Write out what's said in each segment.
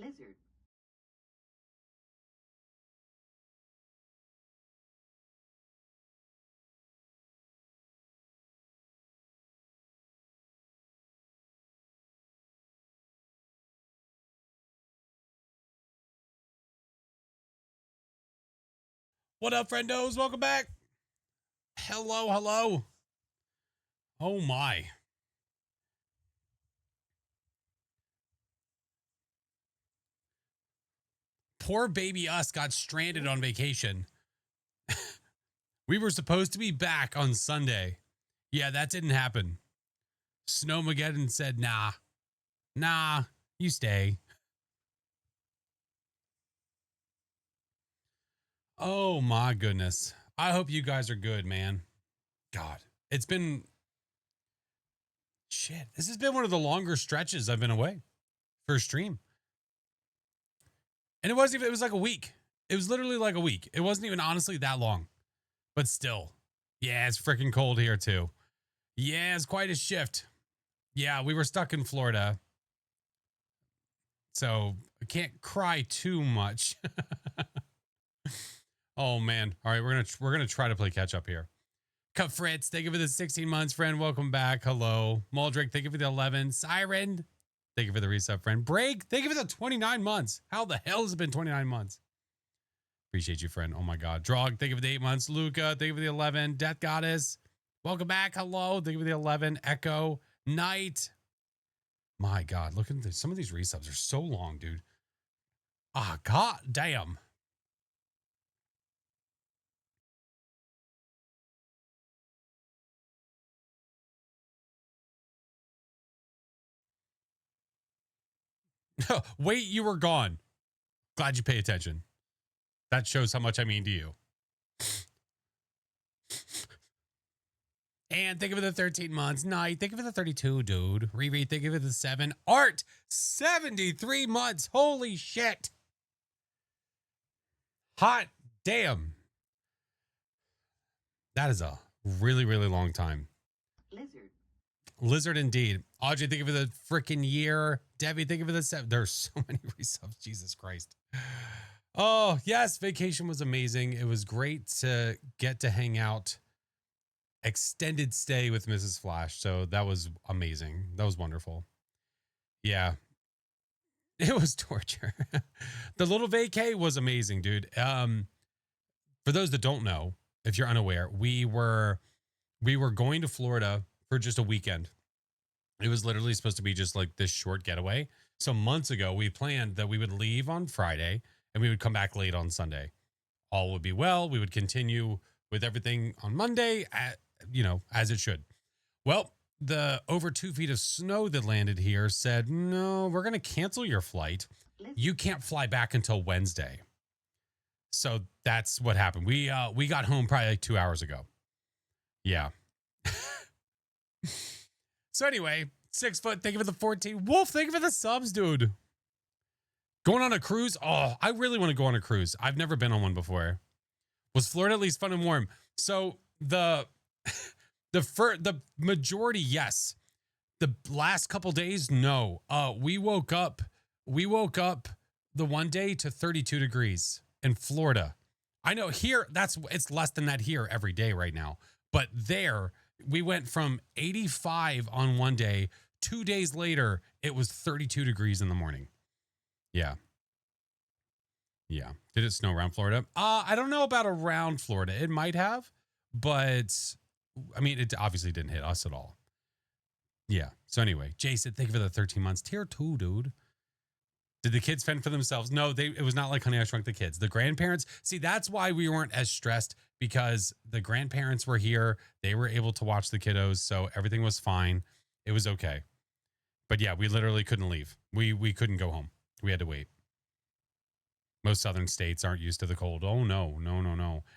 Lizard. What up, friendos? Welcome back. Hello, hello. Oh my. Poor baby us got stranded on vacation. We were supposed to be back on Sunday. Yeah, that didn't happen. Snowmageddon said, nah, you stay. Oh my goodness. I hope you guys are good, man. God, it's been shit. This has been one of the longer stretches I've been away for a stream. And it wasn't even, it was like a week. It was literally like a week. It wasn't even honestly that long, but still. Yeah, it's freaking cold here too. Yeah, it's quite a shift. Yeah, we were stuck in Florida. So I can't cry too much. Oh man. All right, we're gonna try to play catch up here. Cut Fritz, thank you for the 16 months, friend. Welcome back. Hello. Muldrick, thank you for the 11. Siren, thank you for the reset, friend. Break, thank you for the 29 months. How the hell has it been 29 months? Appreciate you, friend. Oh my God. Drog, thank you for the 8 months. Luca, thank you for the 11. Death Goddess, welcome back. Hello. Thank you for the 11. Echo, Night. My God, look at this. Some of these resubs are so long, dude. Ah, God damn. Wait, you were gone. Glad you pay attention. That shows how much I mean to you. And thank you for the 13 months. Night, thank you for the 32, dude. Riri, thank you for the 7. Art, 73 months. Holy shit. Hot damn. That is a really, really long time. Lizard. Lizard indeed. Audrey, thank you for the freaking year. Debbie, thank you for the 7. There's so many resubs. Jesus Christ. Oh, yes. Vacation was amazing. It was great to get to hang out. Extended stay with Mrs. Flash. So that was amazing. That was wonderful. Yeah. It was torture. The little vacay was amazing, dude. For those that don't know, if you're unaware, we were going to Florida for just a weekend. It was literally supposed to be just like this short getaway. So months ago, we planned that we would leave on Friday and we would come back late on Sunday. All would be well. We would continue with everything on Monday, as it should. Well, the over 2 feet of snow that landed here said, no, we're going to cancel your flight. You can't fly back until Wednesday. So that's what happened. We got home probably like 2 hours ago. Yeah. So anyway, 6 foot, thank you for the 14. Wolf, thank you for the subs, dude. Going on a cruise? Oh, I really want to go on a cruise. I've never been on one before. Was Florida at least fun and warm? So the majority, yes. The last couple days, no. We woke up the one day to 32 degrees in Florida. I know here it's less than that here every day right now. But there we went from 85 on one day. 2 days later, it was 32 degrees in the morning. Yeah. Yeah. Did it snow around Florida? I don't know about around Florida. It might have, but I mean, it obviously didn't hit us at all. Yeah. So anyway, Jason, thank you for the 13 months. Tier 2, dude. Did the kids fend for themselves? No, it was not like Honey, I Shrunk the Kids. The grandparents, see, that's why we weren't as stressed, because the grandparents were here. They were able to watch the kiddos. So everything was fine. It was okay. But yeah, we literally couldn't leave. We couldn't go home. We had to wait. Most southern states aren't used to the cold. Oh, no.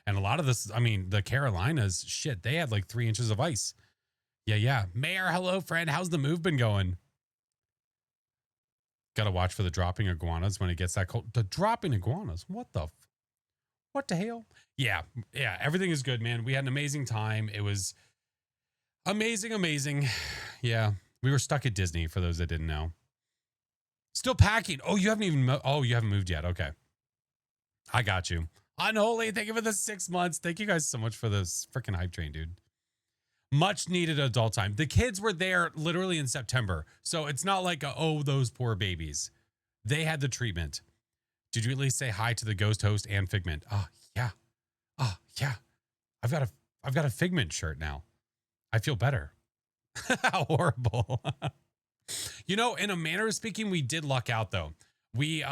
And a lot of this, I mean, the Carolinas, shit, they had like 3 inches of ice. Yeah. Mayor, hello, friend. How's the move been going? Got to watch for the dropping iguanas when it gets that cold. The dropping iguanas? What the hell? Yeah. Everything is good, man. We had an amazing time. It was amazing. Yeah. We were stuck at Disney, for those that didn't know. Still packing. Oh, you haven't even, you haven't moved yet. Okay. I got you. Unholy, thank you for the 6 months. Thank you guys so much for this freaking hype train, dude. Much needed adult time. The kids were there literally in September. So it's not like, oh, those poor babies. They had the treatment. Did you at least say hi to the ghost host and Figment? Oh, yeah. Oh, yeah. I've got a Figment shirt now. I feel better. How horrible. You know, in a manner of speaking, we did luck out though. We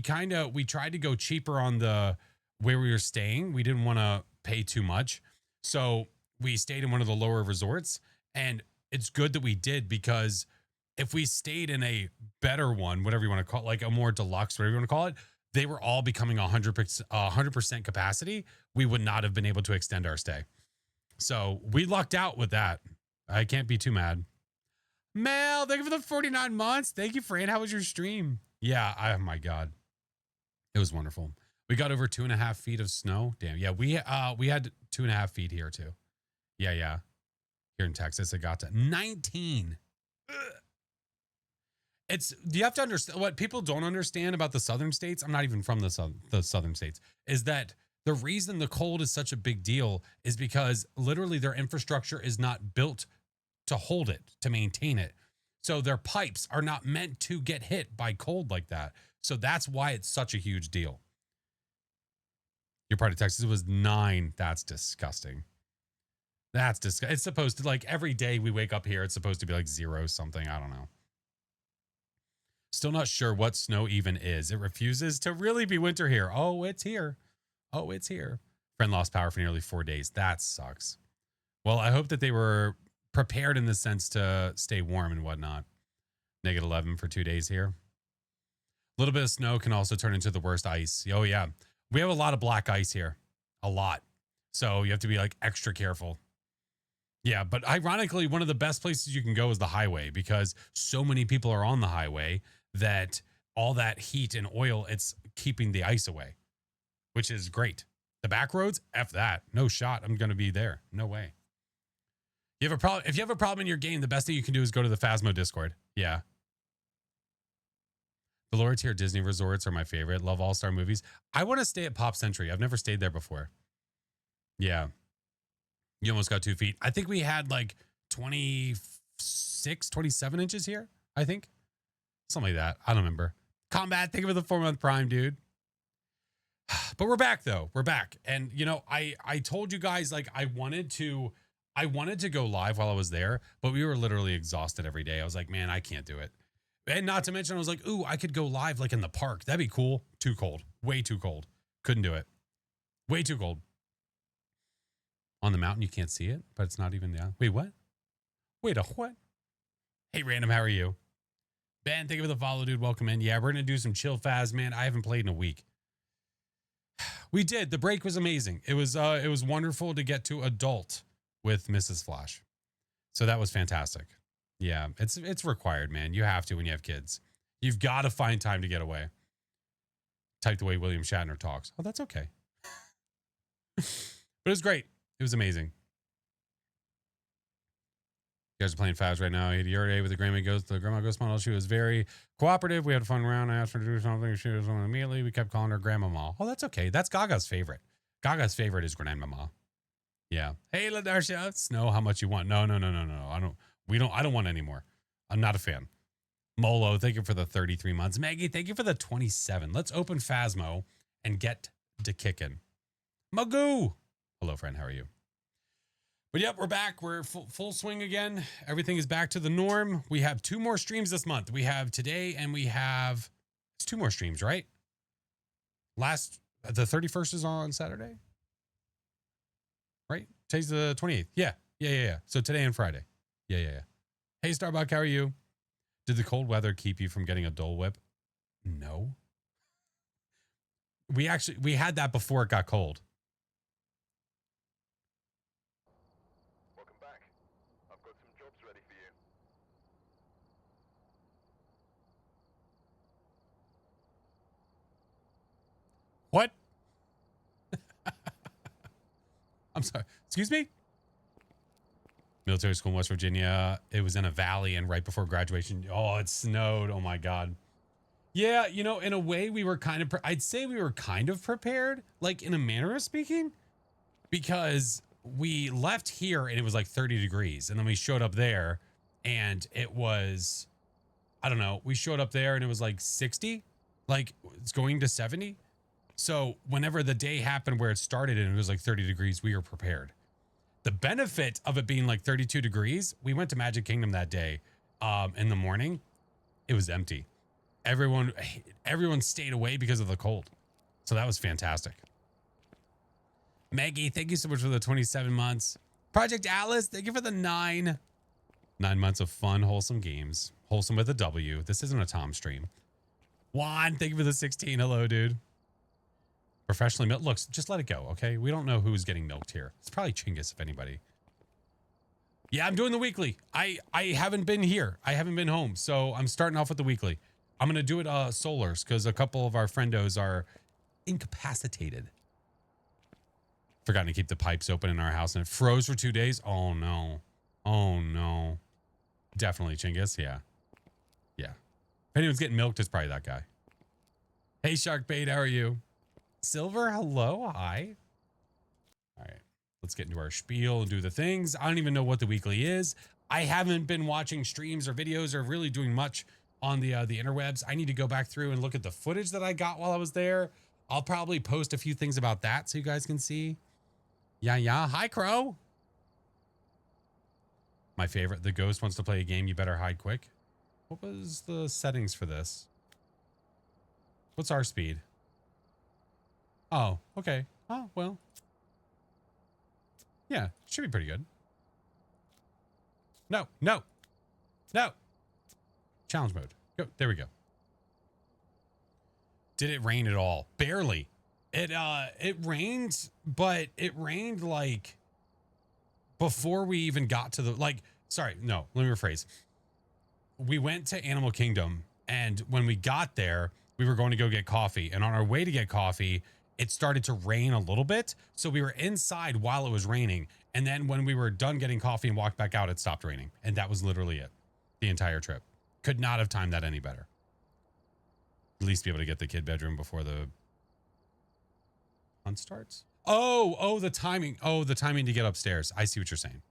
tried to go cheaper on the where we were staying. We didn't want to pay too much. So we stayed in one of the lower resorts, and it's good that we did, because if we stayed in a better one, whatever you want to call it, like a more deluxe, whatever you want to call it, they were all becoming 100% capacity. We would not have been able to extend our stay. So we lucked out with that. I can't be too mad. Mel, thank you for the 49 months. Thank you, Fran. How was your stream? Yeah, oh my God. It was wonderful. We got over 2.5 feet of snow. Damn. Yeah, we had 2.5 feet here too. Yeah. Here in Texas, it got to 19. Ugh. You have to understand what people don't understand about the southern states. I'm not even from the southern states, is that the reason the cold is such a big deal is because literally their infrastructure is not built to hold it, to maintain it. So their pipes are not meant to get hit by cold like that. So that's why it's such a huge deal. Your part of Texas was 9. That's disgusting. That's disgusting. It's supposed to, like, every day we wake up here, it's supposed to be like 0 something. I don't know. Still not sure what snow even is. It refuses to really be winter here. Oh, it's here. Oh, it's here. Friend lost power for nearly 4 days. That sucks. Well, I hope that they were prepared in the sense to stay warm and whatnot. -11 for 2 days here. A little bit of snow can also turn into the worst ice. Oh, yeah. We have a lot of black ice here. A lot. So you have to be like extra careful. Yeah, but ironically, one of the best places you can go is the highway, because so many people are on the highway that all that heat and oil, it's keeping the ice away, which is great. The back roads, F that. No shot. I'm going to be there. No way. You have a problem. If you have a problem in your game, the best thing you can do is go to the Phasmo Discord. Yeah. The lower tier Disney resorts are my favorite. Love all-star movies. I want to stay at Pop Century. I've never stayed there before. Yeah. You almost got 2 feet. I think we had like 26, 27 inches here. I think. Something like that. I don't remember. Combat, thank you for the 4-month prime, dude. But we're back though. We're back. And you know, I told you guys, like, I wanted to go live while I was there, but we were literally exhausted every day. I was like, man, I can't do it. And not to mention, I was like, ooh, I could go live like in the park. That'd be cool. Too cold. Way too cold. Couldn't do it. Way too cold. On the mountain, you can't see it, but it's not even down. Wait, what? Wait, a what? Hey, Random, how are you? Ben, thank you for the follow, dude. Welcome in. Yeah, we're going to do some chill Phas, man. I haven't played in a week. We did. The break was amazing. It was wonderful to get to adult with Mrs. Flash. So that was fantastic. Yeah, it's required, man. You have to when you have kids. You've got to find time to get away. Type the way William Shatner talks. Oh, that's okay. But it was great. It was amazing. You guys are playing Phas right now. I had your day with the Grandma Ghost model. She was very cooperative. We had a fun round. I asked her to do something. She was on immediately. We kept calling her Grandmama. Oh, that's okay. That's Gaga's favorite. Gaga's favorite is Grandmama. Yeah. Hey, LaDarsha. Snow, how much you want? No. I don't want any more. I'm not a fan. Molo, thank you for the 33 months. Maggie, thank you for the 27. Let's open Phasmo and get to kicking. Magoo. Hello, friend. How are you? But yep, we're back. We're full swing again. Everything is back to the norm. We have 2 more streams this month. We have today and we have, it's 2 more streams, right? The 31st is on Saturday, right? Today's the 28th. Yeah. So today and Friday. Yeah. Hey, Starbuck, how are you? Did the cold weather keep you from getting a Dole Whip? No. We had that before it got cold. Welcome back. I've got some jobs ready for you. What? I'm sorry. Excuse me? Military school in West Virginia. It was in a valley, and right before graduation, oh, it snowed. Oh my God. Yeah, you know, in a way we were kind of, I'd say we were kind of prepared, like in a manner of speaking, because we left here and it was like 30 degrees. And then we showed up there and it was, I don't know, we showed up there and it was like 60, like it's going to 70. So whenever the day happened where it started and it was like 30 degrees, we were prepared. The benefit of it being like 32 degrees, we went to Magic Kingdom that day in the morning. It was empty. Everyone stayed away because of the cold. So that was fantastic. Maggie, thank you so much for the 27 months. Project Atlas, thank you for the 9 months of fun, wholesome games. Wholesome with a W. This isn't a Tom stream. Juan, thank you for the 16. Hello, dude. Professionally milked. Look, just let it go, okay? We don't know who's getting milked here. It's probably Chinggis, if anybody. Yeah, I'm doing the weekly. I haven't been here. I haven't been home. So I'm starting off with the weekly. I'm going to do it solars because a couple of our friendos are incapacitated. Forgotten to keep the pipes open in our house and it froze for 2 days. Oh, no. Oh, no. Definitely Chinggis. Yeah. Yeah. If anyone's getting milked, it's probably that guy. Hey, Shark Bait, how are you? Silver, hello. Hi. All right. Let's get into our spiel and do the things. I don't even know what the weekly is. I haven't been watching streams or videos or really doing much on the interwebs. I need to go back through and look at the footage that I got while I was there. I'll probably post a few things about that so you guys can see. Yeah. Hi, Crow. My favorite, the ghost wants to play a game. You better hide quick. What was the settings for this? What's our speed? Oh, okay. Oh, well. Yeah, should be pretty good. No. Challenge mode. Go. There we go. Did it rain at all? Barely. It rained, but it rained like before we even got to the, sorry, no, let me rephrase. We went to Animal Kingdom and when we got there, we were going to go get coffee. And on our way to get coffee, it started to rain a little bit. So we were inside while it was raining. And then when we were done getting coffee and walked back out, it stopped raining. And that was literally it. The entire trip. Could not have timed that any better. At least be able to get the kid bedroom before the hunt starts. Oh, the timing. Oh, the timing to get upstairs. I see what you're saying.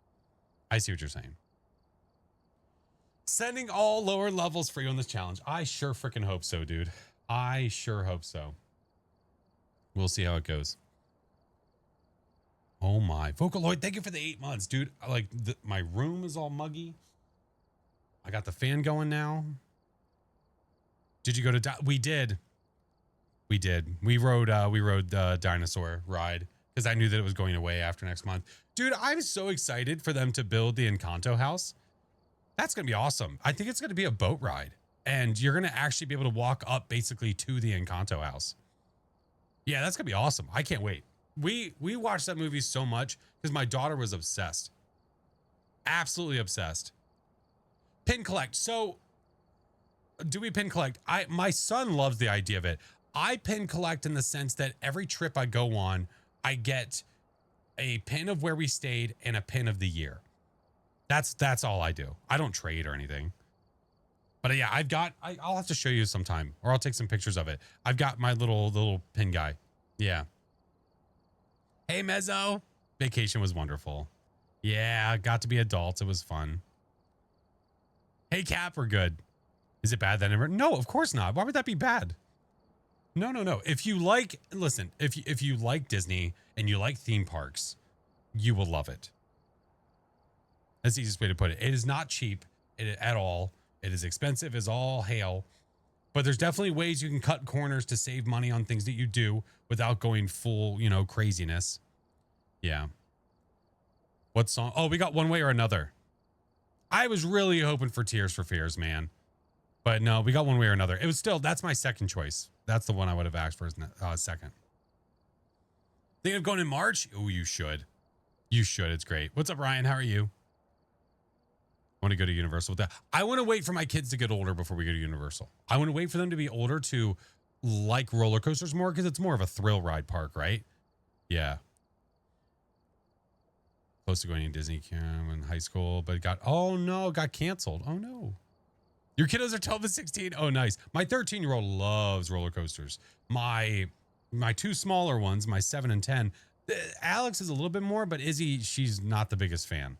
Sending all lower levels for you on this challenge. I sure freaking hope so, dude. I sure hope so. We'll see how it goes. Oh my. Vocaloid, thank you for the 8 months, dude. My room is all muggy. I got the fan going now. Did you go to... We did. We rode the dinosaur ride because I knew that it was going away after next month. Dude, I'm so excited for them to build the Encanto house. That's going to be awesome. I think it's going to be a boat ride. And you're going to actually be able to walk up basically to the Encanto house. Yeah, that's going to be awesome. I can't wait. We watched that movie so much because my daughter was obsessed. Absolutely obsessed. Pin collect. So, do we pin collect? My son loves the idea of it. I pin collect in the sense that every trip I go on, I get a pin of where we stayed and a pin of the year. That's all I do. I don't trade or anything. But yeah, I'll have to show you sometime or I'll take some pictures of it. I've got my little pin guy. Yeah. Hey, Mezzo. Vacation was wonderful. Yeah, got to be adults. It was fun. Hey, Cap, we're good. Is it bad that never? No, of course not. Why would that be bad? No. If you like, listen, if you like Disney and you like theme parks, you will love it. That's the easiest way to put it. It is not cheap at all. It is expensive as all hail, but there's definitely ways you can cut corners to save money on things that you do without going full, craziness. Yeah. What song? Oh, we got One Way or Another. I was really hoping for Tears for Fears, man. But no, we got One Way or Another. It was still, that's my second choice. That's the one I would have asked for second. Thinking of going in March? Oh, you should. You should. It's great. What's up, Ryan? How are you? I want to go to Universal with that. I want to wait for my kids to get older before we go to Universal. I want to wait for them to be older to like roller coasters more because it's more of a thrill ride park, right? Yeah. Close to going to Disney Cam in high school, but got canceled. Oh no. Your kiddos are 12 and 16. Oh, nice. My 13-year-old loves roller coasters. My two smaller ones, my 7 and 10. Alex is a little bit more, but Izzy, she's not the biggest fan.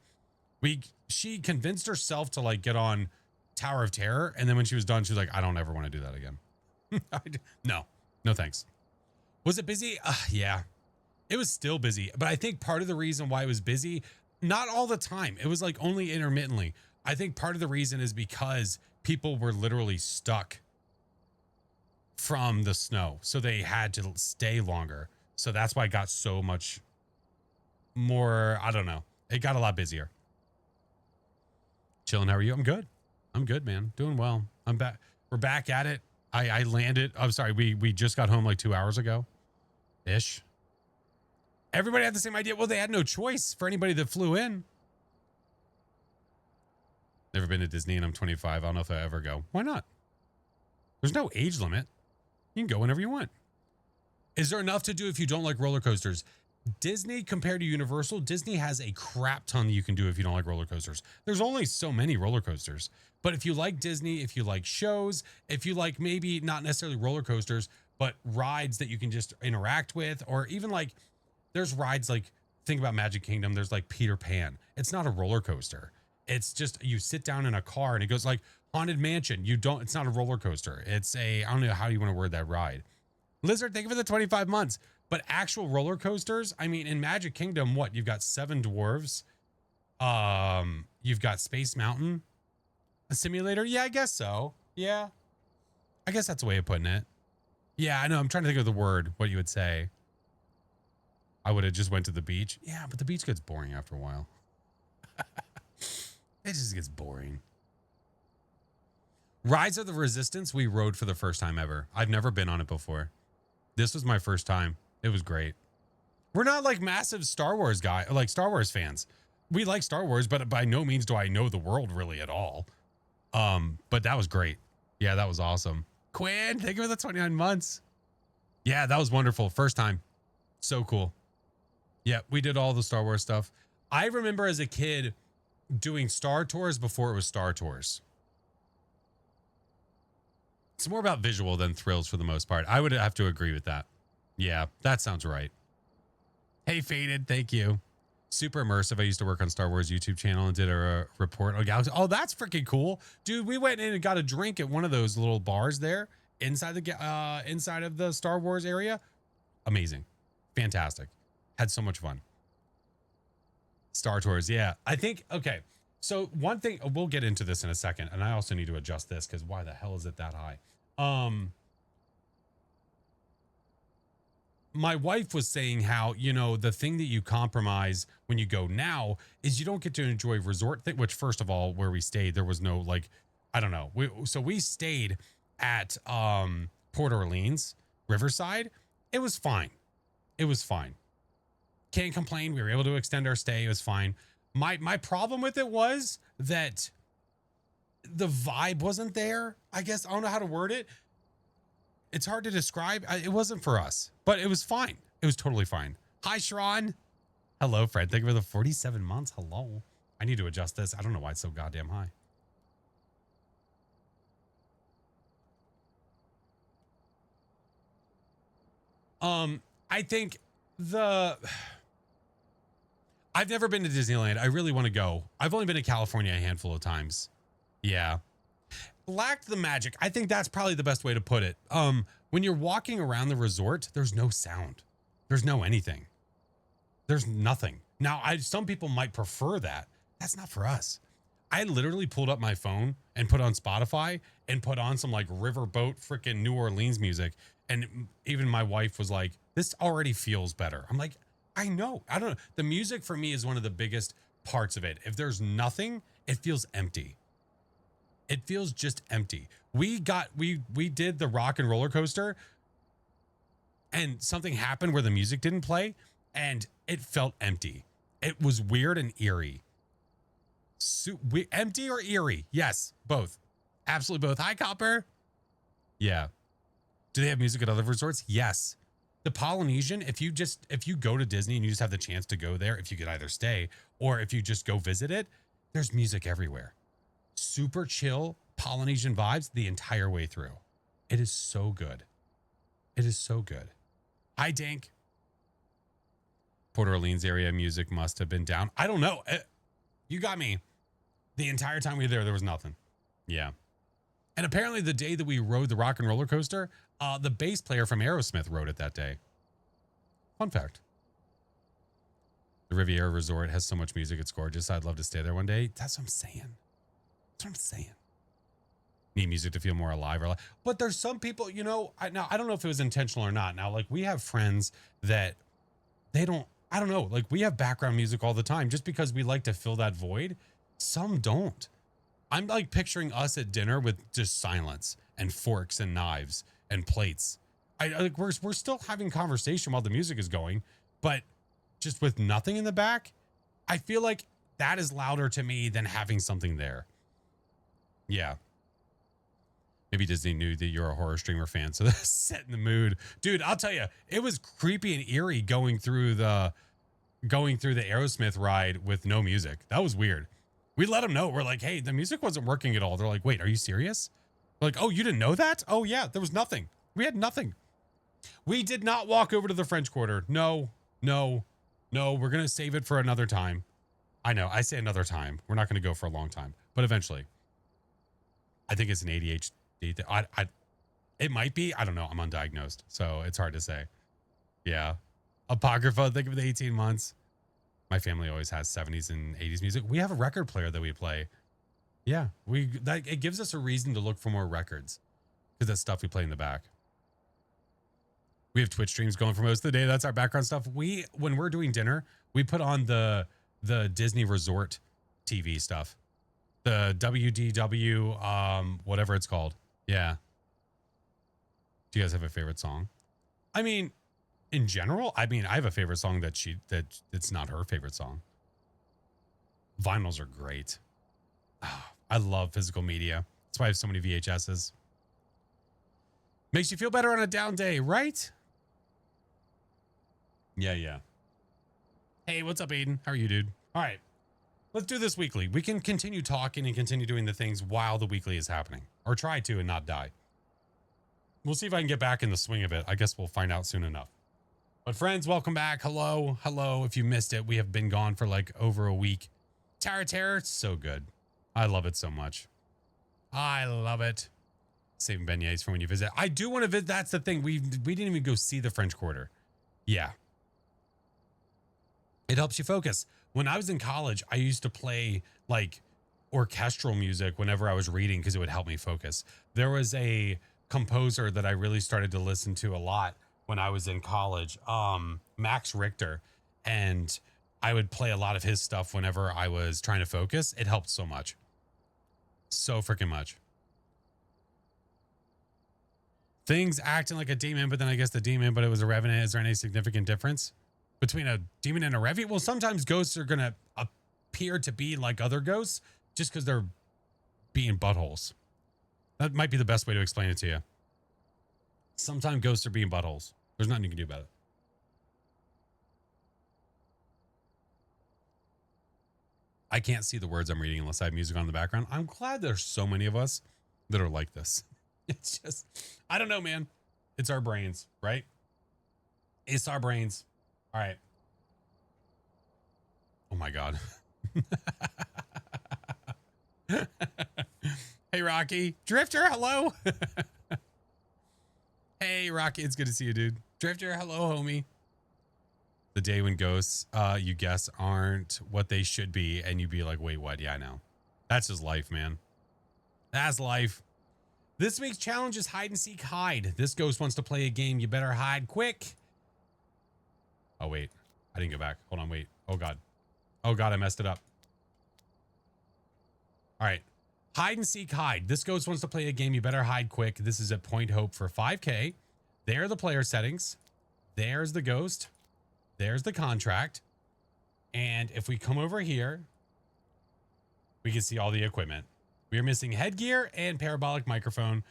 She convinced herself to like get on Tower of Terror, and then when she was done, she was like, I don't ever want to do that again. No thanks. Was it busy? Yeah, it was still busy, but I think part of the reason why it was busy, not all the time, it was like only intermittently. I think part of the reason is because people were literally stuck from the snow, so they had to stay longer. So that's why it got so much more, I don't know. It got a lot busier. Chilling, how are you? I'm good. I'm good, man. Doing well. I'm back. We're back at it. I landed. I'm sorry. We just got home like 2 hours ago ish. Everybody had the same idea. Well, they had no choice for anybody that flew in. Never been to Disney and I'm 25. I don't know if I ever go. Why not? There's no age limit. You can go whenever you want. Is there enough to do if you don't like roller coasters? Disney compared to Universal, Disney has a crap ton that you can do if you don't like roller coasters. There's only so many roller coasters. But if you like Disney, if you like shows, if you like maybe not necessarily roller coasters, but rides that you can just interact with, or even like there's rides like, think about Magic Kingdom, there's like Peter Pan. It's not a roller coaster. It's just you sit down in a car and it goes like Haunted Mansion. It's not a roller coaster. It's I don't know how you want to word that ride. Lizard, thank you for the 25 months. But actual roller coasters, I mean, in Magic Kingdom, what? You've got Seven Dwarves. You've got Space Mountain. A simulator? Yeah, I guess so. Yeah. I guess that's a way of putting it. Yeah, I know. I'm trying to think of the word, what you would say. I would have just went to the beach. Yeah, but the beach gets boring after a while. It just gets boring. Rise of the Resistance, we rode for the first time ever. I've never been on it before. This was my first time. It was great. We're not like massive Star Wars Star Wars fans. We like Star Wars, but by no means do I know the world really at all. But that was great. Yeah, that was awesome. Quinn, thank you for the 29 months. Yeah, that was wonderful. First time. So cool. Yeah, we did all the Star Wars stuff. I remember as a kid doing Star Tours before it was Star Tours. It's more about visual than thrills for the most part. I would have to agree with that. Yeah, that sounds right. Hey, Faded, thank you. Super immersive. I used to work on Star Wars YouTube channel and did a report on Galaxy. Oh, that's freaking cool. Dude, we went in and got a drink at one of those little bars there inside of the Star Wars area. Amazing. Fantastic. Had so much fun. Star Tours, yeah. I think, okay. So one thing, we'll get into this in a second, and I also need to adjust this because why the hell is it that high? My wife was saying how, the thing that you compromise when you go now is you don't get to enjoy resort thing, which first of all, where we stayed, there was no like, I don't know. We stayed at Port Orleans, Riverside. It was fine. It was fine. Can't complain. We were able to extend our stay. It was fine. My problem with it was that the vibe wasn't there. I guess I don't know how to word it. It's hard to describe. It wasn't for us, but it was fine. It was totally fine. Hi, Sharon. Hello, Fred. Thank you for the 47 months. Hello. I need to adjust this. I don't know why it's so goddamn high. I think I've never been to Disneyland. I really want to go. I've only been to California a handful of times. Yeah. Lacked the magic. I think that's probably the best way to put it. When you're walking around the resort, there's no sound. There's no anything. There's nothing. Now, some people might prefer that. That's not for us. I literally pulled up my phone and put on Spotify and put on some like riverboat freaking New Orleans music. And even my wife was like, this already feels better. I'm like, I know. I don't know. The music for me is one of the biggest parts of it. If there's nothing, it feels empty. It feels just empty. We did the rock and roller coaster and something happened where the music didn't play and it felt empty. It was weird and eerie. Empty or eerie? Yes, both. Absolutely both. Hi, Copper. Yeah. Do they have music at other resorts? Yes. The Polynesian, if you go to Disney and you just have the chance to go there, if you could either stay or if you just go visit it, there's music everywhere. Super chill Polynesian vibes the entire way through. It is so good. It is so good. Hi, Dink. Port Orleans area music must have been down. I don't know. You got me. The entire time we were there was nothing. Yeah. And apparently the day that we rode the rock and roller coaster, the bass player from Aerosmith rode it that day. Fun fact. The Riviera Resort has so much music. It's gorgeous. I'd love to stay there one day. That's what I'm saying. That's what I'm saying. Need music to feel more alive. But there's some people, you know, I don't know if it was intentional or not. Now, like, we have friends that they don't, I don't know, like, we have background music all the time just because we like to fill that void. Some don't. I'm like picturing us at dinner with just silence and forks and knives and plates. I like we're still having conversation while the music is going, but just with nothing in the back. I feel like that is louder to me than having something there. Yeah. Maybe Disney knew that you're a horror streamer fan, so that's set in the mood. Dude, I'll tell you, it was creepy and eerie going through the Aerosmith ride with no music. That was weird. We let them know. We're like, hey, the music wasn't working at all. They're like, wait, are you serious? We're like, oh, you didn't know that? Oh, yeah, there was nothing. We had nothing. We did not walk over to the French Quarter. No. We're going to save it for another time. I know. I say another time. We're not going to go for a long time, but eventually. I think it's an ADHD. It might be. I don't know. I'm undiagnosed, so it's hard to say. Yeah. Apocrypha, think of the 18 months. My family always has 70s and 80s music. We have a record player that we play. Yeah, it gives us a reason to look for more records because that's stuff we play in the back. We have Twitch streams going for most of the day. That's our background stuff. When we're doing dinner, we put on the Disney Resort TV stuff, the WDW, whatever it's called. Yeah. Do you guys have a favorite song? I mean, in general, I have a favorite song that it's not her favorite song. Vinyls are great. Oh, I love physical media. That's why I have so many VHSs. Makes you feel better on a down day, right? Yeah. Hey, what's up, Aiden? How are you, dude? All right. Let's do this weekly. We can continue talking and continue doing the things while the weekly is happening. Or try to and not die. We'll see if I can get back in the swing of it. I guess we'll find out soon enough. But friends, welcome back. Hello. If you missed it, we have been gone for like over a week. Tower Terror, it's so good. I love it so much. I love it. Saving beignets for when you visit. I do want to visit. That's the thing. We didn't even go see the French Quarter. Yeah. It helps you focus. When I was in college, I used to play like orchestral music whenever I was reading because it would help me focus. There was a composer that I really started to listen to a lot when I was in college, Max Richter, and I would play a lot of his stuff whenever I was trying to focus. It helped so much. So freaking much. Things acting like a demon, but then I guess the demon, but it was a revenant. Is there any significant difference between a demon and a revenant? Well, sometimes ghosts are going to appear to be like other ghosts just because they're being buttholes. That might be the best way to explain it to you. Sometimes ghosts are being buttholes. There's nothing you can do about it. I can't see the words I'm reading unless I have music on in the background. I'm glad there's so many of us that are like this. It's just, I don't know, man. It's our brains, right? It's our brains. All right. Oh my God. Hey, Rocky. Drifter, hello. Hey, Rocky. It's good to see you, dude. Drifter, hello, homie. The day when ghosts, you guess, aren't what they should be. And you'd be like, wait, what? Yeah, I know. That's just life, man. That's life. This week's challenge is hide and seek hide. This ghost wants to play a game. You better hide quick. Oh, wait. I didn't go back. Hold on, wait. Oh, God. Oh, God, I messed it up. All right. Hide and seek hide. This ghost wants to play a game. You better hide quick. This is at Point Hope for 5K. There are the player settings. There's the ghost. There's the contract. And if we come over here, we can see all the equipment. We are missing headgear and parabolic microphone.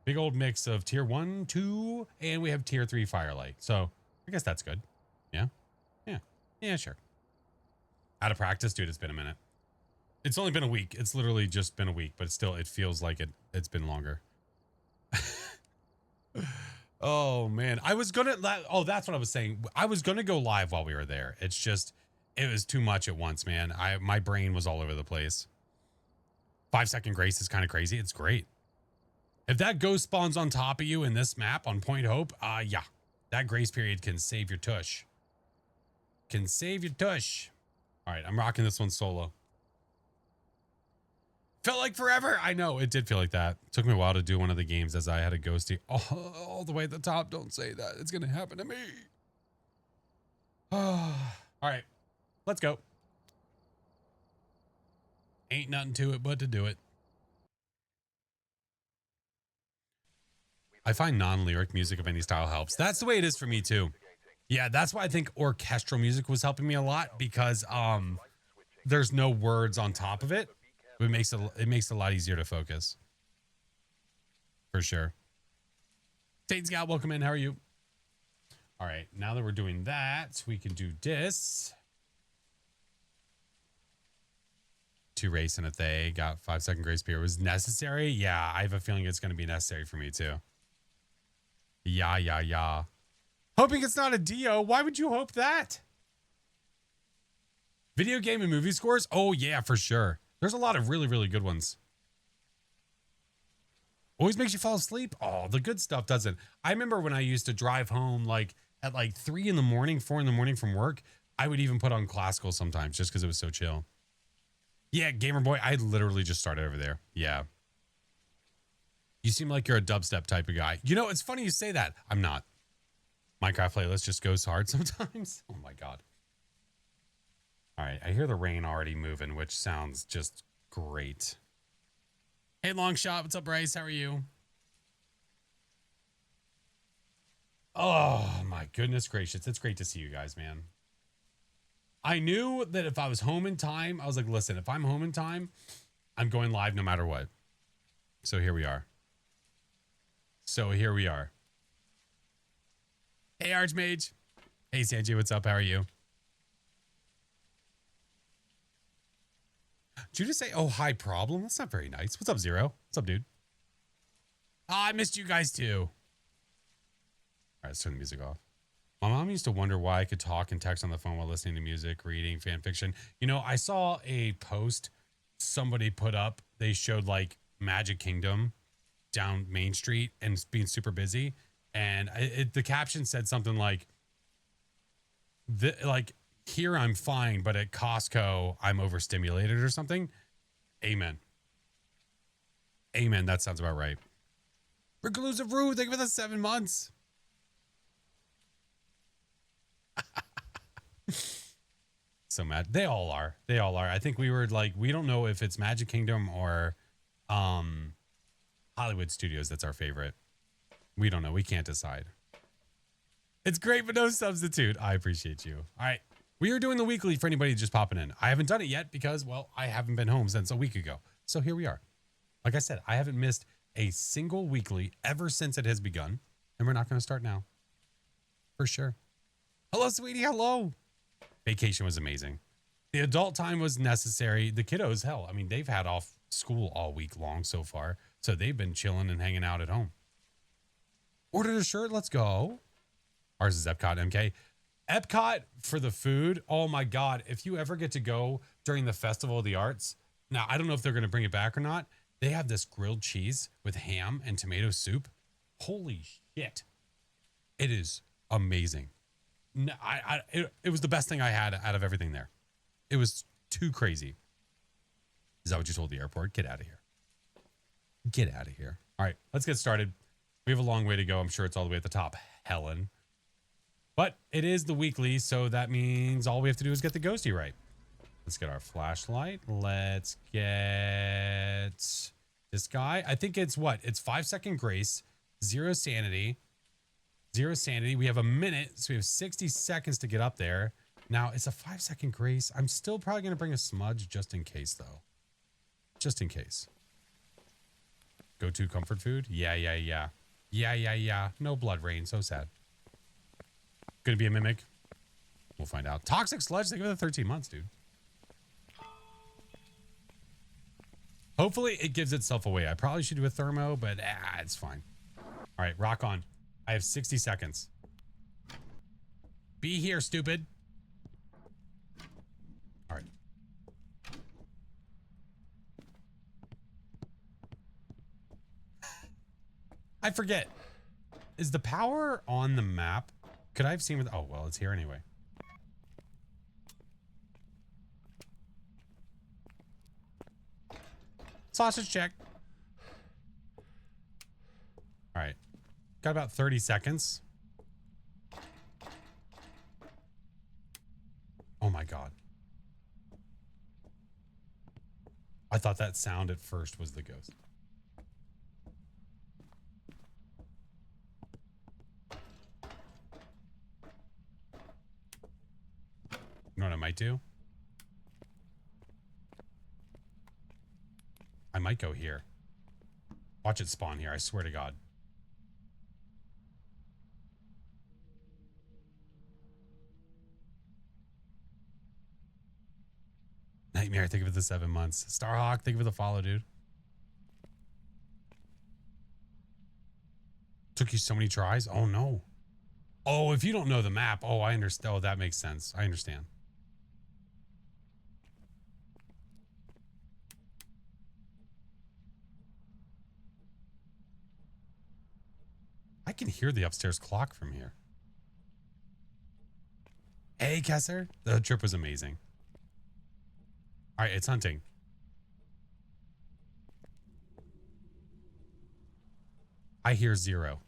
Big old mix of tier 1, 2, and we have tier 3 firelight. So I guess that's good. Yeah. Yeah, sure. Out of practice, dude, it's been a minute. It's only been a week. It's literally just been a week, but still, it feels like it It's been longer. Oh man, I was gonna. Oh, that's what I was saying. I was gonna go live while we were there. It's just, it was too much at once, man. My brain was all over the place. 5-second grace is kind of crazy. It's great. If that ghost spawns on top of you in this map on Point Hope, yeah, that grace period can save your tush. Can save your tush. All right, I'm rocking this one solo. Felt like forever. I know, it did feel like that. It took me a while to do one of the games as I had a ghosty all the way at the top. Don't say that. It's going to happen to me. All right, let's go. Ain't nothing to it but to do it. I find non-lyric music of any style helps. That's the way it is for me too. Yeah, that's why I think orchestral music was helping me a lot, because there's no words on top of it. It makes it a lot easier to focus. For sure. Tate Scout, welcome in. How are you? All right, now that we're doing that, we can do this. 2 race and a they got 5-second grace period. Was necessary? Yeah, I have a feeling it's going to be necessary for me too. Yeah. Hoping it's not a Dio. Why would you hope that? Video game and movie scores? Oh yeah, for sure. There's a lot of really, really good ones. Always makes you fall asleep. Oh, the good stuff doesn't. I remember when I used to drive home like at like 3 in the morning, 4 in the morning from work. I would even put on classical sometimes just because it was so chill. Yeah, Gamer Boy, I literally just started over there. Yeah. You seem like you're a dubstep type of guy. You know, it's funny you say that. I'm not. Minecraft playlist just goes hard sometimes. Oh my God. All right, I hear the rain already moving, which sounds just great. Hey, Longshot, what's up, Bryce? How are you? Oh my goodness gracious. It's great to see you guys, man. I knew that if I was home in time, I was like, listen, if I'm home in time, I'm going live no matter what. So here we are. Hey, Archmage. Hey, Sanjay, what's up? How are you? Did you just say, oh, hi, problem? That's not very nice. What's up, Zero? What's up, dude? Oh, I missed you guys too. All right, let's turn the music off. My mom used to wonder why I could talk and text on the phone while listening to music, reading fan fiction. You know, I saw a post somebody put up. They showed like Magic Kingdom down Main Street and being super busy. And the caption said something like, here I'm fine, but at Costco, I'm overstimulated or something. Amen. Amen. That sounds about right. Reclusive Rue, thank you for the 7 months. So mad. They all are. I think we were like, we don't know if it's Magic Kingdom or Hollywood Studios that's our favorite. We don't know. We can't decide. It's great, but no substitute. I appreciate you. All right. We are doing the weekly for anybody just popping in. I haven't done it yet because, well, I haven't been home since a week ago. So here we are. Like I said, I haven't missed a single weekly ever since it has begun. And we're not going to start now. For sure. Hello, sweetie. Hello. Vacation was amazing. The adult time was necessary. The kiddos, hell, I mean, they've had off school all week long so far. So they've been chilling and hanging out at home. Ordered a shirt. Let's go. Ours is Epcot, MK. Epcot for the food. Oh my God. If you ever get to go during the Festival of the Arts. Now, I don't know if they're going to bring it back or not. They have this grilled cheese with ham and tomato soup. Holy shit. It is amazing. No, it was the best thing I had out of everything there. It was too crazy. Is that what you told the airport? Get out of here. Get out of here. All right, let's get started. We have a long way to go. I'm sure it's all the way at the top, Helen. But it is the weekly, so that means all we have to do is get the ghosty right. Let's get our flashlight. Let's get this guy. I think it's what? It's 5-second grace, 0 sanity. 0 sanity. We have a minute, so we have 60 seconds to get up there. Now, it's a 5-second grace. I'm still probably going to bring a smudge just in case, though. Just in case. Go-to comfort food? Yeah. No blood rain. So sad. Gonna be a mimic? We'll find out. Toxic sludge. Think of the 13 months, dude. Hopefully it gives itself away. I probably should do a thermo, but it's fine. All right, rock on. I have 60 seconds. Be here, stupid. All right. I forget. Is the power on the map? Could I have seen with... Oh, well, it's here anyway. Sausage check. All right. Got about 30 seconds. Oh my God. I thought that sound at first was the ghost. You know what I might do? I might go here. Watch it spawn here, I swear to God. Nightmare, think of it the 7 months. Starhawk, think of it the follow, dude. Took you so many tries? Oh no. Oh, if you don't know the map, oh, I understand. Oh, that makes sense. I understand. I can hear the upstairs clock from here. Hey, Kesser. The trip was amazing. All right, it's hunting. I hear 0.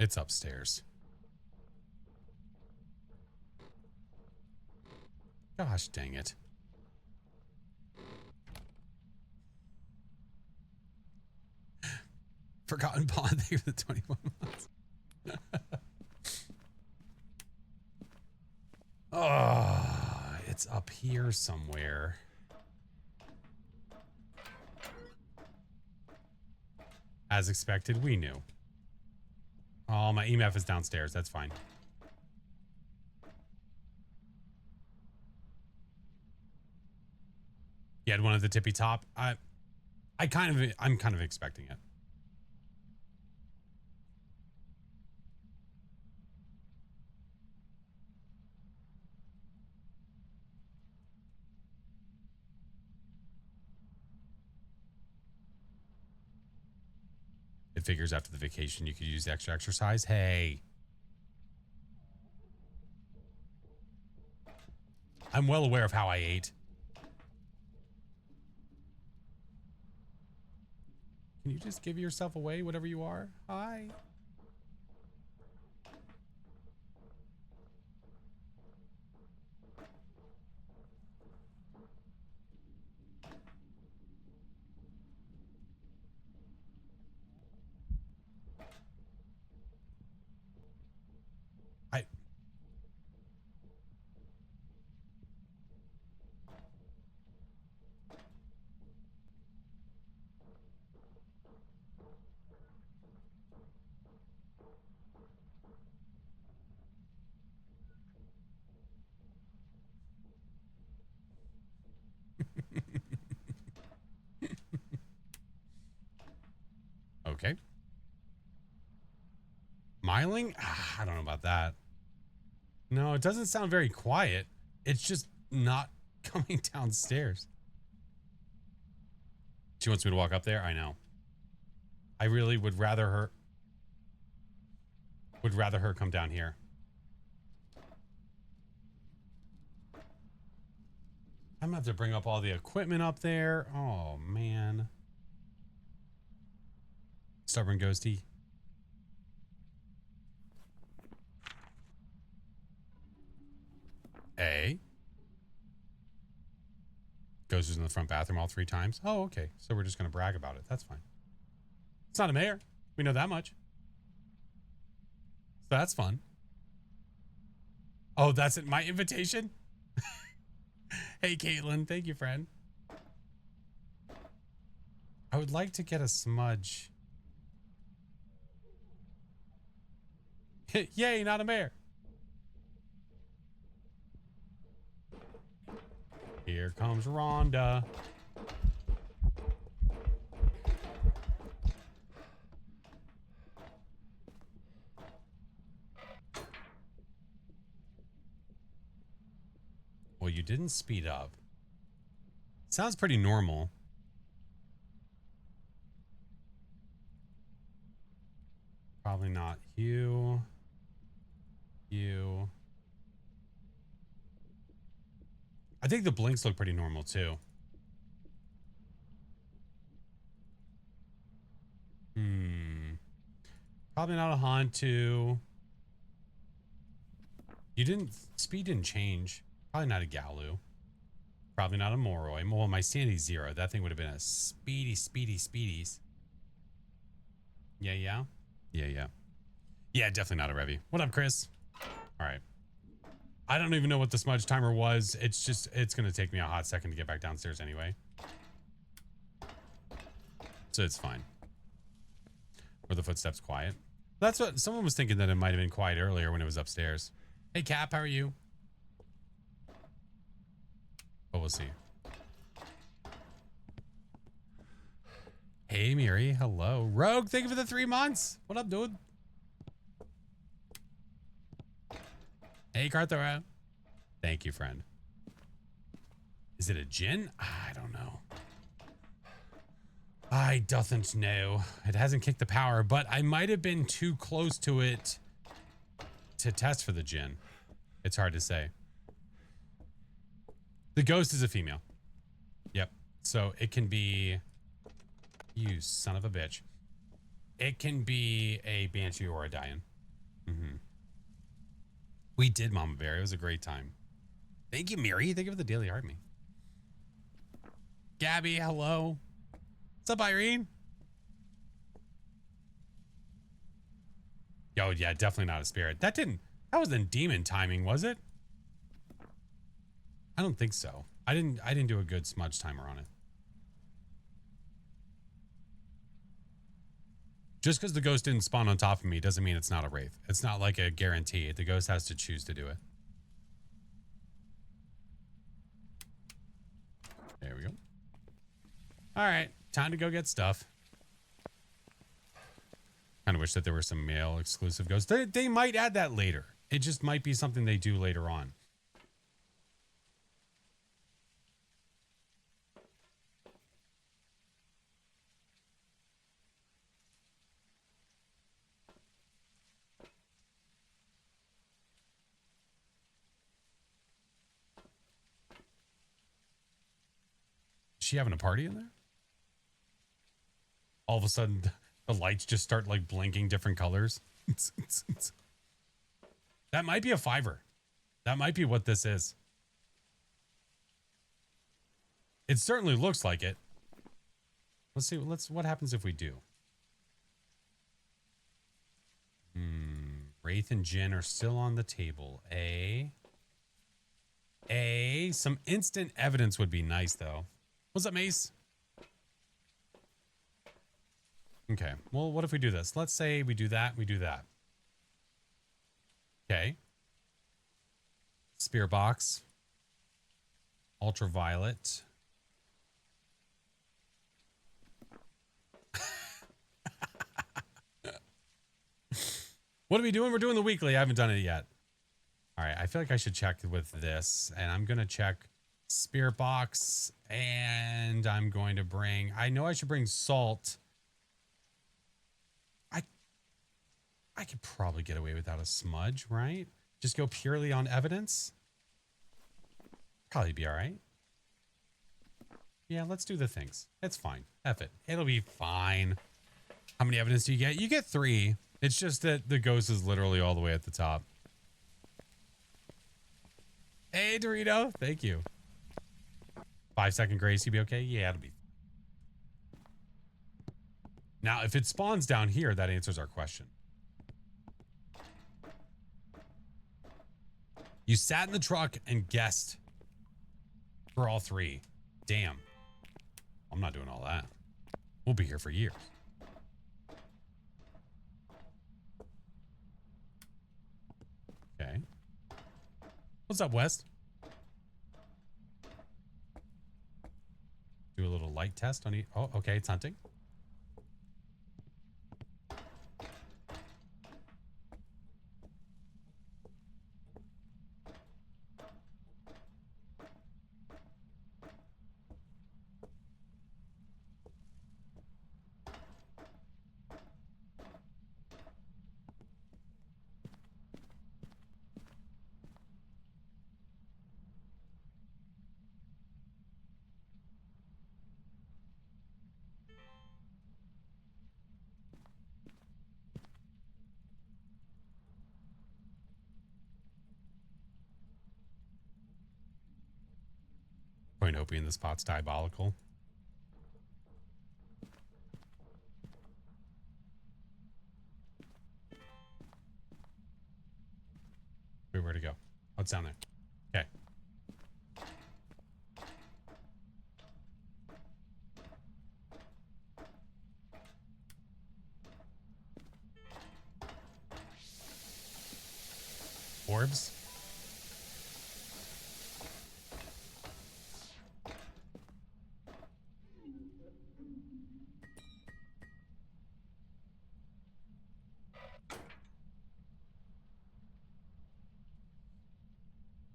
It's upstairs. Gosh dang it. Forgotten Pond, thank you for the 21 months. Oh, it's up here somewhere. As expected, we knew. Oh, my EMF is downstairs. That's fine. You had one at the tippy top. I'm kind of expecting it. It figures after the vacation you could use the extra exercise. Hey. I'm well aware of how I ate. Can you just give yourself away, whatever you are? Hi. Okay. Miling? I don't know about that. No, it doesn't sound very quiet. It's just not coming downstairs. She wants me to walk up there? I know. I really would rather her come down here. I'm gonna have to bring up all the equipment up there. Oh man. Stubborn ghosty. A. Ghost was in the front bathroom all 3 times. Oh, okay. So we're just going to brag about it. That's fine. It's not a mayor. We know that much. So that's fun. Oh, that's it. My invitation? Hey, Caitlin. Thank you, friend. I would like to get a smudge. Yay, not a mayor. Here comes Rhonda. Well, you didn't speed up. Sounds pretty normal. Probably not you. You. I think the blinks look pretty normal too. Probably not a Hantu. Speed didn't change. Probably not a Galu. Probably not a Moroi. Well, my sanity's 0. That thing would have been a speedies. Yeah. Yeah, definitely not a Revy. What up, Chris? All right. I don't even know what the smudge timer was. It's going to take me a hot second to get back downstairs anyway. So it's fine. Were the footsteps quiet? That's what someone was thinking, that it might have been quiet earlier when it was upstairs. Hey, Cap, how are you? But we'll see. Hey, Miri. Hello. Rogue, thank you for the 3 months. What up, dude? Hey, Carthora. Thank you, friend. Is it a Jinn? I don't know. I doesn't know. It hasn't kicked the power, but I might have been too close to it to test for the Jinn. It's hard to say. The ghost is a female. Yep. So it can be... You son of a bitch. It can be a Banshee or a Dian. We did, Mama Bear. It was a great time. Thank you, Miri. Thank you for the daily art me. Gabby, hello. What's up, Irene? Yo, yeah, definitely not a spirit. That wasn't demon timing, was it? I don't think so. I didn't do a good smudge timer on it. Just because the ghost didn't spawn on top of me doesn't mean it's not a wraith. It's not like a guarantee. The ghost has to choose to do it. There we go. All right, time to go get stuff. Kind of wish that there were some male exclusive ghosts. They might add that later. It just might be something they do later on. Is she having a party in there? All of a sudden, the lights just start like blinking different colors. That might be a 5er. That might be what this is. It certainly looks like it. Let's see. What happens if we do? Wraith and Jinn are still on the table. Some instant evidence would be nice, though. What's up, Mace? Okay. Well, what if we do this? Let's say we do that. We do that. Okay. Spear box. Ultraviolet. What are we doing? We're doing the weekly. I haven't done it yet. All right. I feel like I should check with this. And I'm going to check Spear box. And I'm going to bring... I know I should bring salt. I could probably get away without a smudge, right? Just go purely on evidence. Probably be all right. Yeah, let's do the things. It's fine. F it. It'll be fine. How many evidence do you get? You get 3. It's just that the ghost is literally all the way at the top. Hey, Dorito. Thank you. 5-second grace, you'd be okay? Yeah, it'll be. Now, if it spawns down here, that answers our question. You sat in the truck and guessed for all three. Damn. I'm not doing all that. We'll be here for years. Okay. What's up, West? Do a little light test on you. Oh, okay, it's hunting. Point hoping the spot's diabolical. Wait, where'd it go? Oh, it's down there. Okay. Orbs?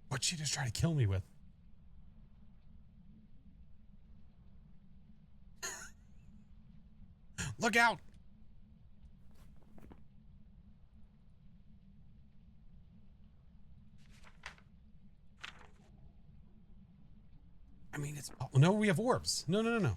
What'd she just try to kill me with? Look out! I mean, it's... Oh, no, we have orbs. No, no, no, no.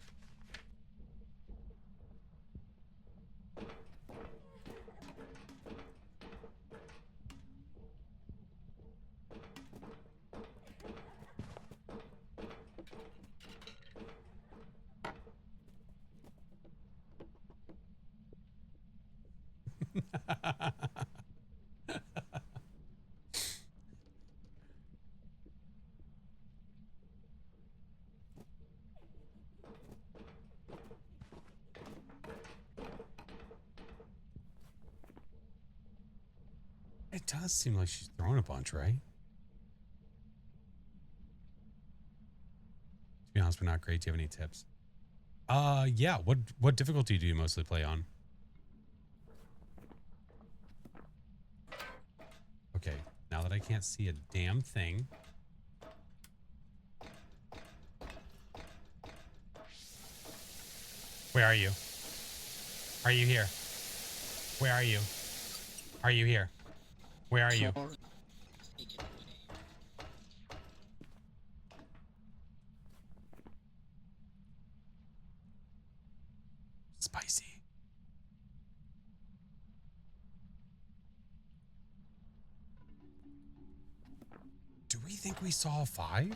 It does seem like she's throwing a bunch, right? To be honest, but not great. Do you have any tips? Yeah. What difficulty do you mostly play on? Okay, now that I can't see a damn thing. Where are you? Are you here? Where are you? Are you here? Where are you? Spicy. Do we think we saw 5?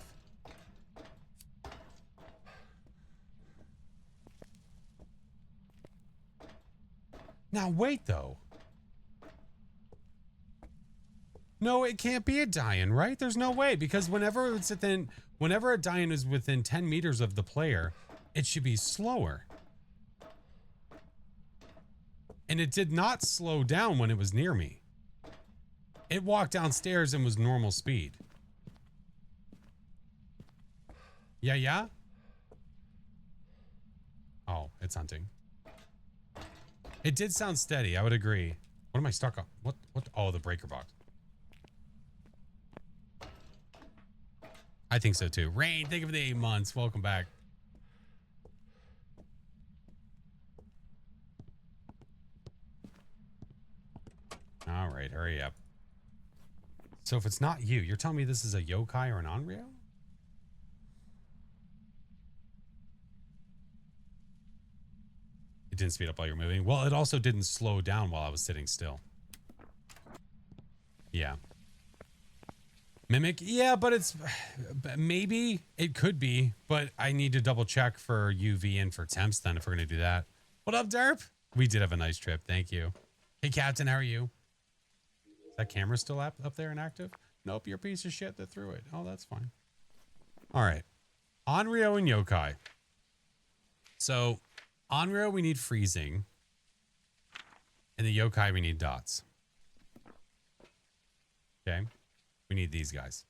Now wait though. No, it can't be a Dian, right? There's no way, because whenever a Dian is within 10 meters of the player, it should be slower. And it did not slow down when it was near me. It walked downstairs and was normal speed. Yeah, yeah? Oh, it's hunting. It did sound steady, I would agree. What am I stuck on? What? Oh, the breaker box. I think so too. Rain, thank you for the 8 months. Welcome back. All right, hurry up. So if it's not you, you're telling me this is a yokai or an Onryo? It didn't speed up while you're moving. Well, it also didn't slow down while I was sitting still. Yeah. Mimic, yeah, but it's maybe it could be, but I need to double check for UV and for temps then if we're gonna do that. What up, Derp? We did have a nice trip, thank you. Hey, Captain, how are you? Is that camera still up there and active? Nope, you're a piece of shit that threw it. Oh, that's fine. All right, Onryo and Yokai. So, Onryo we need freezing, and the Yokai we need dots. Okay. We need these guys.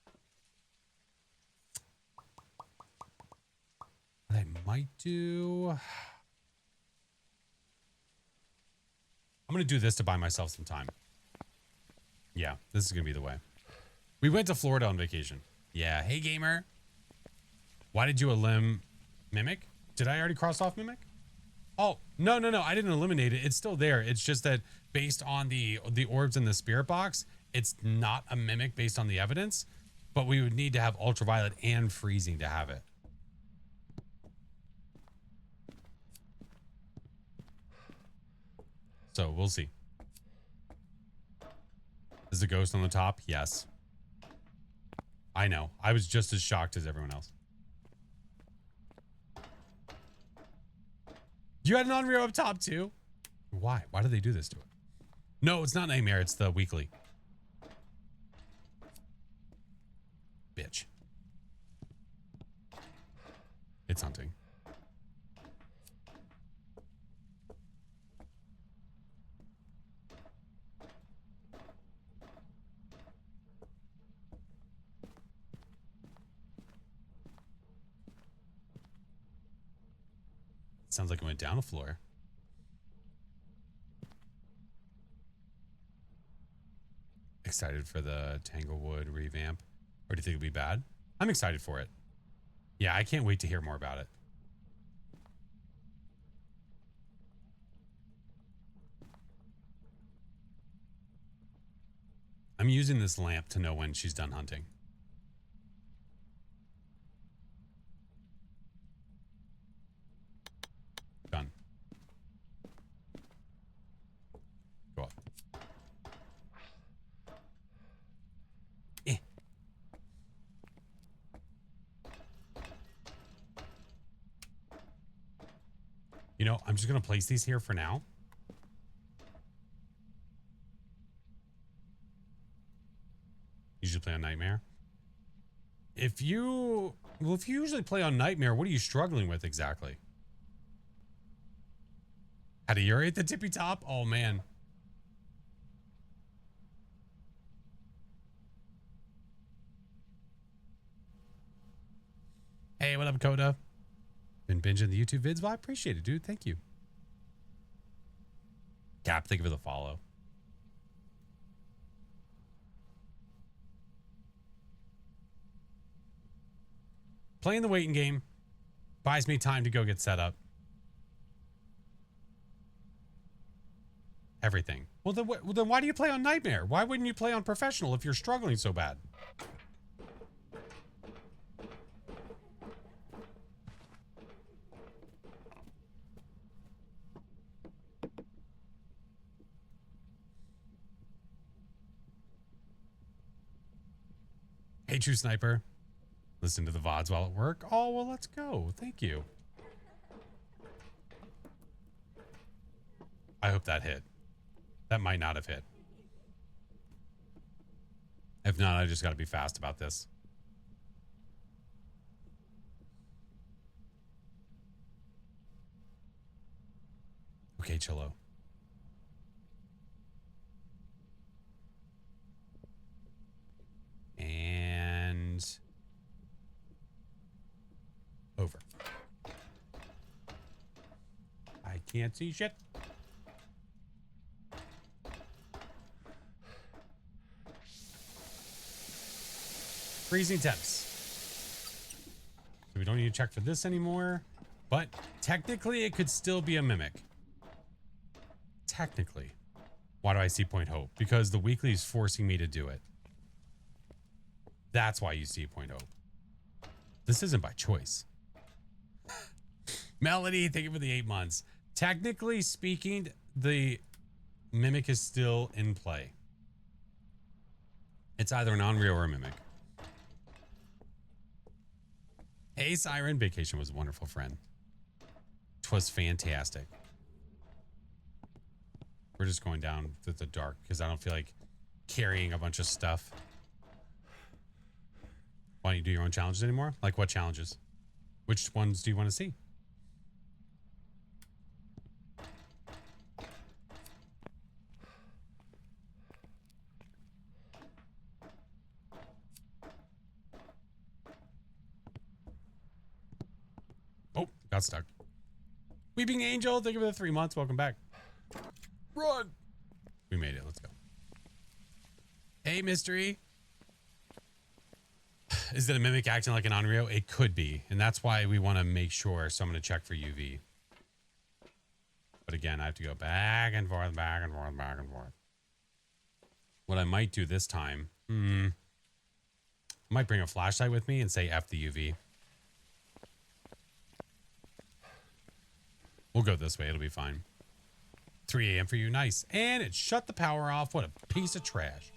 What I might do... I'm going to do this to buy myself some time. Yeah, this is going to be the way. We went to Florida on vacation. Yeah, hey gamer. Why did you elim Mimic? Did I already cross off Mimic? Oh, no. I didn't eliminate it. It's still there. It's just that based on the orbs in the spirit box, it's not a Mimic based on the evidence, but we would need to have ultraviolet and freezing to have it. So we'll see. Is the ghost on the top? Yes. I know. I was just as shocked as everyone else. You had an Onryo up top too? Why? Why did they do this to it? No, it's not Nightmare. It's the weekly. Bitch. It's hunting. Sounds like it went down a floor. Excited for the Tanglewood revamp? Or do you think it'll be bad? I'm excited for it. Yeah, I can't wait to hear more about it. I'm using this lamp to know when she's done hunting. Done. Go up. You know, I'm just going to place these here for now. Usually play on Nightmare. If you usually play on Nightmare, what are you struggling with exactly? How to urate the tippy top? Oh, man. Hey, what up, Coda? Been binging the YouTube vids? Well, I appreciate it, dude. Thank you. Cap, thank you for the follow. Playing the waiting game buys me time to go get set up. Everything. Well, then why do you play on Nightmare? Why wouldn't you play on Professional if you're struggling so bad? Hey, True Sniper. Listen to the VODs while at work. Oh, well, let's go. Thank you. I hope that hit. That might not have hit. If not, I just got to be fast about this. Okay, Chillo. And over. I can't see shit. Freezing temps. So we don't need to check for this anymore. But technically, it could still be a mimic. Technically. Why do I see Point Hope? Because the weekly is forcing me to do it. That's why you see Point Hope. This isn't by choice. Melody, thank you for the 8 months. Technically speaking, the mimic is still in play. It's either an Onryo or a mimic. Hey, Siren. Vacation was a wonderful, friend. 'Twas fantastic. We're just going down to the dark because I don't feel like carrying a bunch of stuff. Why don't you do your own challenges anymore? Like what challenges? Which ones do you want to see? Oh, got stuck. Weeping Angel, thank you for the 3 months. Welcome back. Run. We made it. Let's go. Hey, Mystery. Is it a mimic acting like an Onryo? It could be. And that's why we want to make sure. So I'm going to check for UV. But again, I have to go back and forth, back and forth, back and forth. What I might do this time. I might bring a flashlight with me and say F the UV. We'll go this way. It'll be fine. 3 a.m. for you. Nice. And it shut the power off. What a piece of trash.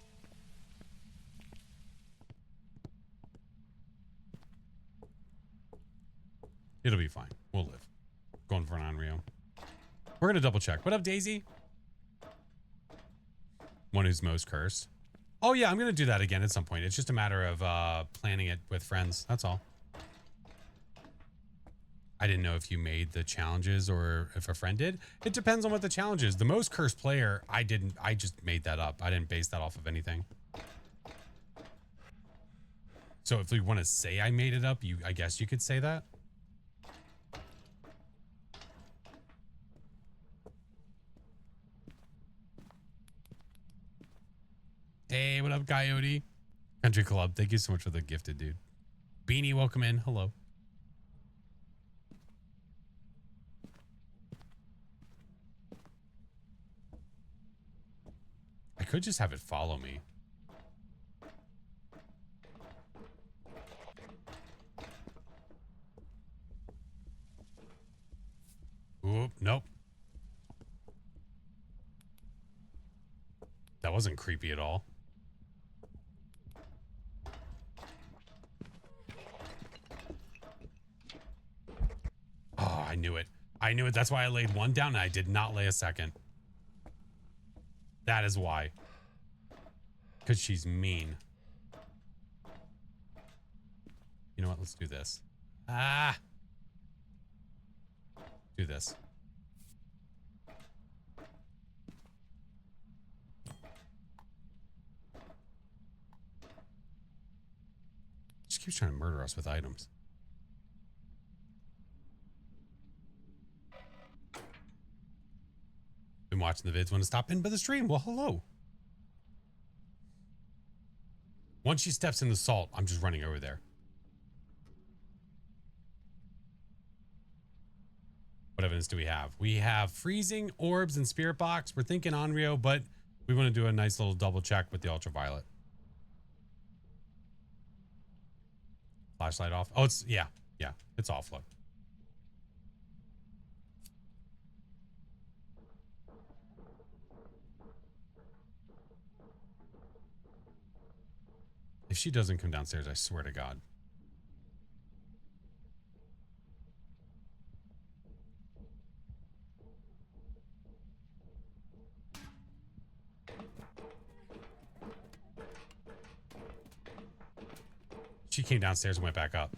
It'll be fine. We'll live. Going for an Onryo. We're going to double check. What up, Daisy? One who's most cursed. Oh, yeah. I'm going to do that again at some point. It's just a matter of planning it with friends. That's all. I didn't know if you made the challenges or if a friend did. It depends on what the challenge is. The most cursed player, I didn't. I just made that up. I didn't base that off of anything. So if we want to say I made it up, I guess you could say that. Hey, what up, Coyote? Country Club, thank you so much for the gifted, dude. Beanie, welcome in. Hello. I could just have it follow me. Oop, nope. That wasn't creepy at all. Oh, I knew it. I knew it. That's why I laid one down and I did not lay a second. That is why. Because she's mean. You know what? Let's do this. Ah. Do this. She keeps trying to murder us with items. Been watching the vids. Want to stop in by the stream? Well, hello. Once she steps in the salt, I'm just running over there. What evidence do we have? We have freezing, orbs, and spirit box. We're thinking Onryo, but we want to do a nice little double check with the ultraviolet. Flashlight off. Oh, it's, yeah, it's off. Look. If she doesn't come downstairs, I swear to God. She came downstairs and went back up.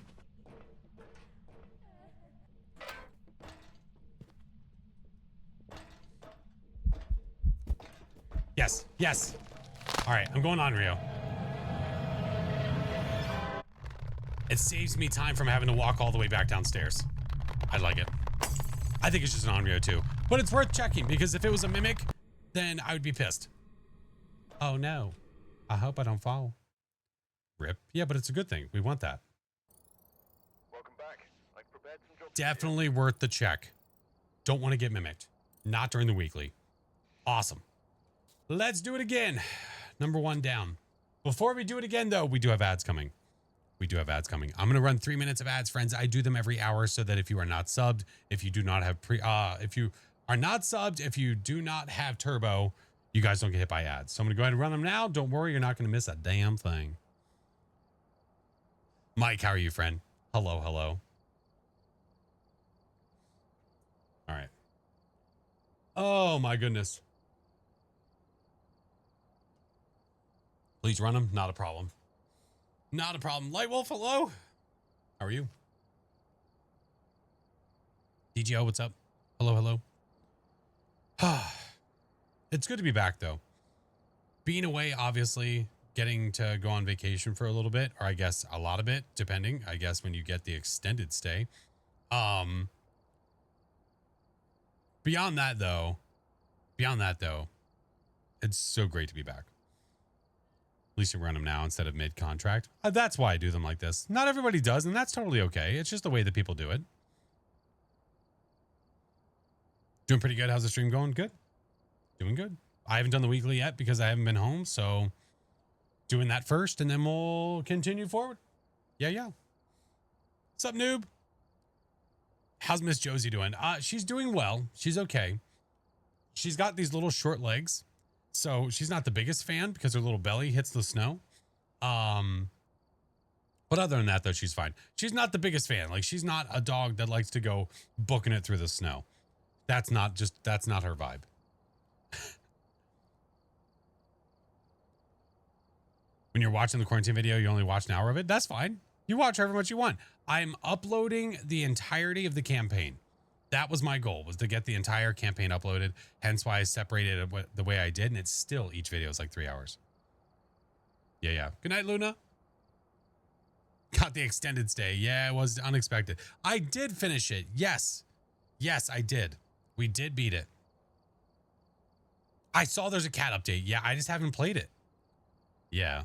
Yes, yes. All right, I'm going Onryo. It saves me time from having to walk all the way back downstairs. I like it. I think it's just an Onryo too. But it's worth checking because if it was a mimic, then I would be pissed. Oh no. I hope I don't fall. Rip. Yeah, but it's a good thing. We want that. Welcome back. I've prepared some jobs. Definitely worth the check. Don't want to get mimicked. Not during the weekly. Awesome. Let's do it again. Number 1 down. Before we do it again, though, we do have ads coming. I'm going to run 3 minutes of ads, friends. I do them every hour so that if you are not subbed, if you do not have if you are not subbed, if you do not have turbo, you guys don't get hit by ads. So I'm going to go ahead and run them now. Don't worry, you're not going to miss a damn thing. Mike, how are you, friend? Hello, hello. All right. Oh my goodness. Please run them. Not a problem. Not a problem. Light Wolf, hello. How are you? DGO, what's up? Hello, hello. It's good to be back though. Being away, obviously, getting to go on vacation for a little bit, or I guess a lot of it, depending, I guess, when you get the extended stay. Beyond that though, it's so great to be back. At least you run them now instead of mid-contract. That's why I do them like this. Not everybody does, and that's totally okay. It's just the way that people do it. Doing pretty good. How's the stream going? Good. Doing good. I haven't done the weekly yet because I haven't been home, so doing that first, and then we'll continue forward. Yeah. What's up, noob? How's Miss Josie doing? She's doing well. She's okay. She's got these little short legs, so she's not the biggest fan because her little belly hits the snow. But other than that, though, she's fine. She's not the biggest fan. Like, she's not a dog that likes to go booking it through the snow. That's not her vibe. When you're watching the quarantine video, you only watch an hour of it. That's fine. You watch however much you want. I'm uploading the entirety of the campaign. That was my goal, was to get the entire campaign uploaded. Hence why I separated it the way I did. And it's still, each video is like 3 hours. Yeah. Good night, Luna. Got the extended stay. Yeah, it was unexpected. I did finish it. Yes, I did. We did beat it. I saw there's a cat update. Yeah, I just haven't played it. Yeah.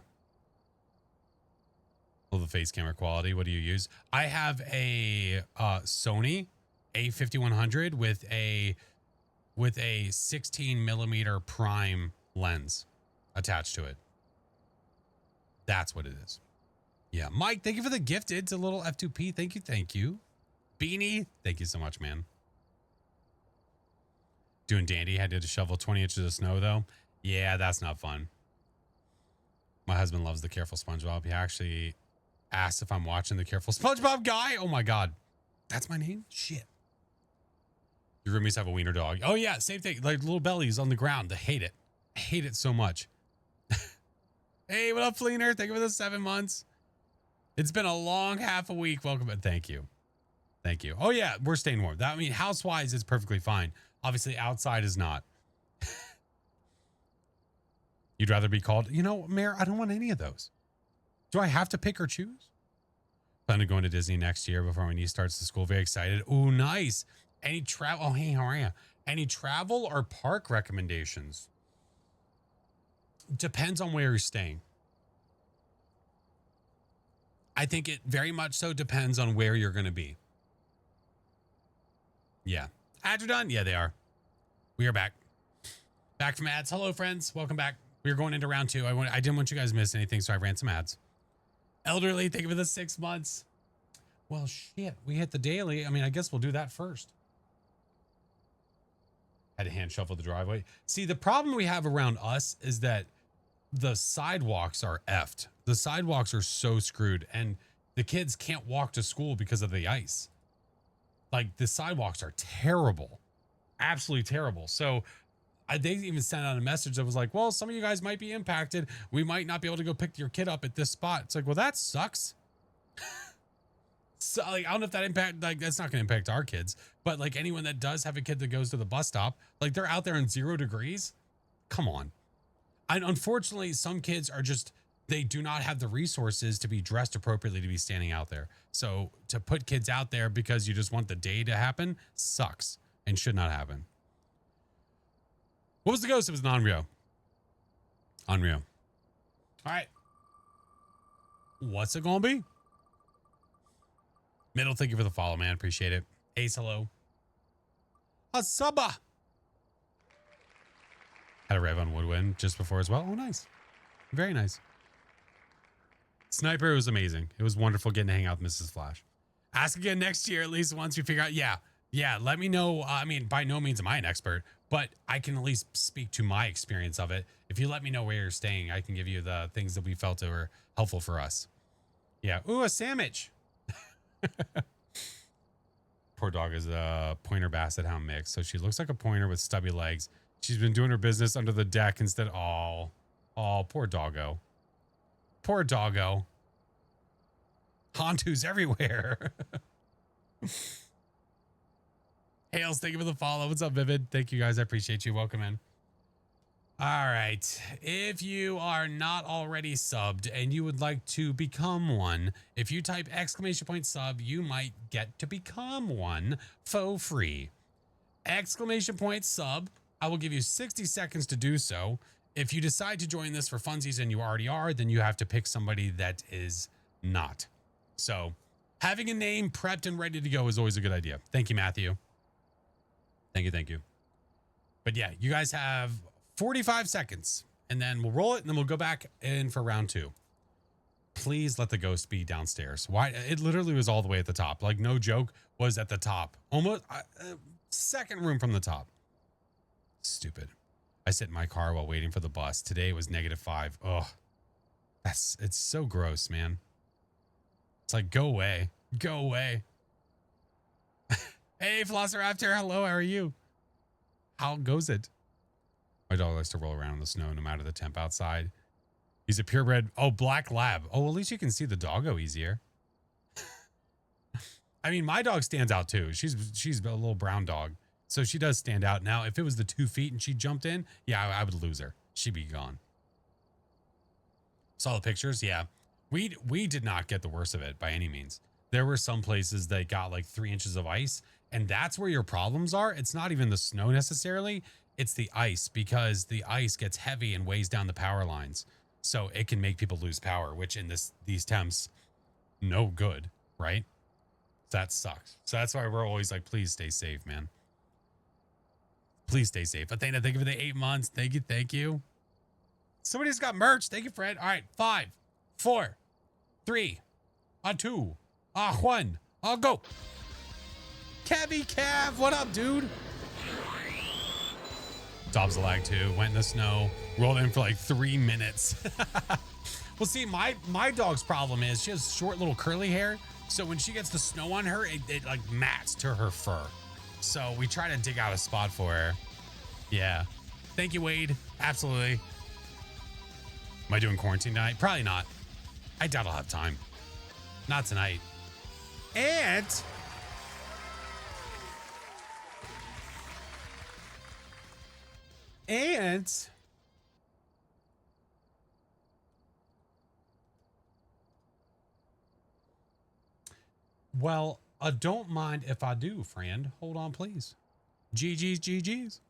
Well, the face camera quality. What do you use? I have a Sony A5100 with a 16 millimeter prime lens attached to it. That's what it is. Yeah, Mike, thank you for the gifted. It's a little F2P. Thank you. Beanie, thank you so much, man. Doing dandy. Had to shovel 20 inches of snow though. Yeah, that's not fun. My husband loves the Careful SpongeBob. He actually asked if I'm watching the Careful SpongeBob guy. Oh my God. That's my name? Shit. Your roomies have a wiener dog. Oh yeah, same thing. Like little bellies on the ground. I hate it. I hate it so much. Hey, what up, Fleener? Thank you for the 7 months. It's been a long half a week. Welcome. Thank you. Oh yeah, we're staying warm. I mean, house-wise is perfectly fine. Obviously, outside is not. You'd rather be called, Mayor, I don't want any of those. Do I have to pick or choose? Plan on going to Disney next year before my niece starts the school. Very excited. Oh, nice. Any travel? Oh, hey, how are you? Any travel or park recommendations? Depends on where you're staying. I think it very much so depends on where you're going to be. Yeah. Ads are done? Yeah, they are. We are back. Back from ads. Hello, friends. Welcome back. We're going into round 2. I didn't want you guys to miss anything, so I ran some ads. Elderly, thank you for the 6 months. Well, shit. We hit the daily. I mean, I guess we'll do that first. Had to hand shuffle the driveway. See, the problem we have around us is that the sidewalks are effed. The sidewalks are so screwed, and the kids can't walk to school because of the ice. Like, the sidewalks are terrible. Absolutely terrible. So they even sent out a message that was like, well, some of you guys might be impacted. We might not be able to go pick your kid up at this spot. It's like, well, that sucks. So, like, I don't know if that that's not going to impact our kids, but like anyone that does have a kid that goes to the bus stop, like they're out there in 0 degrees. Come on. And unfortunately, some kids are just, they do not have the resources to be dressed appropriately to be standing out there. So to put kids out there because you just want the day to happen sucks and should not happen. What was the ghost? It was an Onryo. Onryo. All right. What's it going to be? Middle, thank you for the follow, man. Appreciate it. Ace, hello. Asaba. Had a rev on Woodwind just before as well. Oh, nice. Very nice. Sniper was amazing. It was wonderful getting to hang out with Mrs. Flash. Ask again next year, at least once we figure out. Yeah. Let me know. I mean, by no means am I an expert, but I can at least speak to my experience of it. If you let me know where you're staying, I can give you the things that we felt that were helpful for us. Yeah. Ooh, a sandwich. Poor dog is a pointer basset hound mix, so she looks like a pointer with stubby legs. She's been doing her business under the deck instead. Oh, poor doggo. Poor doggo. Hontus everywhere. Hales, thank you for the follow. What's up, Vivid? Thank you, guys. I appreciate you. Welcome in. All right. If you are not already subbed and you would like to become one, if you type !sub, you might get to become one for free. !sub. I will give you 60 seconds to do so. If you decide to join this for funsies and you already are, then you have to pick somebody that is not. So having a name prepped and ready to go is always a good idea. Thank you, Matthew. Thank you. Thank you. But yeah, you guys have 45 seconds and then we'll roll it and then we'll go back in for round 2. Please let the ghost be downstairs. Why? It literally was all the way at the top. Like, no joke, was at the top. Almost second room from the top. Stupid. I sit in my car while waiting for the bus. Today was -5. Ugh. It's so gross, man. It's like, go away. Go away. Hey, Velociraptor. Hello, how are you? How goes it? My dog likes to roll around in the snow no matter the temp outside. He's a purebred. Oh, black lab. Oh, at least you can see the doggo easier. I mean, my dog stands out too. She's a little brown dog. So she does stand out. Now, if it was the 2 feet and she jumped in, yeah, I would lose her. She'd be gone. Saw the pictures? Yeah. We did not get the worst of it by any means. There were some places that got like 3 inches of ice, and that's where your problems are. It's not even the snow necessarily. It's the ice, because the ice gets heavy and weighs down the power lines. So it can make people lose power, which in these temps, no good, right? That sucks. So that's why we're always like, please stay safe, man. Please stay safe. Athena, thank you for the 8 months. Thank you. Thank you. Somebody's got merch. Thank you, Fred. All right. 5, 4, 3, 2, 1. I'll go. Cavi Cav, what up, dude? Dobbs a lag too. Went in the snow. Rolled in for like 3 minutes. Well, see, my dog's problem is she has short little curly hair. So when she gets the snow on her, it like mats to her fur. So we try to dig out a spot for her. Yeah. Thank you, Wade. Absolutely. Am I doing quarantine tonight? Probably not. I doubt I'll have time. Not tonight. And well, don't mind if I do, friend. Hold on, please. GG's, GG's.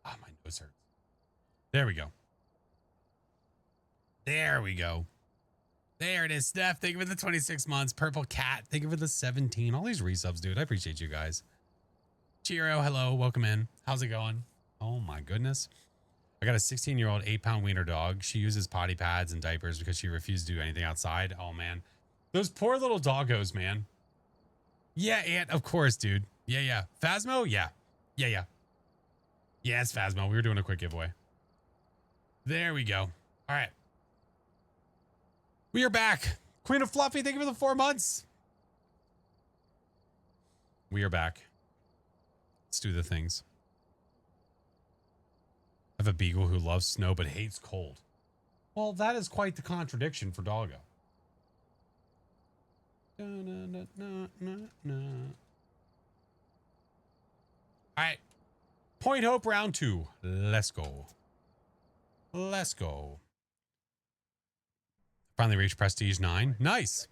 Ah, my nose hurts. There we go. There we go. There it is. Steph, thank you for the 26 months. Purple Cat, thank you for the 17. All these resubs, dude. I appreciate you guys. Chiro, hello. Welcome in. How's it going? Oh, my goodness. I got a 16-year-old 8-pound wiener dog. She uses potty pads and diapers because she refused to do anything outside. Oh, man. Those poor little doggos, man. Yeah, Aunt, of course, dude. Yeah. Phasmo? Yeah. Yeah, it's Phasmo. We were doing a quick giveaway. There we go. All right. We are back. Queen of Fluffy, thank you for the 4 months. We are back. Let's do the things. I have a beagle who loves snow but hates cold. Well, that is quite the contradiction for Doggo. All right. Point Hope round 2. Let's go. Let's go. Finally reached Prestige 9. Nice.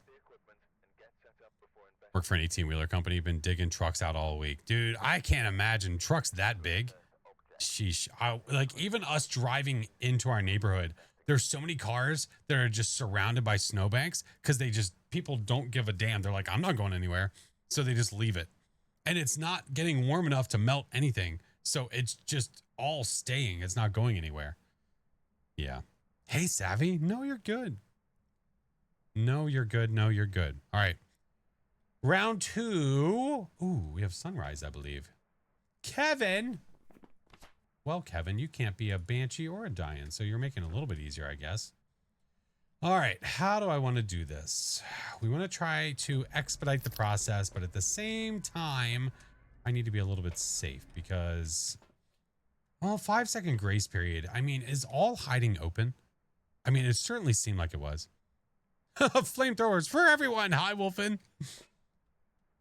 Work for an 18-wheeler company. Been digging trucks out all week. Dude, I can't imagine trucks that big. Sheesh. Like, even us driving into our neighborhood, there's so many cars that are just surrounded by snowbanks because people don't give a damn. They're like, I'm not going anywhere. So they just leave it. And it's not getting warm enough to melt anything. So it's just all staying. It's not going anywhere. Yeah. Hey, Savvy. No, you're good. No, you're good. No, you're good. All right. Round 2. Ooh, we have sunrise, I believe. Kevin. Well, Kevin, you can't be a Banshee or a Dian, so you're making it a little bit easier, I guess. All right, how do I want to do this? We want to try to expedite the process, but at the same time, I need to be a little bit safe because, well, 5-second grace period. I mean, is all hiding open? I mean, it certainly seemed like it was. Flamethrowers for everyone. Hi, Wolfen.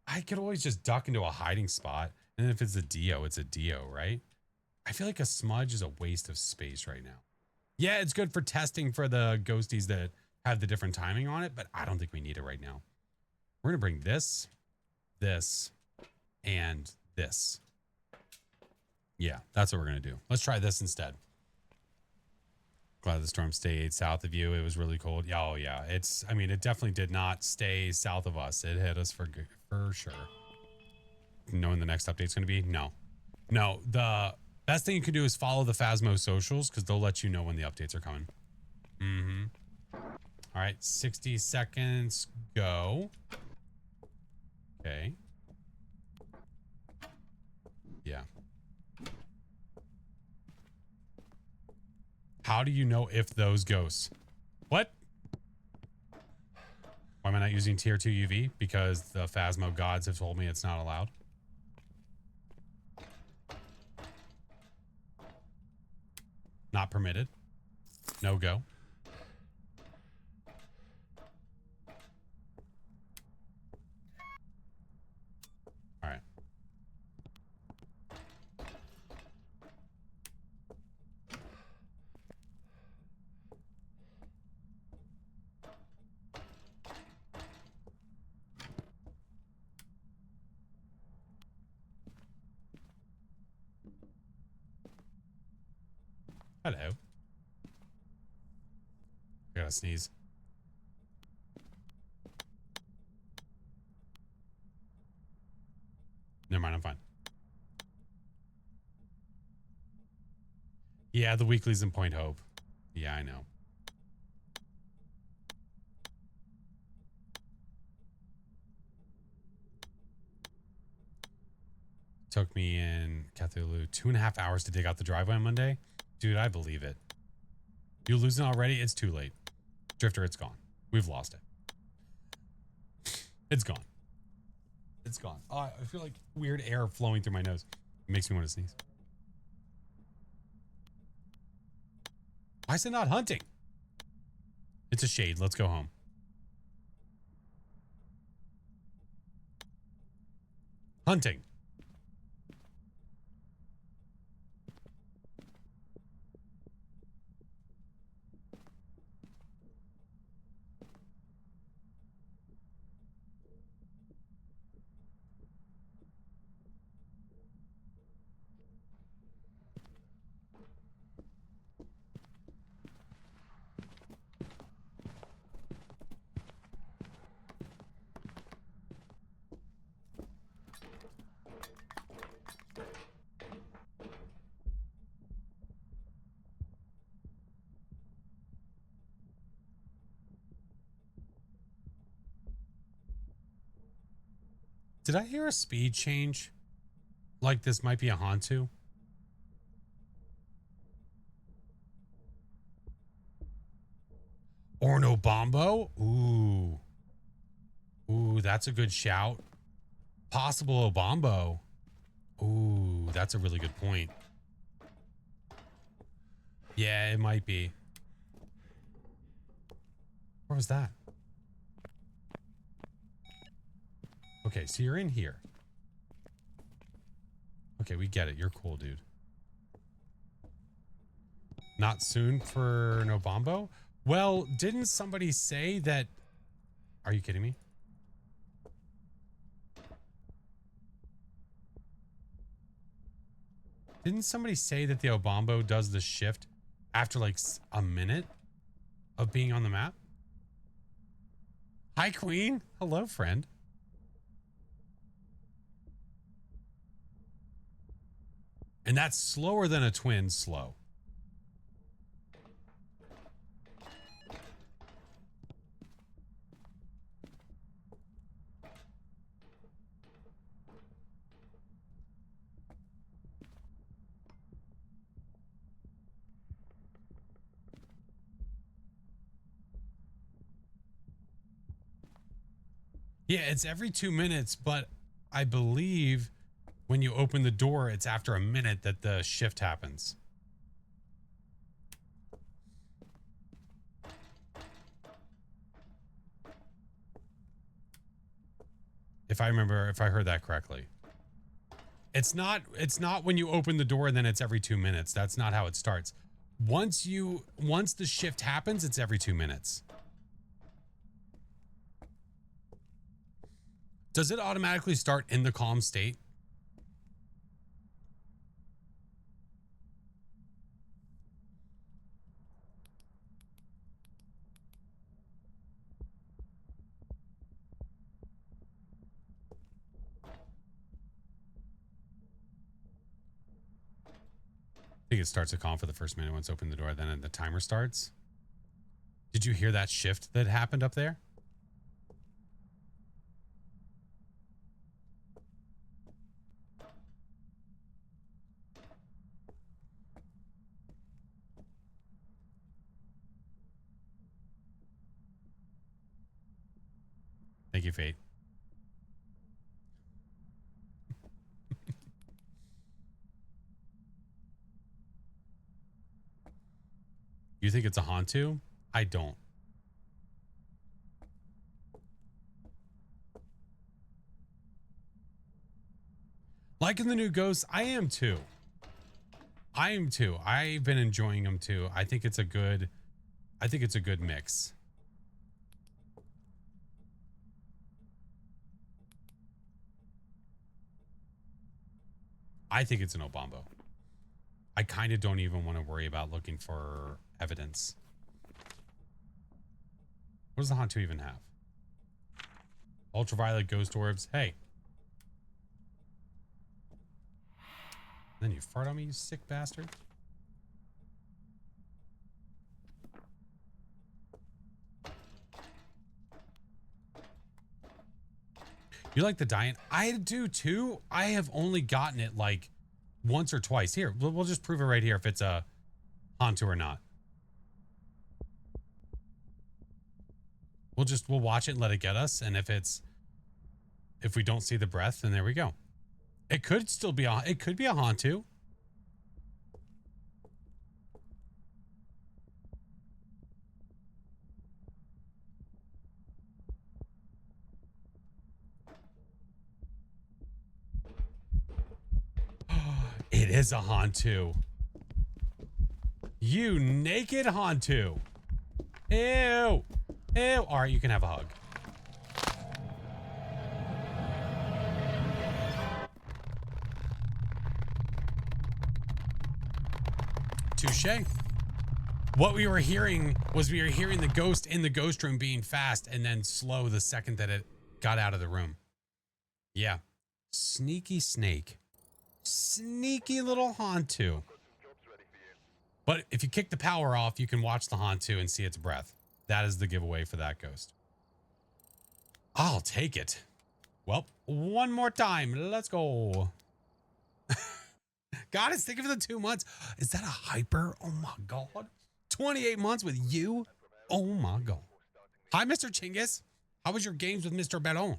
I could always just duck into a hiding spot. And if it's a Dio, it's a Dio, right? I feel like a smudge is a waste of space right now. Yeah, it's good for testing for the ghosties that have the different timing on it, but I don't think we need it right now. We're going to bring this, and this. Yeah, that's what we're going to do. Let's try this instead. Glad the storm stayed south of you. It was really cold. Yeah, oh yeah. I mean, it definitely did not stay south of us. It hit us for sure. Knowing the next update's going to be? No. No, the best thing you can do is follow the Phasmo socials because they'll let you know when the updates are coming. Mm-hmm. All right, 60 seconds, go. Okay. Yeah. How do you know if those ghosts? What? Why am I not using tier 2 UV? Because the Phasmo gods have told me it's not allowed. Not permitted. No go. All right. Hello. I gotta sneeze. Never mind, I'm fine. Yeah, the weekly's in Point Hope. Yeah, I know. Took me in Cthulhu 2.5 hours to dig out the driveway on Monday. Dude, I believe it. You losing already? It's too late. Drifter, it's gone. We've lost it. It's gone. It's gone. Oh, I feel like weird air flowing through my nose. It makes me want to sneeze. Why is it not hunting? It's a shade. Let's go home. Hunting. Did I hear a speed change? Like this might be a Hantu? Ornobombo? Ooh. Ooh, that's a good shout. Possible Obombo. Ooh, that's a really good point. Yeah, it might be. Where was that? Okay, so you're in here. Okay, we get it. You're cool, dude. Not soon for Nobombo? Well, didn't somebody say that... Are you kidding me? Didn't somebody say that the Obombo does the shift after like a minute of being on the map? Hi, Queen. Hello, friend. And that's slower than a twin slow. Yeah, it's every 2 minutes, but I believe when you open the door, it's after a minute that the shift happens. If I remember, if I heard that correctly. It's not when you open the door and then it's every 2 minutes. That's not how it starts. Once the shift happens, it's every 2 minutes. Does it automatically start in the calm state? I think it starts at calm for the first minute once open the door, then the timer starts. Did you hear that shift that happened up there? Thank you, Fate. You think it's a Hantu? I don't. Liking the new ghosts, I am too. I've been enjoying them too. I think it's a good mix. I think it's an Obambo. I kind of don't even want to worry about looking for evidence. What does the Hantu even have? Ultraviolet ghost orbs. Hey. Then you fart on me, you sick bastard. You like the Diant? I do too. I have only gotten it like once or twice. Here, we'll just prove it right here if it's a Hantu or not. We'll watch it and let it get us. And if we don't see the breath, then there we go. It could still be it could be a Hantu. It is a Hantu. You naked Hantu. Ew. Ew. All right, you can have a hug. Touché. What we were hearing was the ghost in the ghost room being fast and then slow the second that it got out of the room. Yeah. Sneaky snake. Sneaky little Hantu. But if you kick the power off, you can watch the Hantu and see its breath. That is the giveaway for that ghost. I'll take it. Well, one more time. Let's go. God is thinking for the 2 months. Is that a hyper? Oh my God. 28 months with you? Oh my God. Hi, Mr. Chinggis. How was your games with Mr. Baron?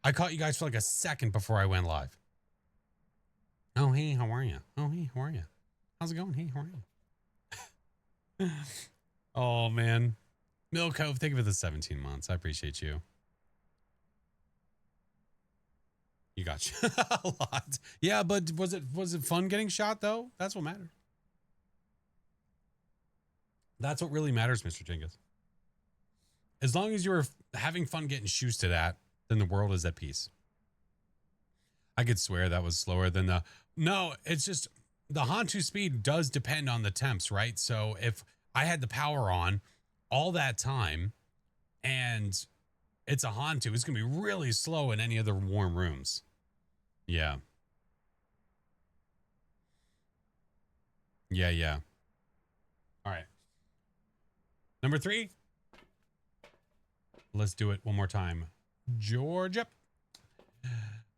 I caught you guys for like a second before I went live. Oh, hey, how are you? Oh, hey, how are you? How's it going? Hey, how are you? Oh, man. Milcove, thank you for the 17 months. I appreciate you. You got a lot. Yeah, but was it fun getting shot, though? That's what matters. That's what really matters, Mr. Chinggis. As long as you were having fun getting shoosted at, then the world is at peace. I could swear that was slower than the... No, it's just... The Hantu speed does depend on the temps, right? So if I had the power on all that time and it's a Hantu, it's going to be really slow in any other warm rooms. Yeah. Yeah. All right. Number 3. Let's do it one more time. Georgia.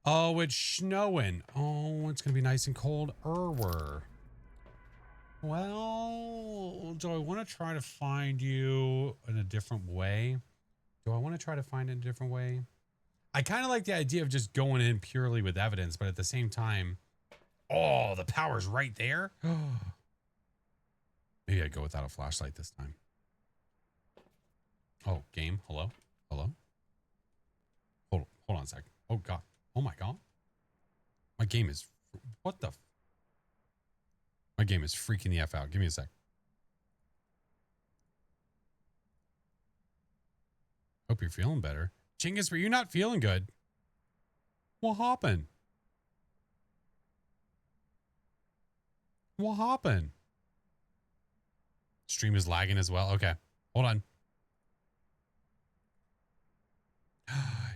Oh, it's snowing. Oh, it's going to be nice and cold. Well, do I want to try to find you in a different way? Do I want to try to find it a different way? I kind of like the idea of just going in purely with evidence, but at the same time, oh, the power's right there. Maybe I go without a flashlight this time. Oh, game. Hello? Hello? Hold on a sec. Oh, God. Oh, my God. My game is... What the... My game is freaking the F out. Give me a sec. Hope you're feeling better. Chingus, were you not feeling good? What happened? What happened? Stream is lagging as well. Okay. Hold on.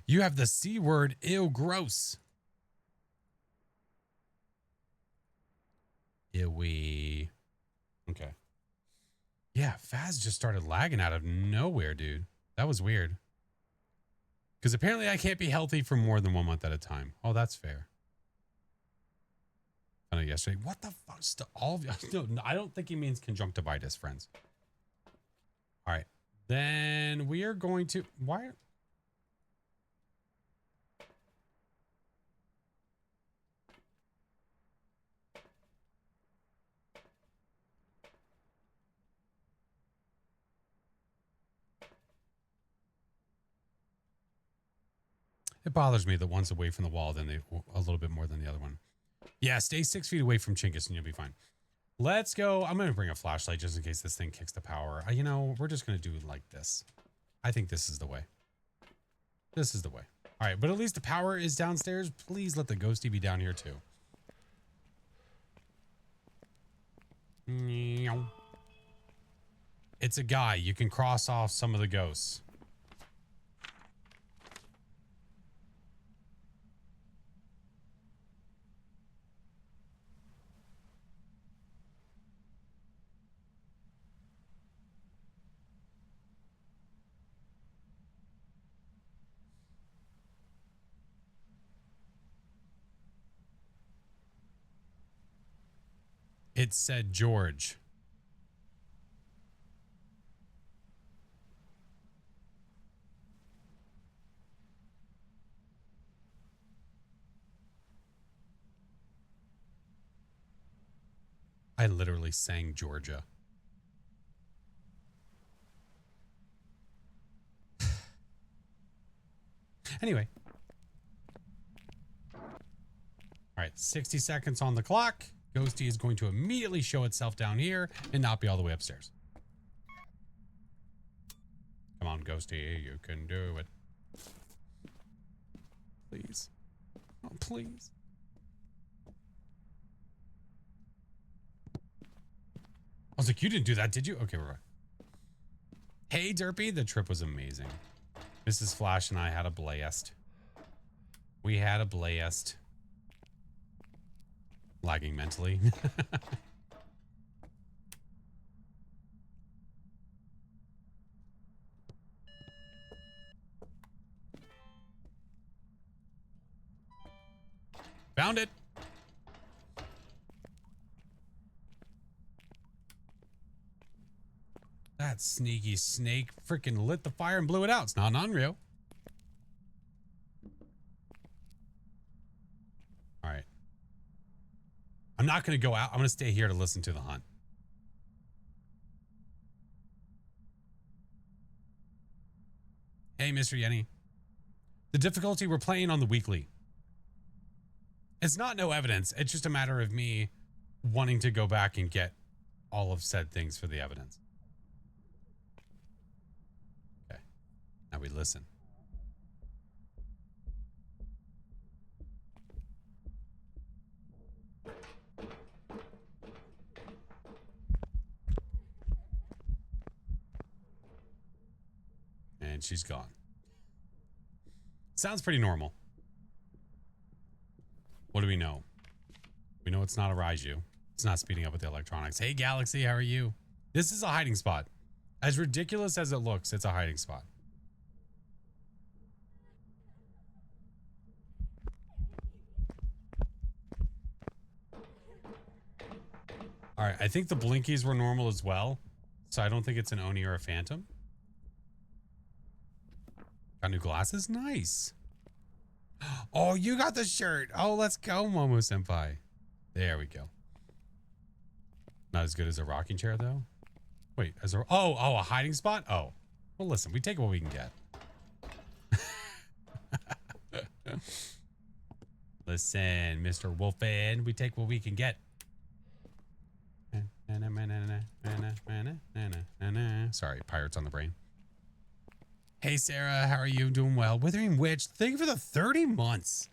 You have the C word. Ew, gross. Ewy. Okay. Yeah, Faz just started lagging out of nowhere, dude. That was weird. Because apparently I can't be healthy for more than 1 month at a time. Oh, that's fair. I know yesterday. What the fuck? All of you. No, I don't think he means conjunctivitis, friends. All right. Then we are going to... Why... It bothers me that one's away from the wall, then they a little bit more than the other one. Yeah, stay 6 feet away from Chingus and you'll be fine. Let's go. I'm going to bring a flashlight just in case this thing kicks the power. You know, we're just going to do it like this. I think this is the way. This is the way. All right, but at least the power is downstairs. Please let the ghosty be down here too. It's a guy. You can cross off some of the ghosts. It said George. I literally sang Georgia. Anyway. All right, 60 seconds on the clock. Ghosty is going to immediately show itself down here and not be all the way upstairs. Come on, Ghosty, you can do it. Please. Oh, please. I was like, you didn't do that, did you? Okay, we're right. Hey, Derpy, the trip was amazing. Mrs. Flash and I had a blast. We had a blast. Lagging mentally. Found it. That sneaky snake freaking lit the fire and blew it out. It's not unreal. All right. I'm not going to go out. I'm going to stay here to listen to the hunt. Hey, Mr. Yenny. The difficulty, we're playing on the weekly. It's not no evidence. It's just a matter of me wanting to go back and get all of said things for the evidence. Okay. Now we listen. And she's gone. Sounds pretty normal. What do we know? We know it's not a Raiju. It's not speeding up with the electronics. Hey, Galaxy, how are you? This is a hiding spot. As ridiculous as it looks, it's a hiding spot. All right, I think the blinkies were normal as well. So I don't think it's an Oni or a Phantom. Got new glasses? Nice. Oh, you got the shirt. Oh, let's go, Momo Senpai. There we go. Not as good as a rocking chair, though. Wait, a hiding spot? Oh. Well, listen, we take what we can get. Listen, Mr. Wolfen, we take what we can get. Sorry, pirates on the brain. Hey, Sarah, how are you? Doing well. Withering Witch, thank you for the 30 months.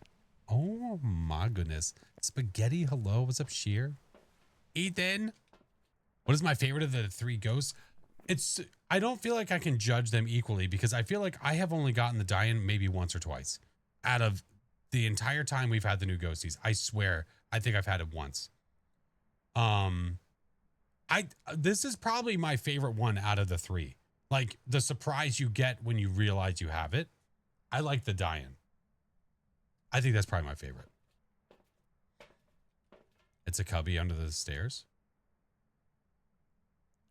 Oh, my goodness. Spaghetti, hello. What's up, Sheer? Ethan. What is my favorite of the 3 ghosts? I don't feel like I can judge them equally because I feel like I have only gotten the die-in maybe once or twice out of the entire time we've had the new ghosties. I swear, I think I've had it once. This is probably my favorite one out of the 3. Like the surprise you get when you realize you have it. I like the die-in. I think that's probably my favorite. It's a cubby under the stairs.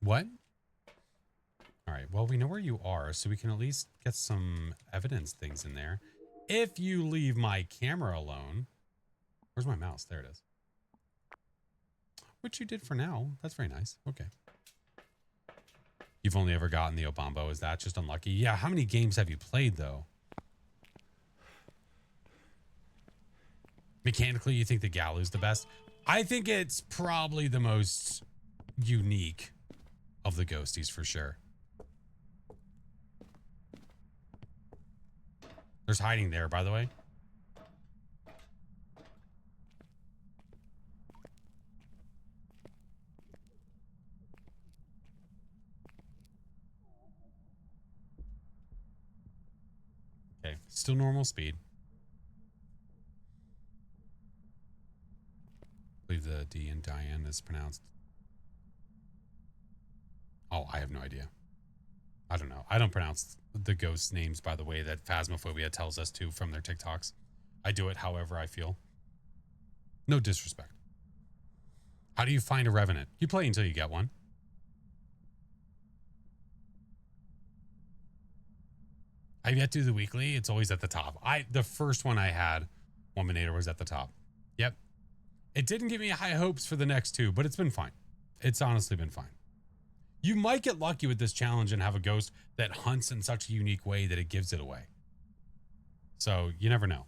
What? All right. Well, we know where you are, so we can at least get some evidence things in there. If you leave my camera alone. Where's my mouse? There it is. Which you did for now. That's very nice. Okay. You've only ever gotten the Obambo. Is that just unlucky? Yeah. How many games have you played, though? Mechanically, you think the Galu's the best? I think it's probably the most unique of the ghosties for sure. There's hiding there, by the way. Okay, still normal speed. I believe the D in Diane is pronounced. Oh, I have no idea. I don't know. I don't pronounce the ghost names by the way that Phasmophobia tells us to from their TikToks. I do it however I feel. No disrespect. How do you find a revenant? You play until you get one. I've yet to do the weekly. It's always at the top. The first one I had, Wominator, was at the top. Yep. It didn't give me high hopes for the next 2, but it's been fine. It's honestly been fine. You might get lucky with this challenge and have a ghost that hunts in such a unique way that it gives it away. So you never know.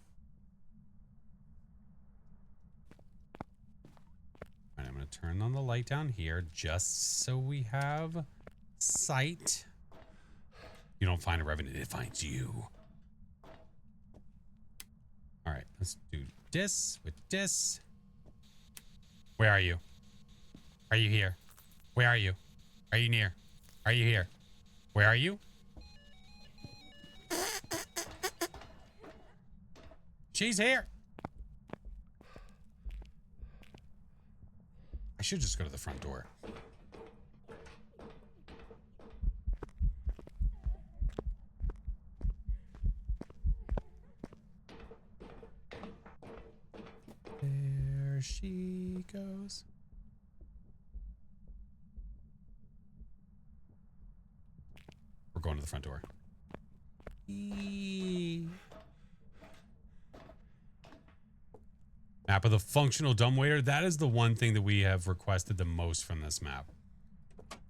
All right, I'm going to turn on the light down here just so we have sight. You don't find a revenant, it finds you. All right, let's do this with this. Where are you? Are you here? Where are you? Are you near? Are you here? Where are you? She's here. I should just go to the front door. There she goes. We're going to the front door. Map of the functional dumbwaiter. That is the one thing that we have requested the most from this map.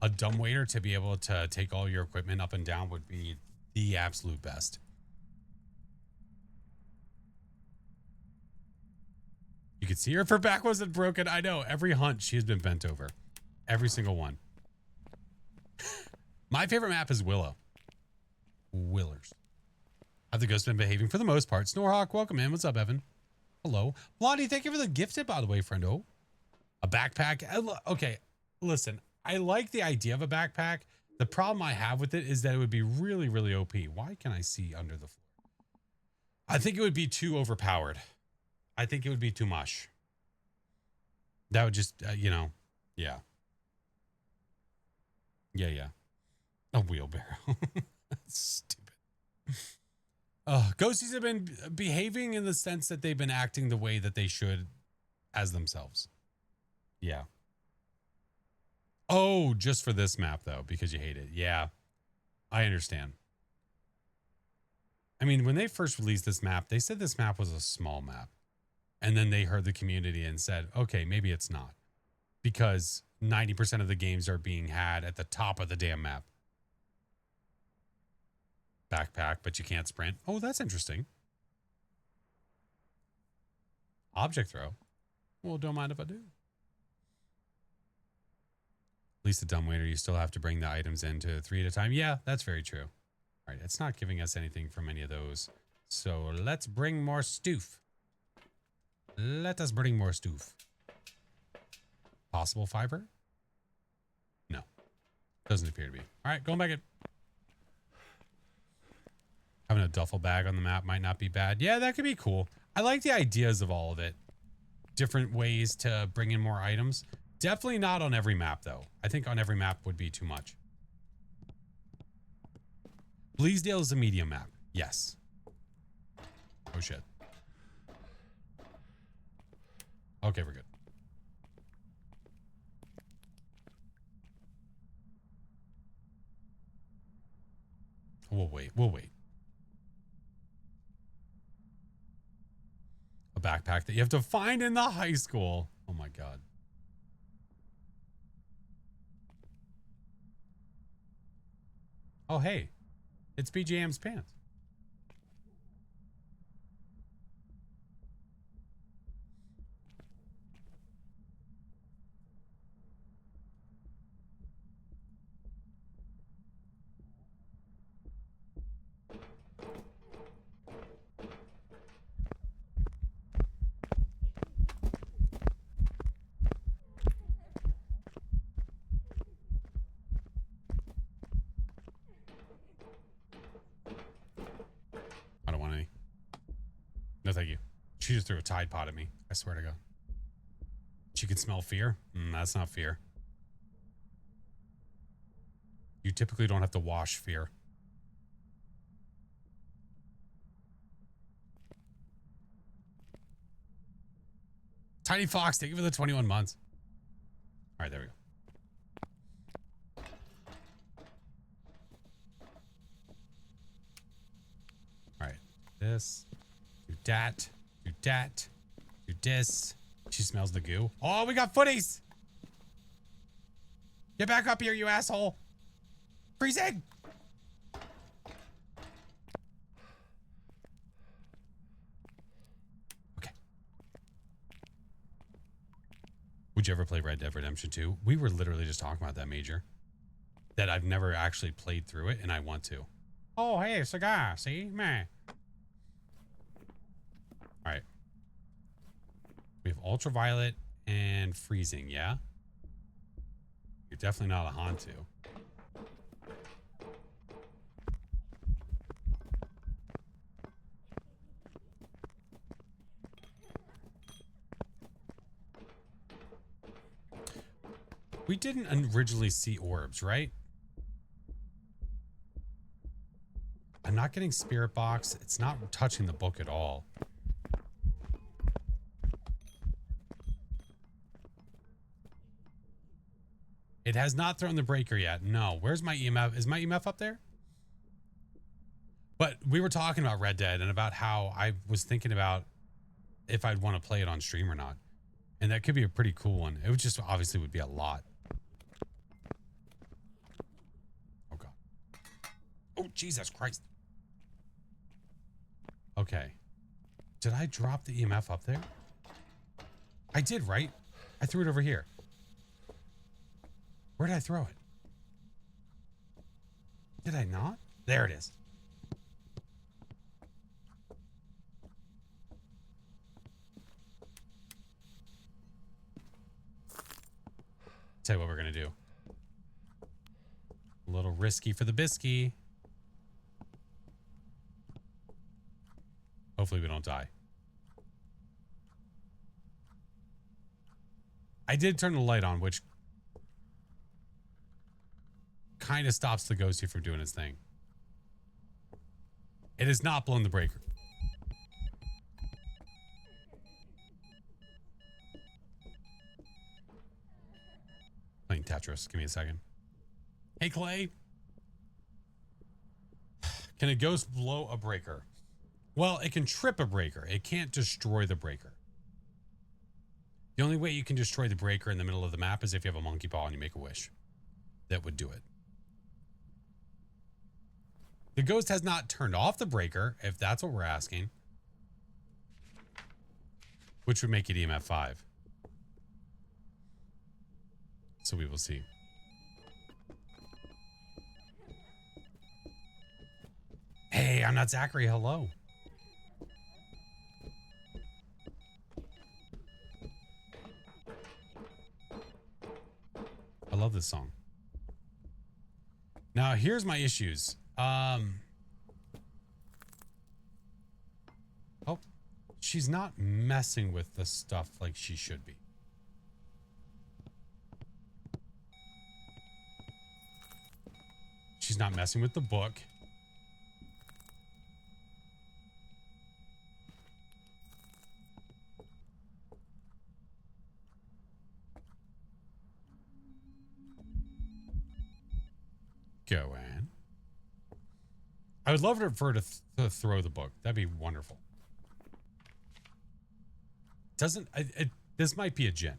A dumbwaiter to be able to take all your equipment up and down would be the absolute best. You can see her if her back wasn't broken. I know. Every hunt, she has been bent over. Every single one. My favorite map is Willow. Willers. Have the ghosts been behaving for the most part? Snorhawk, welcome in. What's up, Evan? Hello. Blondie, thank you for the gifted, by the way, friendo. A backpack. Okay, listen. I like the idea of a backpack. The problem I have with it is that it would be really, really OP. Why can I see under the floor? I think it would be too overpowered. I think it would be too much. That would just, you know, yeah. Yeah. A wheelbarrow. Stupid. Ghosties have been behaving in the sense that they've been acting the way that they should as themselves. Yeah. Oh, just for this map, though, because you hate it. Yeah, I understand. I mean, when they first released this map, they said this map was a small map. And then they heard the community and said, okay, maybe it's not. Because 90% of the games are being had at the top of the damn map. Backpack, but you can't sprint. Oh, that's interesting. Object throw. Well, don't mind if I do. At least the dumbwaiter, you still have to bring the items into 3 at a time. Yeah, that's very true. All right, it's not giving us anything from any of those. So let's bring more stoof. Let us bring more stoof. Possible fiber? No. Doesn't appear to be. All right, going back in. Having a duffel bag on the map might not be bad. Yeah, that could be cool. I like the ideas of all of it. Different ways to bring in more items. Definitely not on every map, though. I think on every map would be too much. Bleasdale is a medium map. Yes. Oh, shit. Okay, we're good. We'll wait. We'll wait. A backpack that you have to find in the high school. Oh, my God. Oh, hey. It's BJM's pants. I don't want any. No, thank you. She just threw a Tide Pod at me. I swear to God. She can smell fear? That's not fear. You typically don't have to wash fear. Tiny Fox, thank you for the 21 months. All right, there we go. All right, this, do that, do that, do this. She smells the goo. Oh, we got footies. Get back up here, you asshole. Freezing. Okay. Would you ever play Red Dead Redemption 2? We were literally just talking about that, Major. That I've never actually played through it, and I want to. Oh, hey, cigar. See? Meh. All right. We have ultraviolet and freezing, yeah? You're definitely not a Hantu. We didn't originally see orbs, right? I'm not getting spirit box. It's not touching the book at all. It has not thrown the breaker yet. No. Where's my EMF? Is my EMF up there? But we were talking about Red Dead and about how I was thinking about if I'd want to play it on stream or not. And that could be a pretty cool one. It would just obviously would be a lot. Oh, God. Oh, Jesus Christ. Okay. Did I drop the EMF up there? I did, right? I threw it over here. Where did I throw it? Did I not? There it is. Tell you what we're going to do. A little risky for the bisky. Hopefully we don't die. I did turn the light on, which kind of stops the ghosty from doing his thing. It has not blown the breaker. Playing Tetris. Give me a second. Hey, Clay. Can a ghost blow a breaker? Well, it can trip a breaker. It can't destroy the breaker. The only way you can destroy the breaker in the middle of the map is if you have a monkey paw and you make a wish. That would do it. The ghost has not turned off the breaker, if that's what we're asking. Which would make it EMF 5. So we will see. Hey, I'm not Zachary. Hello. I love this song. Now, here's my issues. Oh, she's not messing with the stuff like she should be. She's not messing with the book. Go in. I would love for her to throw the book. That'd be wonderful. Doesn't this might be a Jinn.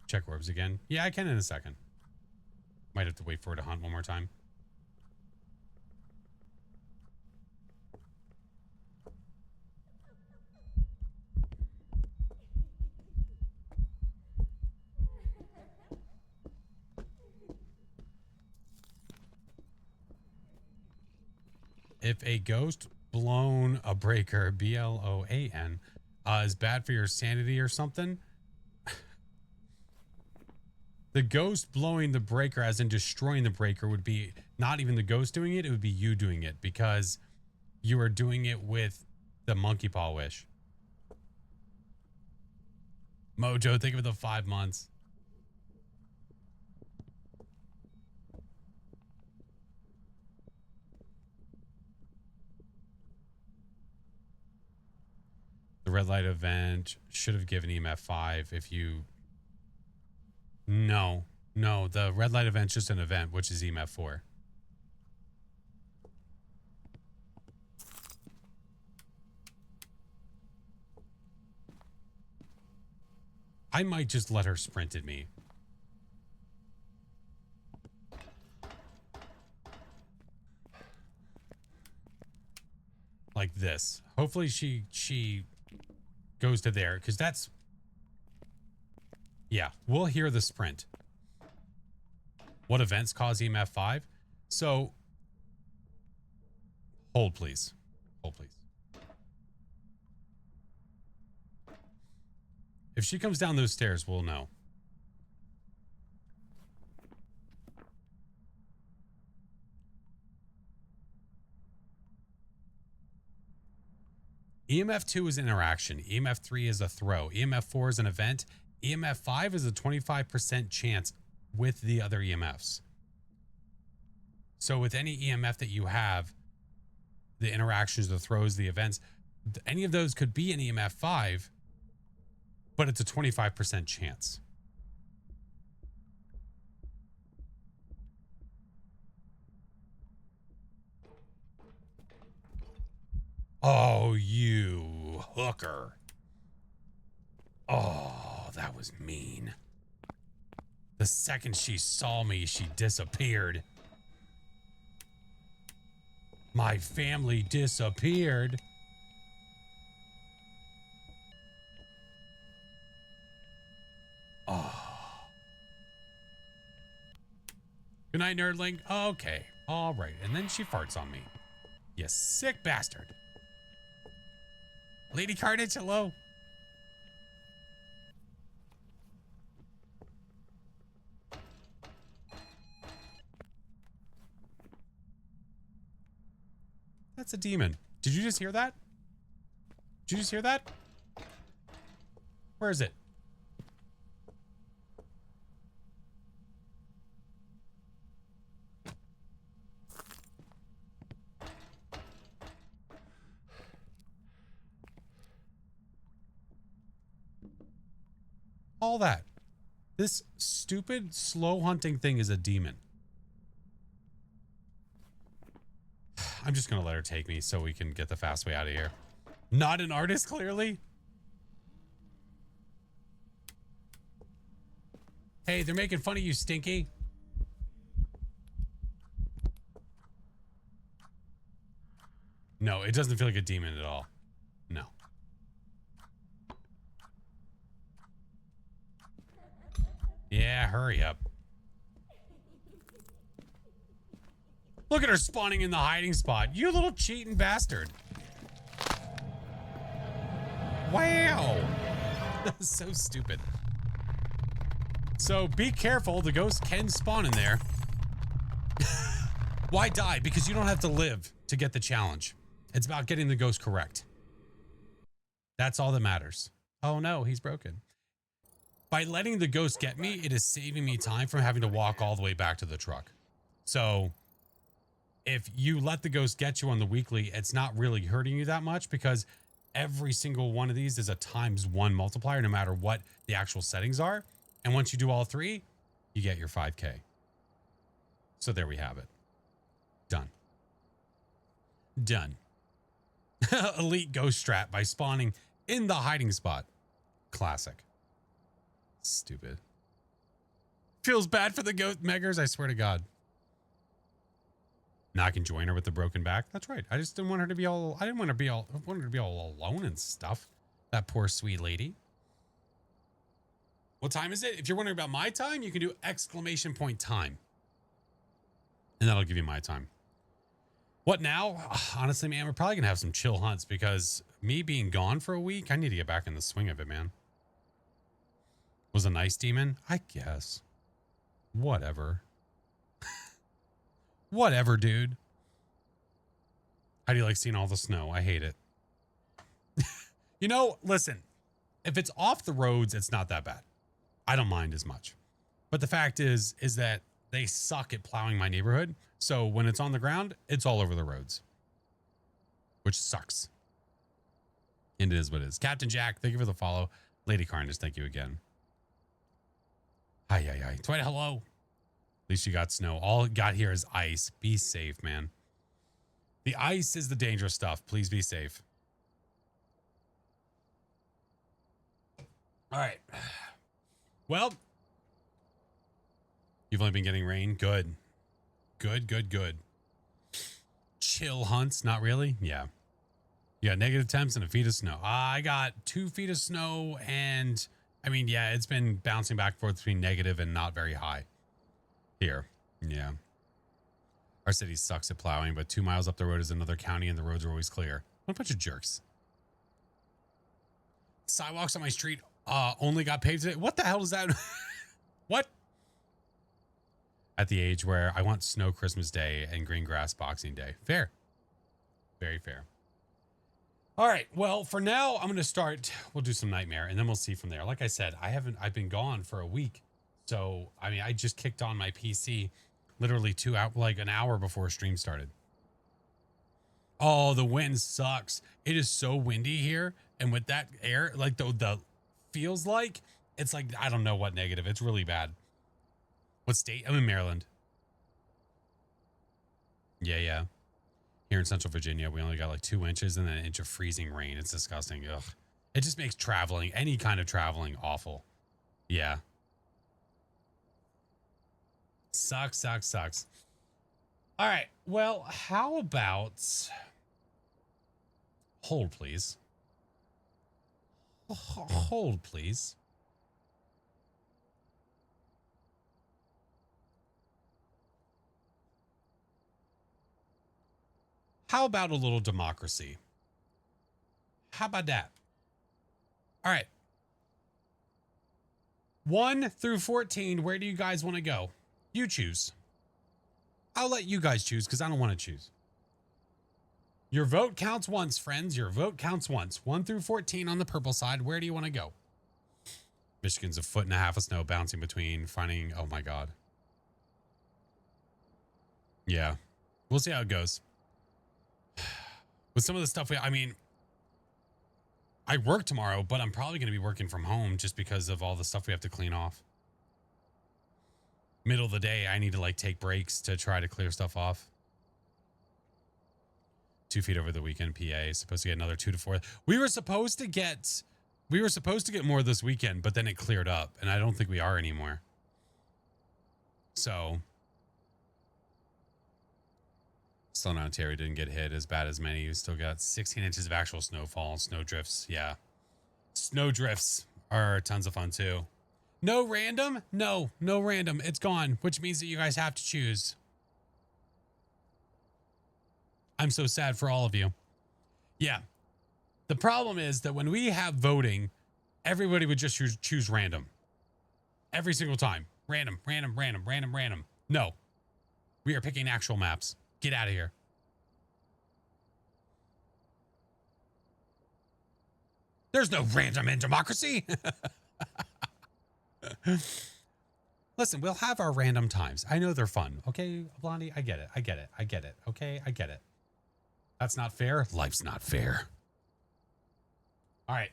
Check orbs again. Yeah, I can in a second. Might have to wait for her to hunt one more time. If a ghost blown a breaker, BLOAN, is bad for your sanity or something, the ghost blowing the breaker, as in destroying the breaker, would be not even the ghost doing it. It would be you doing it because you are doing it with the monkey paw wish. Mojo, think of the 5 months. The red light event should have given EMF 5 if you... No, the red light event's just an event, which is EMF 4. I might just let her sprint at me. Like this. Hopefully she goes to there, because that's... Yeah, we'll hear the sprint. What events cause EMF 5? So, hold please. Hold please. If she comes down those stairs, we'll know. EMF 2 is interaction. EMF 3 is a throw. EMF 4 is an event. EMF 5 is a 25% chance with the other EMFs. So with any EMF that you have, the interactions, the throws, the events, any of those could be an EMF 5, but it's a 25% chance. Oh, you hooker. Oh, that was mean. The second she saw me, she disappeared. My family disappeared. Oh. Good night, nerdling. Okay. All right. And then she farts on me. You sick bastard. Lady Carnage, hello. That's a demon. Did you just hear that? Did you just hear that? Where is it? All that. This stupid slow hunting thing is a demon. I'm just going to let her take me so we can get the fast way out of here. Not an artist, clearly. Hey, they're making fun of you, Stinky. No, it doesn't feel like a demon at all. No. Yeah, hurry up. Look at her spawning in the hiding spot. You little cheating bastard. Wow. That's so stupid. So be careful. The ghost can spawn in there. Why die? Because you don't have to live to get the challenge. It's about getting the ghost correct. That's all that matters. Oh no, he's broken. By letting the ghost get me, it is saving me time from having to walk all the way back to the truck. So if you let the ghost get you on the weekly, it's not really hurting you that much because every single one of these is a ×1 multiplier, no matter what the actual settings are. And once you do all 3, you get your 5K. So there we have it. Done. Done. Elite ghost strat by spawning in the hiding spot. Classic. Stupid. Feels bad for the ghost meggers, I swear to God. Now I can join her with the broken back. That's right. I just didn't want her to be all, I wanted her to be all alone and stuff. That poor sweet lady. What time is it? If you're wondering about my time, you can do !time. And that'll give you my time. What now? Honestly, man, we're probably going to have some chill hunts because me being gone for a week, I need to get back in the swing of it, man. Was a nice demon? I guess. Whatever. Whatever, dude. How do you like seeing all the snow? I hate it. You know, listen, if it's off the roads, it's not that bad. I don't mind as much. But the fact is that they suck at plowing my neighborhood. So when it's on the ground, it's all over the roads, which sucks. And it is what it is. Captain Jack, thank you for the follow. Lady Carnage, thank you again. Hi. Twilight, hello. At least you got snow. All it got here is ice. Be safe, man. The ice is the dangerous stuff. Please be safe. All right. Well, you've only been getting rain. Good. Good. Chill hunts. Not really. Yeah. You got negative temps and a feet of snow. I got 2 feet of snow and I mean, yeah, it's been bouncing back and forth between negative and not very high here. Yeah. Our city sucks at plowing, but 2 miles up the road is another county and the roads are always clear. What a bunch of jerks. Sidewalks on my street only got paved today. What the hell is that? What? At the age where I want snow Christmas Day and green grass Boxing Day. Fair. Very fair. All right. Well, for now, I'm going to start. We'll do some Nightmare and then we'll see from there. Like I said, I've been gone for a week. So, I mean, I just kicked on my PC literally an hour before stream started. Oh, the wind sucks. It is so windy here. And with that air, like the feels like, it's like, I don't know what negative. It's really bad. What state? I'm in Maryland. Yeah. Here in Central Virginia, we only got like 2 inches and then an inch of freezing rain. It's disgusting. Ugh. It just makes traveling, any kind of traveling, awful. Yeah. Sucks. All right. Well, how about... Hold, please. Hold, please. How about a little democracy? How about that? All right. 1 through 14, where do you guys want to go? You choose. I'll let you guys choose because I don't want to choose. Your vote counts once, friends. Your vote counts once. 1 through 14 on the purple side. Where do you want to go? Michigan's 1.5 feet of snow bouncing between finding. Oh my God. Yeah. We'll see how it goes. With some of the stuff I work tomorrow, but I'm probably going to be working from home just because of all the stuff we have to clean off. Middle of the day, I need to like take breaks to try to clear stuff off. 2 feet over the weekend. PA supposed to get another 2 to 4. We were supposed to get more this weekend, but then it cleared up, and I don't think we are anymore. So still in Ontario didn't get hit as bad as many. We still got 16 inches of actual snowfall. Snow drifts. Yeah. Snow drifts are tons of fun too. No random? No random. It's gone, which means that you guys have to choose. I'm so sad for all of you. Yeah. The problem is that when we have voting, everybody would just choose random. Every single time. Random. No. We are picking actual maps. Get out of here. There's no random in democracy. Listen, we'll have our random times. I know they're fun. Okay, Blondie, I get it. Okay, I get it. That's not fair. Life's not fair. All right.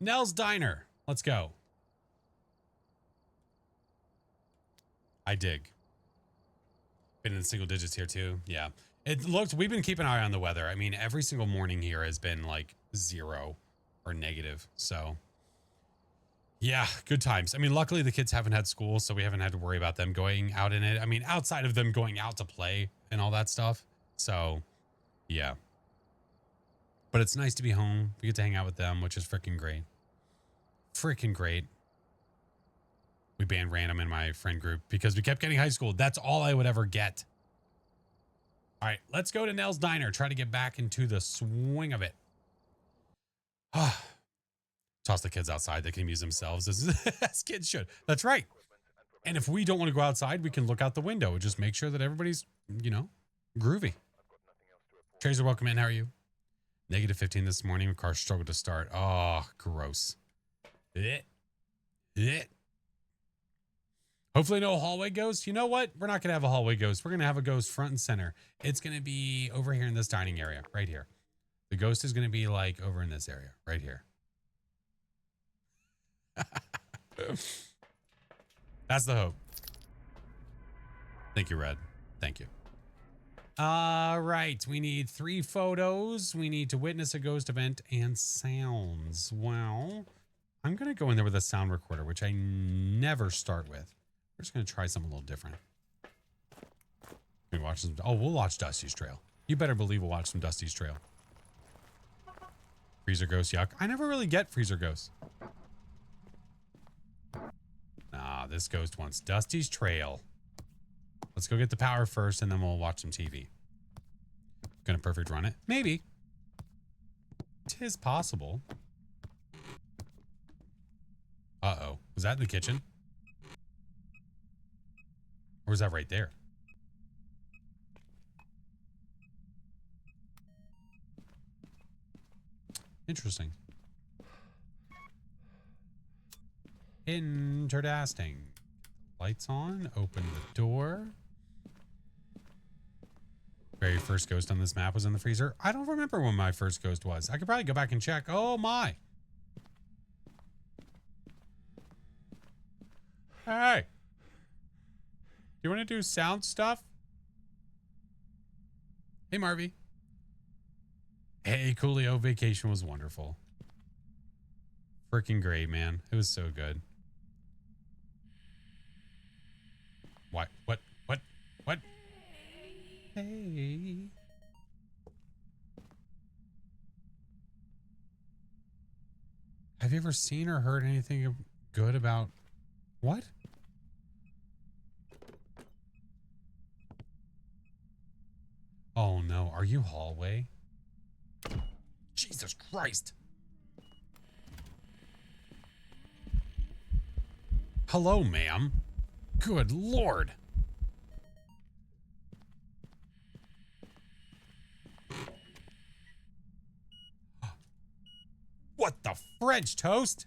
Nell's Diner. Let's go. I dig. Been in the single digits here too. Yeah. We've been keeping an eye on the weather. I mean, every single morning here has been like 0 or negative. So yeah, good times. I mean, luckily the kids haven't had school, so we haven't had to worry about them going out in it. I mean, outside of them going out to play and all that stuff. So yeah. But it's nice to be home. We get to hang out with them, which is freaking great. Freaking great. We banned random in my friend group because we kept getting high school. That's all I would ever get. All right, let's go to Nell's Diner. Try to get back into the swing of it. Toss the kids outside. They can amuse themselves as kids should. That's right. And if we don't want to go outside, we can look out the window and just make sure that everybody's, groovy. Tracer, welcome in. How are you? Negative 15 this morning. Car struggled to start. Oh, gross. Hopefully no hallway ghost. You know what? We're not going to have a hallway ghost. We're going to have a ghost front and center. It's going to be over here in this dining area, right here. The ghost is going to be like over in this area, right here. That's the hope. Thank you, Red. Thank you. All right. We need 3 photos. We need to witness a ghost event and sounds. Well, I'm going to go in there with a sound recorder, which I never start with. We're just going to try something a little different. We watch some. Oh, we'll watch Dusty's Trail. You better believe we'll watch some Dusty's Trail. Freezer ghost, yuck. I never really get freezer ghosts. Nah, this ghost wants Dusty's Trail. Let's go get the power first, and then we'll watch some TV. Gonna perfect run it? Maybe. 'Tis possible. Uh-oh. Was that in the kitchen? Or was that right there? Interesting. Interesting. Lights on. Open the door. Very first ghost on this map was in the freezer. I don't remember when my first ghost was. I could probably go back and check. Oh my. Hey. You want to do sound stuff? Hey, Marvy. Hey, Coolio. Vacation was wonderful. Freaking great, man. It was so good. What? Hey. Have you ever seen or heard anything good about what? Oh no, are you hallway? Jesus Christ. Hello, ma'am. Good Lord. What the French toast?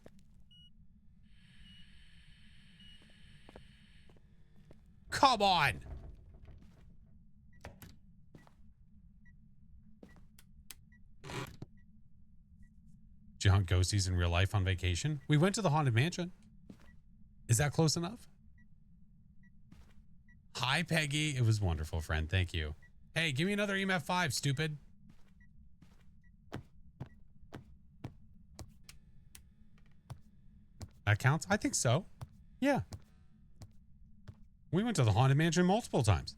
Come on. Did you hunt ghosties in real life on vacation? We went to the Haunted Mansion. Is that close enough? Hi, Peggy. It was wonderful, friend. Thank you. Hey, give me another EMF 5, stupid. That counts? I think so. Yeah. We went to the Haunted Mansion multiple times.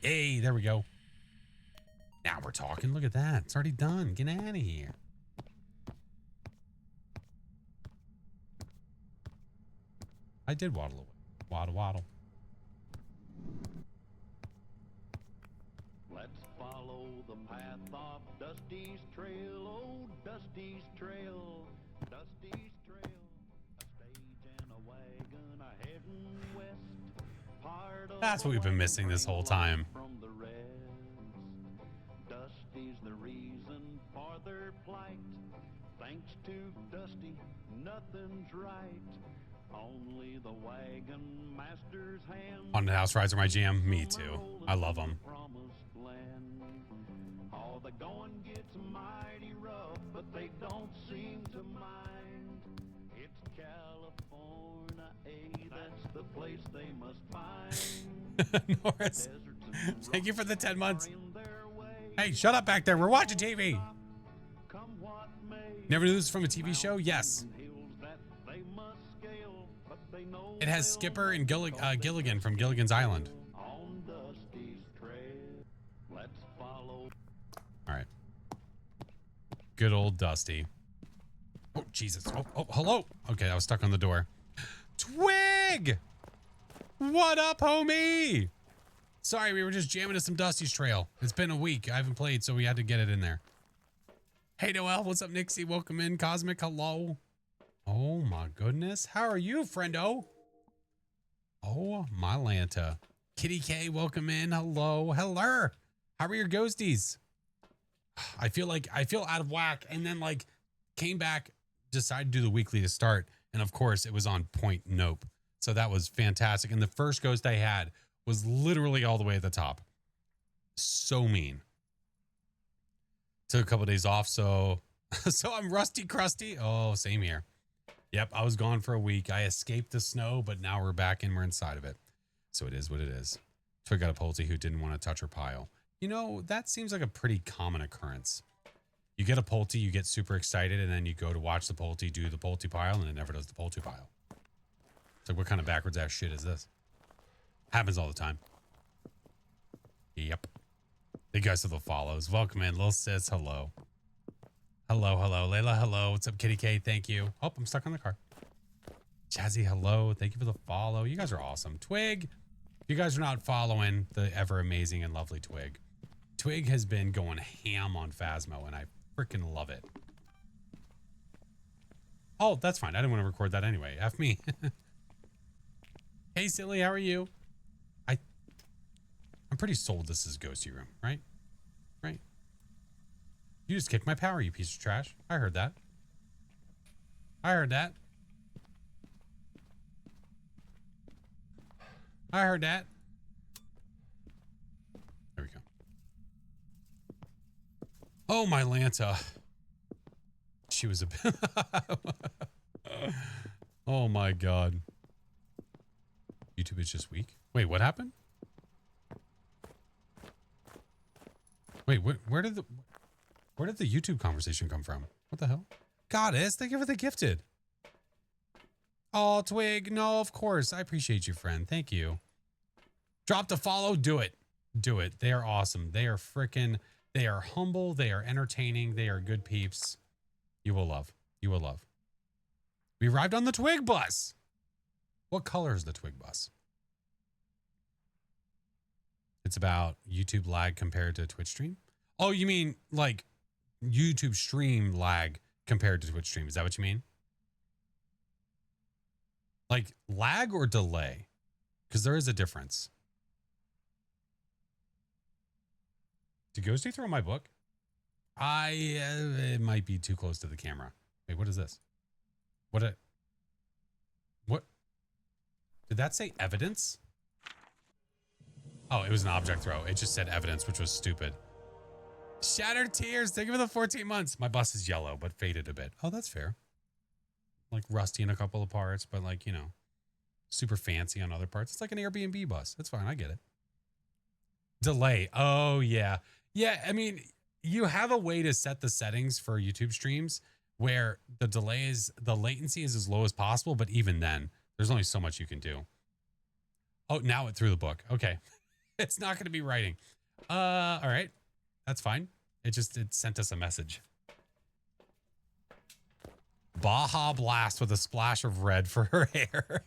Hey, there we go. Now we're talking. Look at that. It's already done. Get out of here. I did waddle away. Waddle, waddle. Let's follow the path of Dusty's trail. Oh, Dusty's trail. Dusty's trail. A stage and a wagon a heading west. Part of That's what we've been missing this whole time. from the rest. Dusty's the reason for their plight. Thanks to Dusty, nothing's right. Only the wagon master's hand. Haunted house rides are my jam. Me too. I love them. Oh, the going gets mighty rough, but they don't seem to mind. It's California, that's the place they must find. Norris, thank you for the 10 months. Hey, shut up back there. We're watching TV. Never knew this was from a TV show? Yes. It has Skipper and Gilligan from Gilligan's Island. All right. Good old Dusty. Oh, Jesus. Oh, hello. Okay, I was stuck on the door. Twig! What up, homie? Sorry, we were just jamming to some Dusty's Trail. It's been a week. I haven't played, so we had to get it in there. Hey, Noel. What's up, Nixie? Welcome in. Cosmic, hello. Oh, my goodness. How are you, friendo? Oh, my Lanta. Kitty K, welcome in. Hello. Hello. How are your ghosties? I feel out of whack, and then like came back, decided to do the weekly to start, and of course it was on point. Nope. So that was fantastic. And the first ghost I had was literally all the way at the top. So mean. Took a couple of days off, so I'm rusty crusty. Oh, same here. Yep, I was gone for a week. I escaped the snow, but now we're back and we're inside of it. So it is what it is. Twig got a Pulte who didn't want to touch her pile. You know, that seems like a pretty common occurrence. You get a Pulte, you get super excited, and then you go to watch the Pulte do the Pulte pile, and it never does the Pulte pile. It's like, what kind of backwards ass shit is this? Happens all the time. Yep. The guys with the follows. Welcome in, little sis. Hello. Hello, hello. Layla, hello. What's up, Kitty K? Thank you. Oh, I'm stuck on the car. Jazzy, hello. Thank you for the follow. You guys are awesome. Twig, if you guys are not following the ever amazing and lovely Twig, Twig has been going ham on Phasmo, and I freaking love it. Oh, that's fine. I didn't want to record that anyway. F me. Hey, silly, how are you? I'm pretty sold this is Ghosty Room, right? Right? You just kicked my power, you piece of trash. I heard that. I heard that. I heard that. There we go. Oh, my Lanta. She was a bit. Oh, my God. YouTube is just weak. Wait, what happened? Wait, where did the YouTube conversation come from? What the hell? Goddess, thank you for the gifted. Oh, Twig, no, of course. I appreciate you, friend. Thank you. Drop the follow. Do it. Do it. They are awesome. They are freaking, they are humble. They are entertaining. They are good peeps. You will love. You will love. We arrived on the Twig bus. What color is the Twig bus? It's about YouTube lag compared to Twitch stream. Oh, you mean like YouTube stream lag compared to Twitch stream? Is that what you mean? Like lag or delay? Because there is a difference. Did Ghosty throw my book? It might be too close to the camera. Wait, what is this? What did that say? Evidence? Oh, it was an object throw. It just said evidence, which was stupid. Shattered Tears. Thank you for the 14 months. My bus is yellow, but faded a bit. Oh, that's fair. Like rusty in a couple of parts, but like, you know, super fancy on other parts. It's like an Airbnb bus. That's fine. I get it. Delay. Oh, yeah. Yeah, I mean, you have a way to set the settings for YouTube streams where the latency is as low as possible, but even then, there's only so much you can do. Oh, now it threw the book. Okay. It's not going to be writing. All right. That's fine. It sent us a message. Baja Blast with a splash of red for her hair.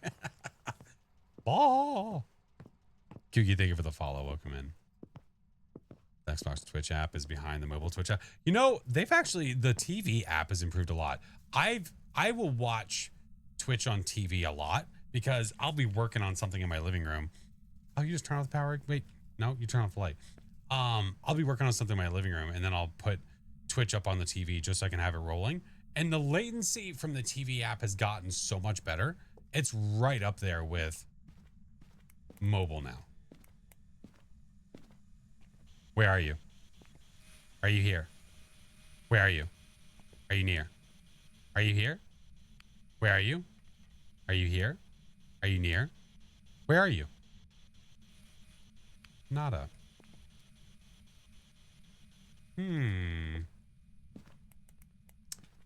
Bah. Kuki, thank you for the follow. Welcome in. The Xbox Twitch app is behind the mobile Twitch app. You know, the TV app has improved a lot. I will watch Twitch on TV a lot because I'll be working on something in my living room. Oh, you just turn off the power? Wait, no, you turn off the light. I'll be working on something in my living room and then I'll put Twitch up on the TV just so I can have it rolling. And the latency from the TV app has gotten so much better. It's right up there with mobile now. Where are you? Are you here? Where are you? Are you near? Are you here? Where are you? Are you here? Are you near? Where are you? Nada.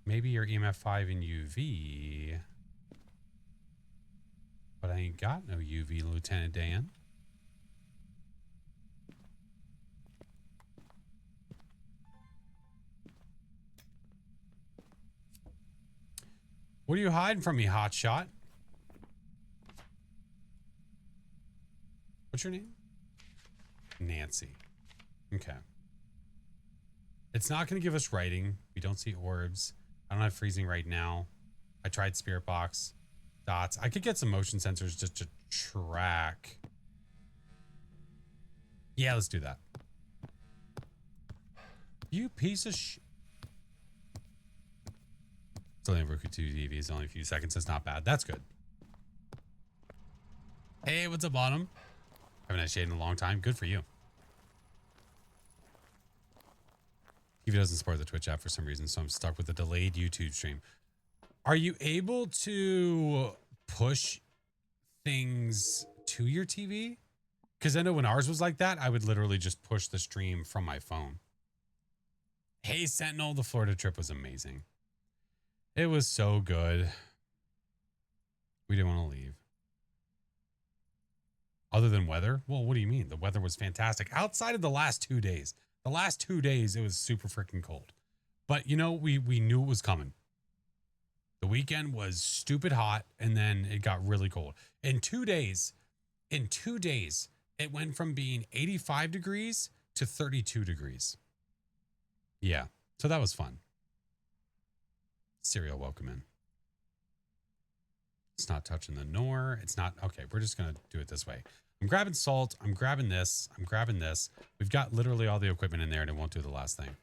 Maybe you're EMF 5 in UV. But I ain't got no UV, Lieutenant Dan. What are you hiding from me, hotshot? What's your name? Nancy. Okay. It's not going to give us writing. We don't see orbs. I don't have freezing right now. I tried Spirit Box. Dots. I could get some motion sensors just to track. Yeah, let's do that. You piece of sh... It's only Roku 2 TV. It's only a few seconds. It's not bad. That's good. Hey, what's up, Autumn? Haven't had shade in a long time. Good for you. TV doesn't support the Twitch app for some reason, so I'm stuck with a delayed YouTube stream. Are you able to push things to your TV? Because I know when ours was like that, I would literally just push the stream from my phone. Hey, Sentinel, the Florida trip was amazing. It was so good. We didn't want to leave. Other than weather? Well, what do you mean? The weather was fantastic. Outside of the last 2 days. The last 2 days, it was super freaking cold. But, you know, we knew it was coming. The weekend was stupid hot, and then it got really cold. In 2 days, it went from being 85 degrees to 32 degrees. Yeah, so that was fun. Serial, welcome in. It's not touching the Nor. It's not. Okay, we're just going to do it this way. I'm grabbing salt. I'm grabbing this. I'm grabbing this. We've got literally all the equipment in there, and it won't do the last thing.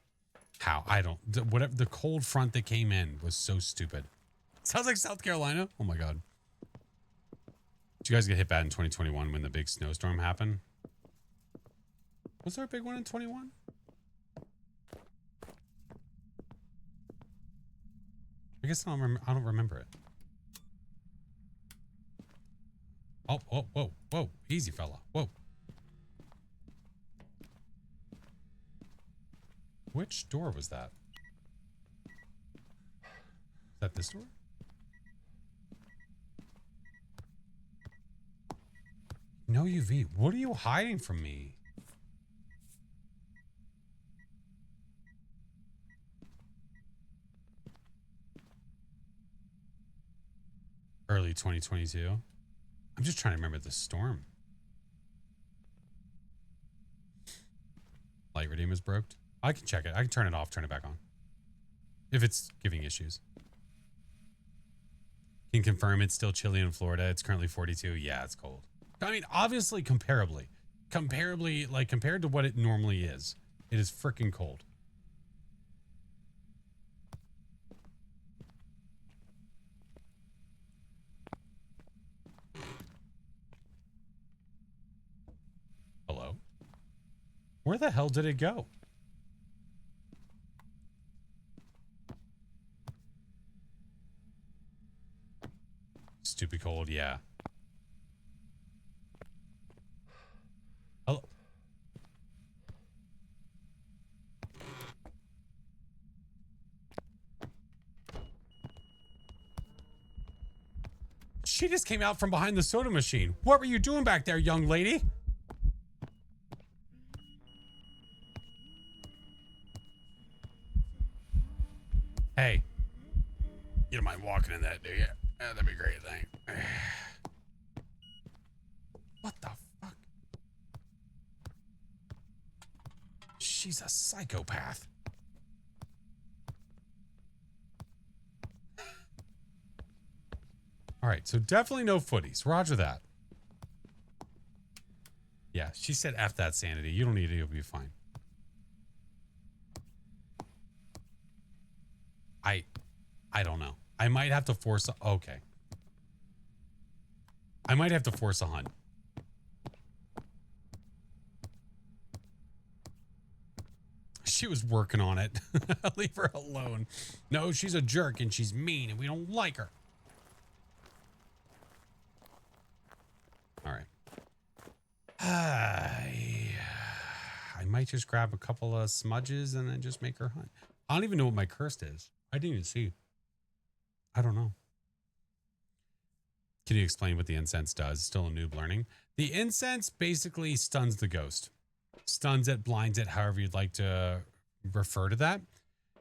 How? I don't. Whatever. The cold front that came in was so stupid. Sounds like South Carolina. Oh, my God. Did you guys get hit bad in 2021 when the big snowstorm happened? Was there a big one in 21? I guess I don't remember it. Oh, whoa, whoa, whoa. Easy, fella. Whoa. Which door was that? Is that this door? No UV. What are you hiding from me? Early 2022. I'm just trying to remember the storm. Light redeem is broke. I can check it. I can turn it off, turn it back on. If it's giving issues. Can confirm it's still chilly in Florida. It's currently 42. Yeah, it's cold. I mean, obviously comparably, like compared to what it normally is, it is freaking cold. Hello? Where the hell did it go? Stupid cold, yeah. She just came out from behind the soda machine. What were you doing back there, young lady? Hey, you don't mind walking in that, do you? That'd be a great thing. What the fuck? She's a psychopath. All right, so definitely no footies. Roger that. Yeah, she said F that sanity. You don't need it. You'll be fine. I don't know. I might have to force a... Okay. I might have to force a hunt. She was working on it. Leave her alone. No, she's a jerk and she's mean and we don't like her. All right. I might just grab a couple of smudges and then just make her hunt. I don't even know what my cursed is. I didn't even see. I don't know. Can you explain what the incense does? Still a noob learning. The incense basically stuns the ghost. Stuns it, blinds it, however you'd like to refer to that.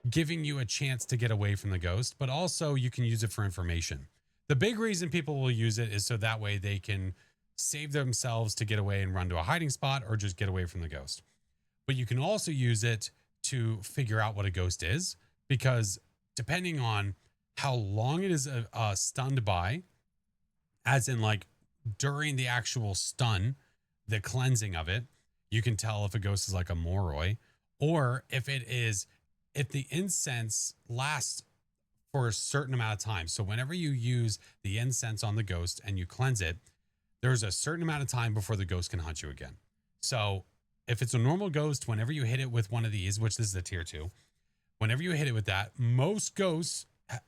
Giving you a chance to get away from the ghost, but also you can use it for information. The big reason people will use it is so that way they can save themselves to get away and run to a hiding spot or just get away from the ghost. But you can also use it to figure out what a ghost is, because depending on how long it is stunned by, as in like during the actual stun, the cleansing of it, you can tell if a ghost is like a Moroi, or if the incense lasts for a certain amount of time. So whenever you use the incense on the ghost and you cleanse it, there's a certain amount of time before the ghost can hunt you again. So if it's a normal ghost, whenever you hit it with one of these, which this is a tier 2, whenever you hit it with that, most ghosts,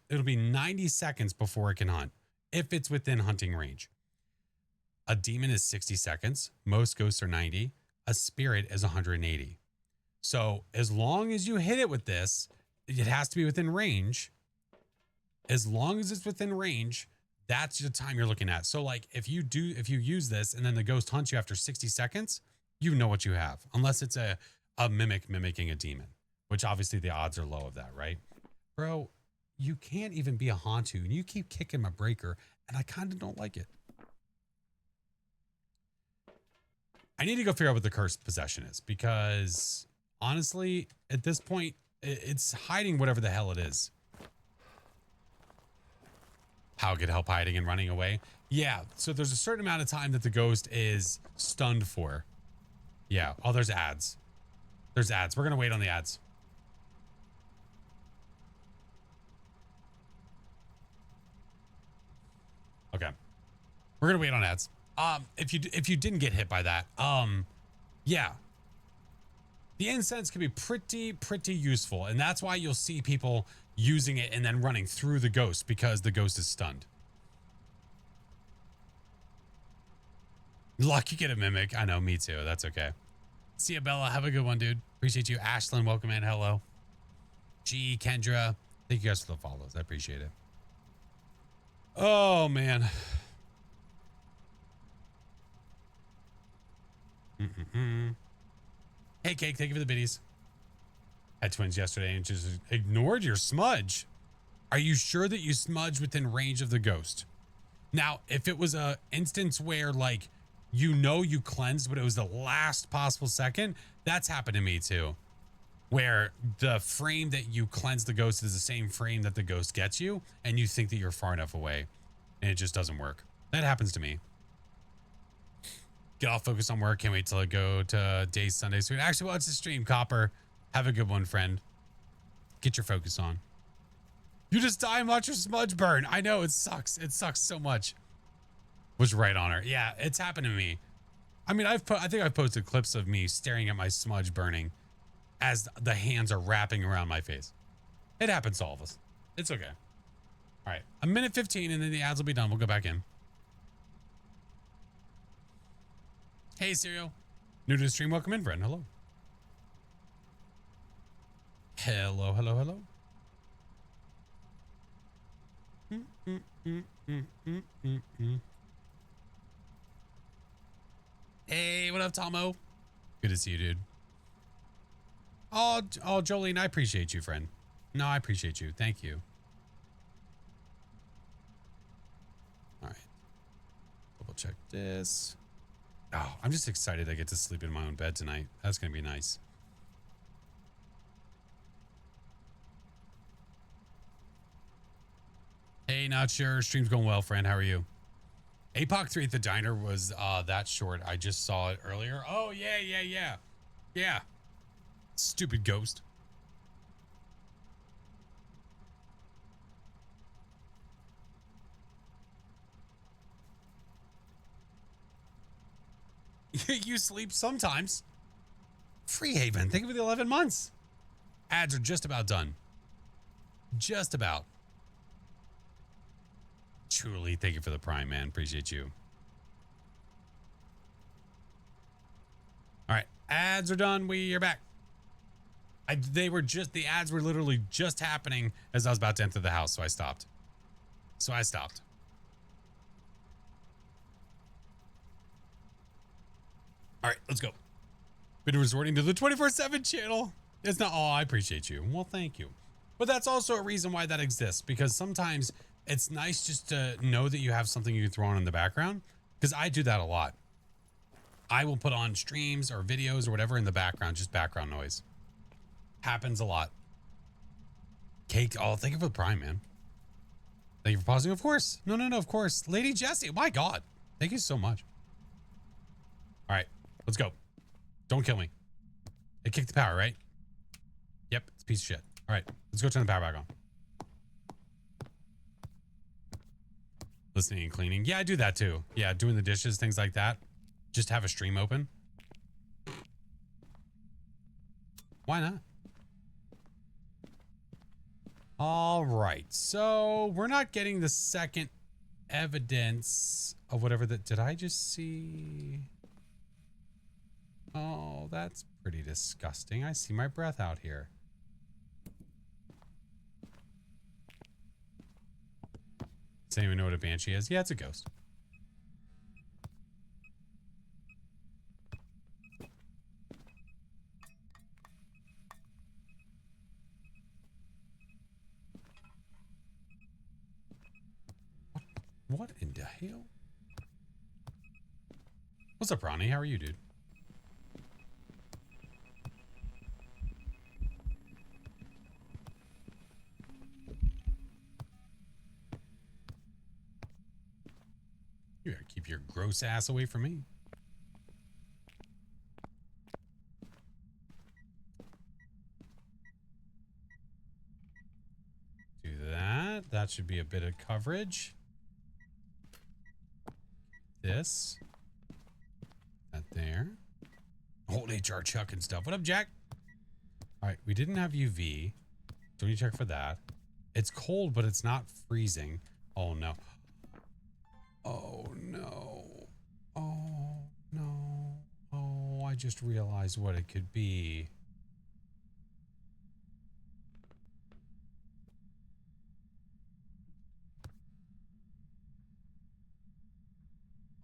it'll be 90 seconds before it can hunt, if it's within hunting range. A demon is 60 seconds. Most ghosts are 90. A spirit is 180. So as long as you hit it with this, it has to be within range. As long as it's within range, that's the time you're looking at. So like if you use this and then the ghost hunts you after 60 seconds, you know what you have, unless it's a mimic mimicking a demon, which obviously the odds are low of that, right? Bro, you can't even be a Hantu and you keep kicking my breaker and I kind of don't like it. I need to go figure out what the cursed possession is, because honestly, at this point, it's hiding whatever the hell it is. How it could help hiding and running away? Yeah, so there's a certain amount of time that the ghost is stunned for. Yeah, oh, there's ads. There's ads. We're going to wait on the ads. Okay. We're going to wait on ads. If you didn't get hit by that, yeah. The incense can be pretty useful, and that's why you'll see people using it and then running through the ghost, because the ghost is stunned. Lucky get a mimic. I know, me too. That's okay. See ya, Bella. Have a good one, dude. Appreciate you. Ashlyn, welcome in. Hello. G, Kendra. Thank you guys for the follows. I appreciate it. Oh, man. Hey, Cake. Thank you for the biddies. Had twins yesterday and just ignored your smudge. Are you sure that you smudged within range of the ghost? Now, if it was a instance where like, you cleansed, but it was the last possible second, that's happened to me too. Where the frame that you cleanse the ghost is the same frame that the ghost gets you, and you think that you're far enough away, and it just doesn't work. That happens to me. Get off focus on work. Can't wait till I go to Days Sunday soon. Actually, watch the stream, Copper. Have a good one, friend. Get your focus on. You just die and watch your smudge burn. I know, it sucks. It sucks so much. Was right on her. Yeah, it's happened to me. I mean, I think I've posted clips of me staring at my smudge burning as the hands are wrapping around my face. It happens to all of us. It's okay. All right, a minute 15 and then the ads will be done. We'll go back in. Hey, Serial. New to the stream. Welcome in, friend. Hello. Hello. Hey, what up, Tomo? Good to see you, dude. Oh, Jolene, I appreciate you, friend. No, I appreciate you. Thank you. All right. Double check this. Oh, I'm just excited I get to sleep in my own bed tonight. That's going to be nice. Hey, not sure. Stream's going well, friend. How are you? APOC 3 at the diner was that short. I just saw it earlier. Oh, yeah. Yeah. Stupid ghost. You sleep sometimes. Freehaven. Think of the 11 months. Ads are just about done. Just about. Truly, thank you for the Prime, man. Appreciate you. All right. Ads are done. We are back. The ads were literally just happening as I was about to enter the house, so I stopped. All right, let's go. Been resorting to the 24/7 channel. It's not, oh, I appreciate you. Well, thank you. But that's also a reason why that exists, because sometimes it's nice just to know that you have something you can throw on in the background, because I do that a lot. I will put on streams or videos or whatever in the background, just background noise. Happens a lot. Cake, oh, thank you for the Prime, man. Thank you for pausing, of course. No, of course. Lady Jessie, my God. Thank you so much. All right, let's go. Don't kill me. It kicked the power, right? Yep, it's a piece of shit. All right, let's go turn the power back on. Listening and cleaning. Yeah, I do that too. Yeah, doing the dishes, things like that. Just have a stream open. Why not? All right, so we're not getting the second evidence of whatever that. Did I just see? Oh, that's pretty disgusting. I see my breath out here. Does anyone know what a banshee is? Yeah, it's a ghost. What in the hell? What's up, Ronnie? How are you, dude? You gotta keep your gross ass away from me. Do that. That should be a bit of coverage. This. That there. Old HR Chuck and stuff. What up, Jack? All right, we didn't have UV. Don't you check for that? It's cold, but it's not freezing. Oh, no. Oh, no. Oh, no. Oh, I just realized what it could be.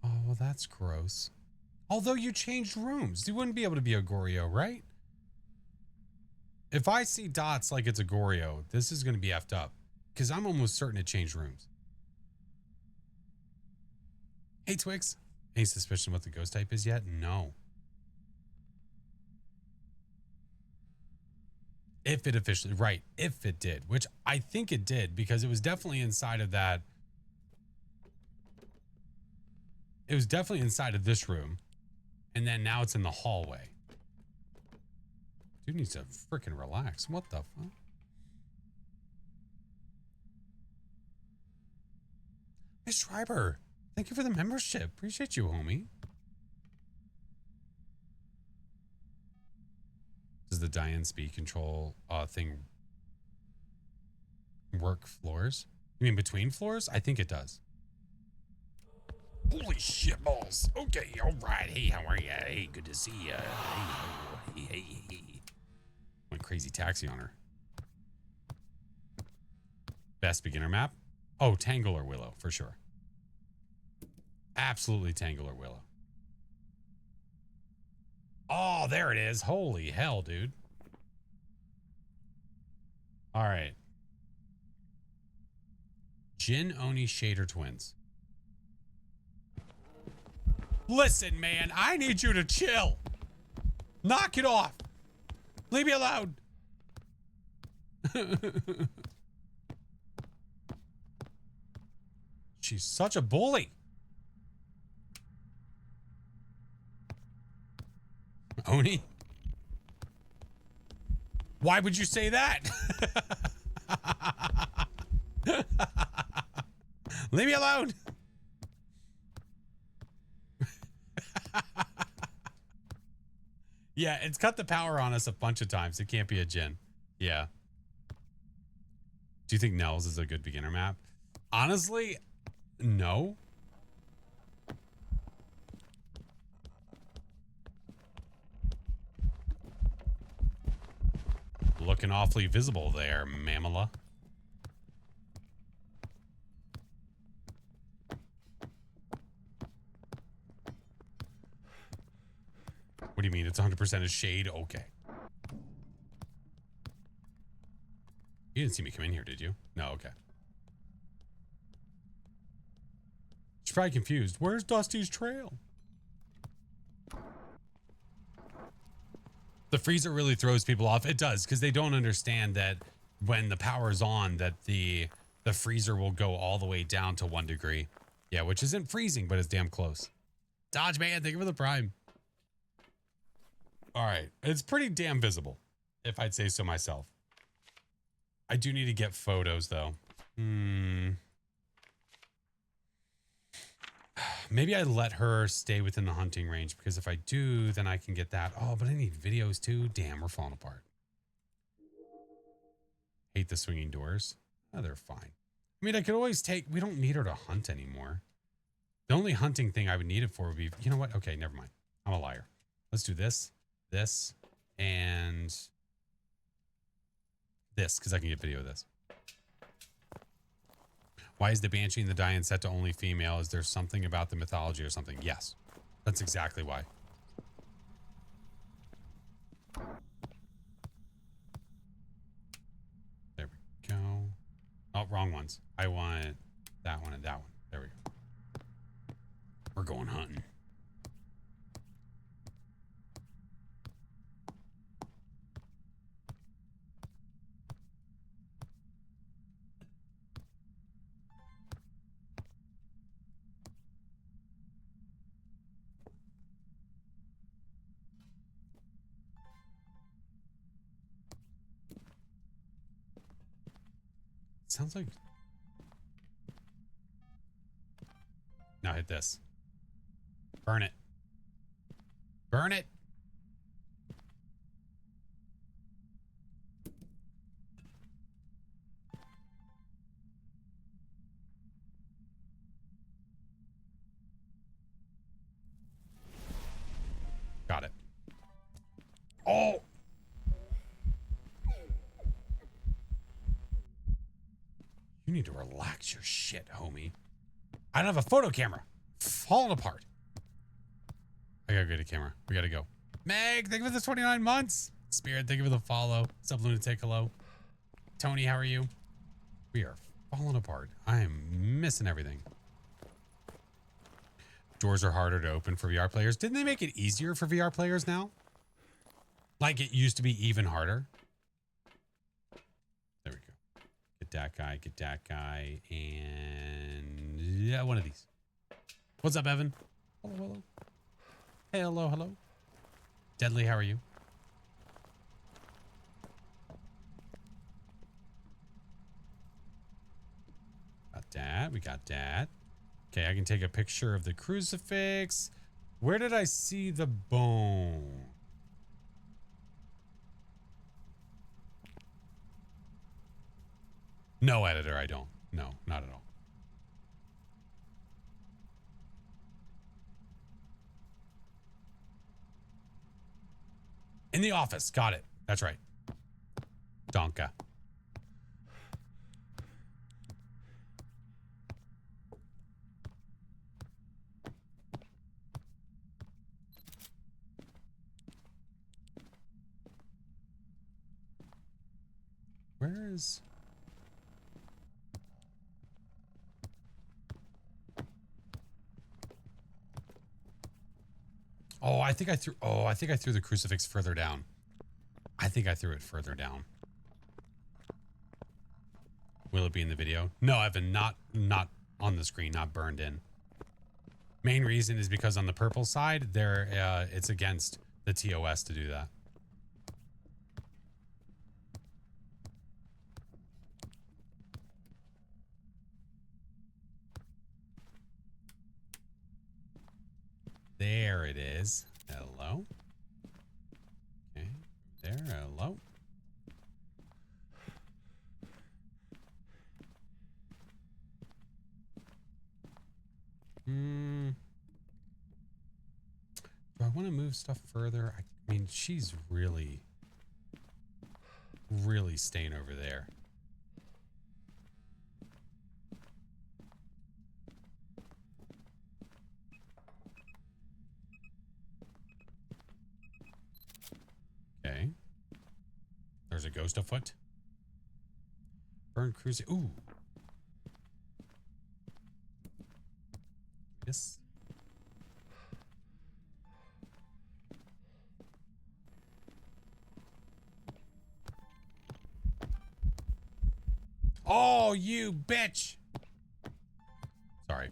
Oh, well, that's gross. Although you changed rooms, you wouldn't be able to be a Goryo, right? If I see dots like it's a Goryo, this is going to be effed up. Because I'm almost certain it changed rooms. Hey, Twix. Any suspicion what the ghost type is yet? No. If it officially, right. If it did, which I think it did, because it was definitely inside of that. It was definitely inside of this room. And then now it's in the hallway. Dude needs to freaking relax. What the fuck? Hey, Schreiber. Thank you for the membership. Appreciate you, homie. Does the Diane speed control thing work floors? You mean between floors? I think it does. Holy shit balls. Okay, all right. Hey, how are you? Hey, good to see you. Hey. Went crazy taxi on her. Best beginner map? Oh, Tangle or Willow, for sure. Absolutely Tangle or Willow. Oh, there it is. Holy hell, dude. All right. Jin, Oni, Shader twins. Listen, man, I need you to chill. Knock it off. Leave me alone. She's such a bully. Oni? Why would you say that? Leave me alone. Yeah, it's cut the power on us a bunch of times. It can't be a Jin. Yeah. Do you think Nels is a good beginner map? Honestly, no. Looking awfully visible there, Mamala. What do you mean? It's 100% a shade? Okay. You didn't see me come in here, did you? No, okay. She's probably confused. Where's Dusty's trail? The freezer really throws people off. It does, because they don't understand that when the power's on, that the freezer will go all the way down to 1 degree. Yeah, which isn't freezing, but it's damn close. Dodge, man. Thank you for the prime. All right. It's pretty damn visible, if I'd say so myself. I do need to get photos, though. Maybe I let her stay within the hunting range, because if I do, then I can get that. Oh, but I need videos, too. Damn, we're falling apart. Hate the swinging doors. Oh, they're fine. I mean, I could always take... We don't need her to hunt anymore. The only hunting thing I would need it for would be... You know what? Okay, never mind. I'm a liar. Let's do this. This and this, because I can get video of this. Why is the Banshee and the Dian set to only female? Is there something about the mythology or something? Yes, that's exactly why. There we go. Oh, wrong ones. I want that one and that one. There we go. We're going hunting. Sounds like... Now hit this. Burn it. Burn it. Got it. Oh! You need to relax your shit, homie. I don't have a photo camera. Falling apart. I gotta get a camera. We gotta go. Meg, thank you for the 29 months. Spirit, thank you for the follow. What's up, Lunatic? Hello. Tony, how are you? We are falling apart. I am missing everything. Doors are harder to open for VR players. Didn't they make it easier for VR players now? Like it used to be even harder. There we go. Get that guy, and yeah, one of these. What's up, Evan? Hello, hello. Hey, hello, hello. Deadly, how are you? Got that. We got that. Okay, I can take a picture of the crucifix. Where did I see the bone? No, editor, I don't. No, not at all. In the office. Got it. That's right. Donka. is. Oh, I think I threw the crucifix further down. I think I threw it further down. Will it be in the video? No, Evan, not on the screen, not burned in. Main reason is because on the purple side, there it's against the TOS to do that. There it is. Hello. Okay. There. Hello. Do I want to move stuff further? I mean, she's really staying over there. Okay. There's a ghost afoot. Burn cruise. Ooh. Yes. Oh, you bitch. Sorry.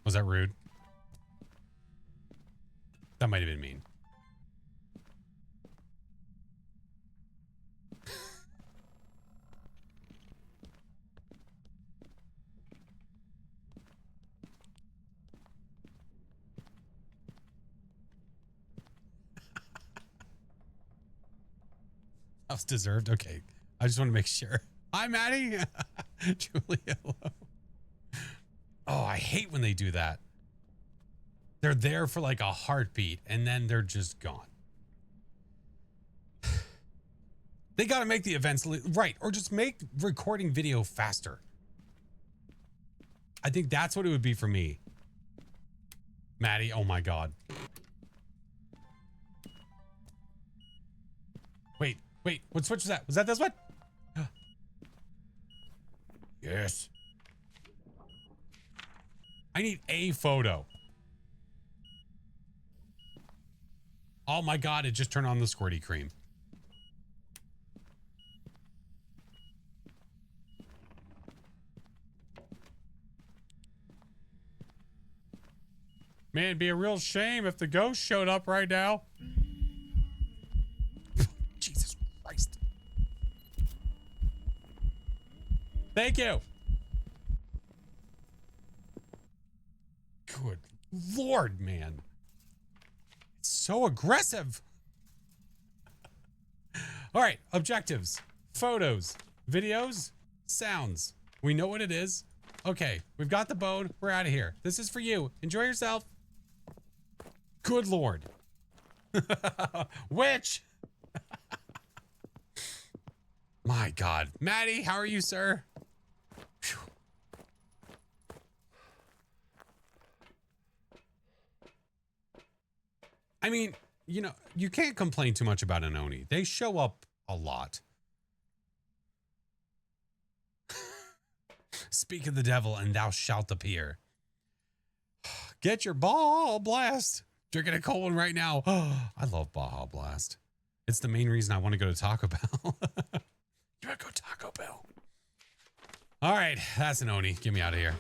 Was that rude? That might have been mean. That was deserved. Okay. I just want to make sure. Hi, Maddie. Julia, hello. Oh, I hate when they do that. They're there for like a heartbeat and then they're just gone. They got to make the events right, or just make recording video faster. I think that's what it would be for me. Maddie, oh my God. Wait, what switch was that? Was that this one? Yes. I need a photo. Oh my God, it just turned on the squirty cream. Man, it'd be a real shame if the ghost showed up right now. Jesus Christ. Thank you. Good Lord, man. It's so aggressive. All right, objectives, photos, videos, sounds. We know what it is. Okay, we've got the bone. We're out of here. This is for you. Enjoy yourself. Good Lord. Witch. My God. Maddie, how are you, sir? Whew. I mean, you know, you can't complain too much about an Oni. They show up a lot. Speak of the devil and thou shalt appear. Get your Baja Blast. Drinking a cold one right now. I love Baja Blast. It's the main reason I want to go to Taco Bell. You want to go Taco Bell? All right, that's an Oni. Get me out of here.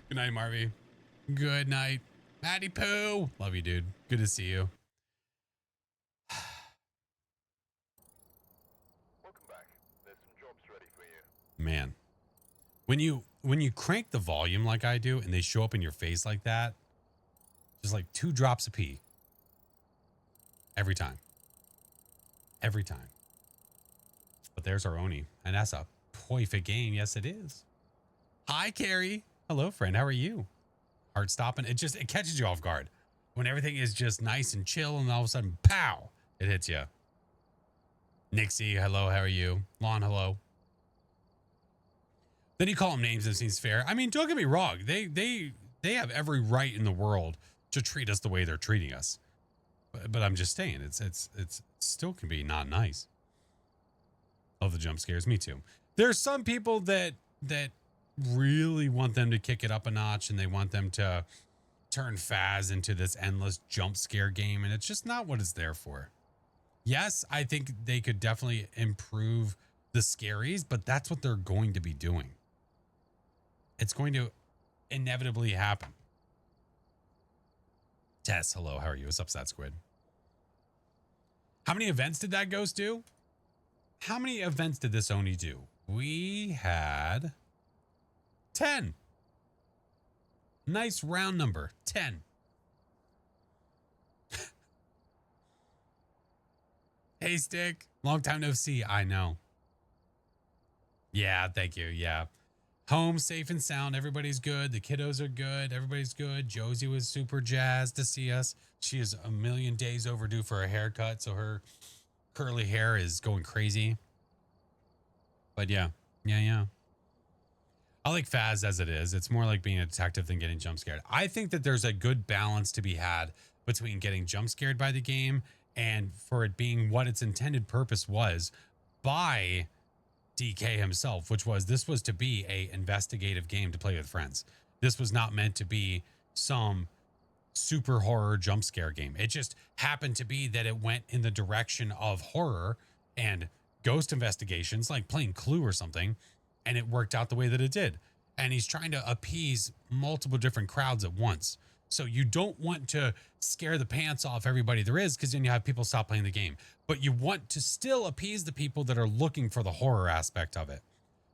Good night, Marvy. Good night. Matty Poo. Love you, dude. Good to see you. Welcome back. There's some jobs ready for you. Man, when you crank the volume like I do and they show up in your face like that, just like 2 drops of pee. Every time. Every time. But there's our Oni, and that's a perfect game. Yes, it is. Hi, Carrie. Hello, friend. How are you? Heart stopping. It catches you off guard when everything is just nice and chill, and all of a sudden, pow! It hits you. Nixie, hello. How are you? Lon, hello. Then you call them names and it seems fair. I mean, don't get me wrong. They have every right in the world to treat us the way they're treating us. But I'm just saying, it's still can be not nice. Love the jump scares, me too. There's some people that really want them to kick it up a notch, and they want them to turn Phas into this endless jump scare game, and it's just not what it's there for. Yes, I think they could definitely improve the scaries, but that's what they're going to be doing. It's going to inevitably happen. Tess, hello, how are you? What's up, Sad Squid? How many events did that ghost do? How many events did this Oni do? We had 10. Nice round number, 10. Hey, Stick. Long time no see. I know. Yeah, thank you. Yeah. Home safe and sound. Everybody's good. The kiddos are good. Everybody's good. Josie was super jazzed to see us. She is a million days overdue for a haircut, so her curly hair is going crazy. But yeah. I like Phas as it is. It's more like being a detective than getting jump scared. I think that there's a good balance to be had between getting jump scared by the game and for it being what its intended purpose was by DK himself, which was this was to be a investigative game to play with friends. This was not meant to be some super horror jump scare game. It just happened to be that it went in the direction of horror and ghost investigations, like playing Clue or something, and it worked out the way that it did. And he's trying to appease multiple different crowds at once. So you don't want to scare the pants off everybody there is, because then you have people stop playing the game. But you want to still appease the people that are looking for the horror aspect of it.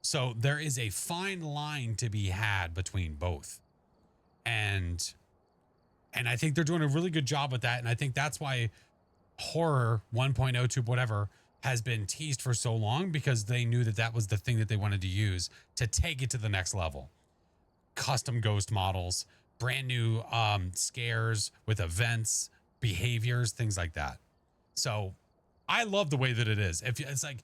So there is a fine line to be had between both. And I think they're doing a really good job with that. And I think that's why horror 1.0 to whatever has been teased for so long, because they knew that that was the thing that they wanted to use to take it to the next level. Custom ghost models, brand new scares with events, behaviors, things like that. So I love the way that it is. If it's like,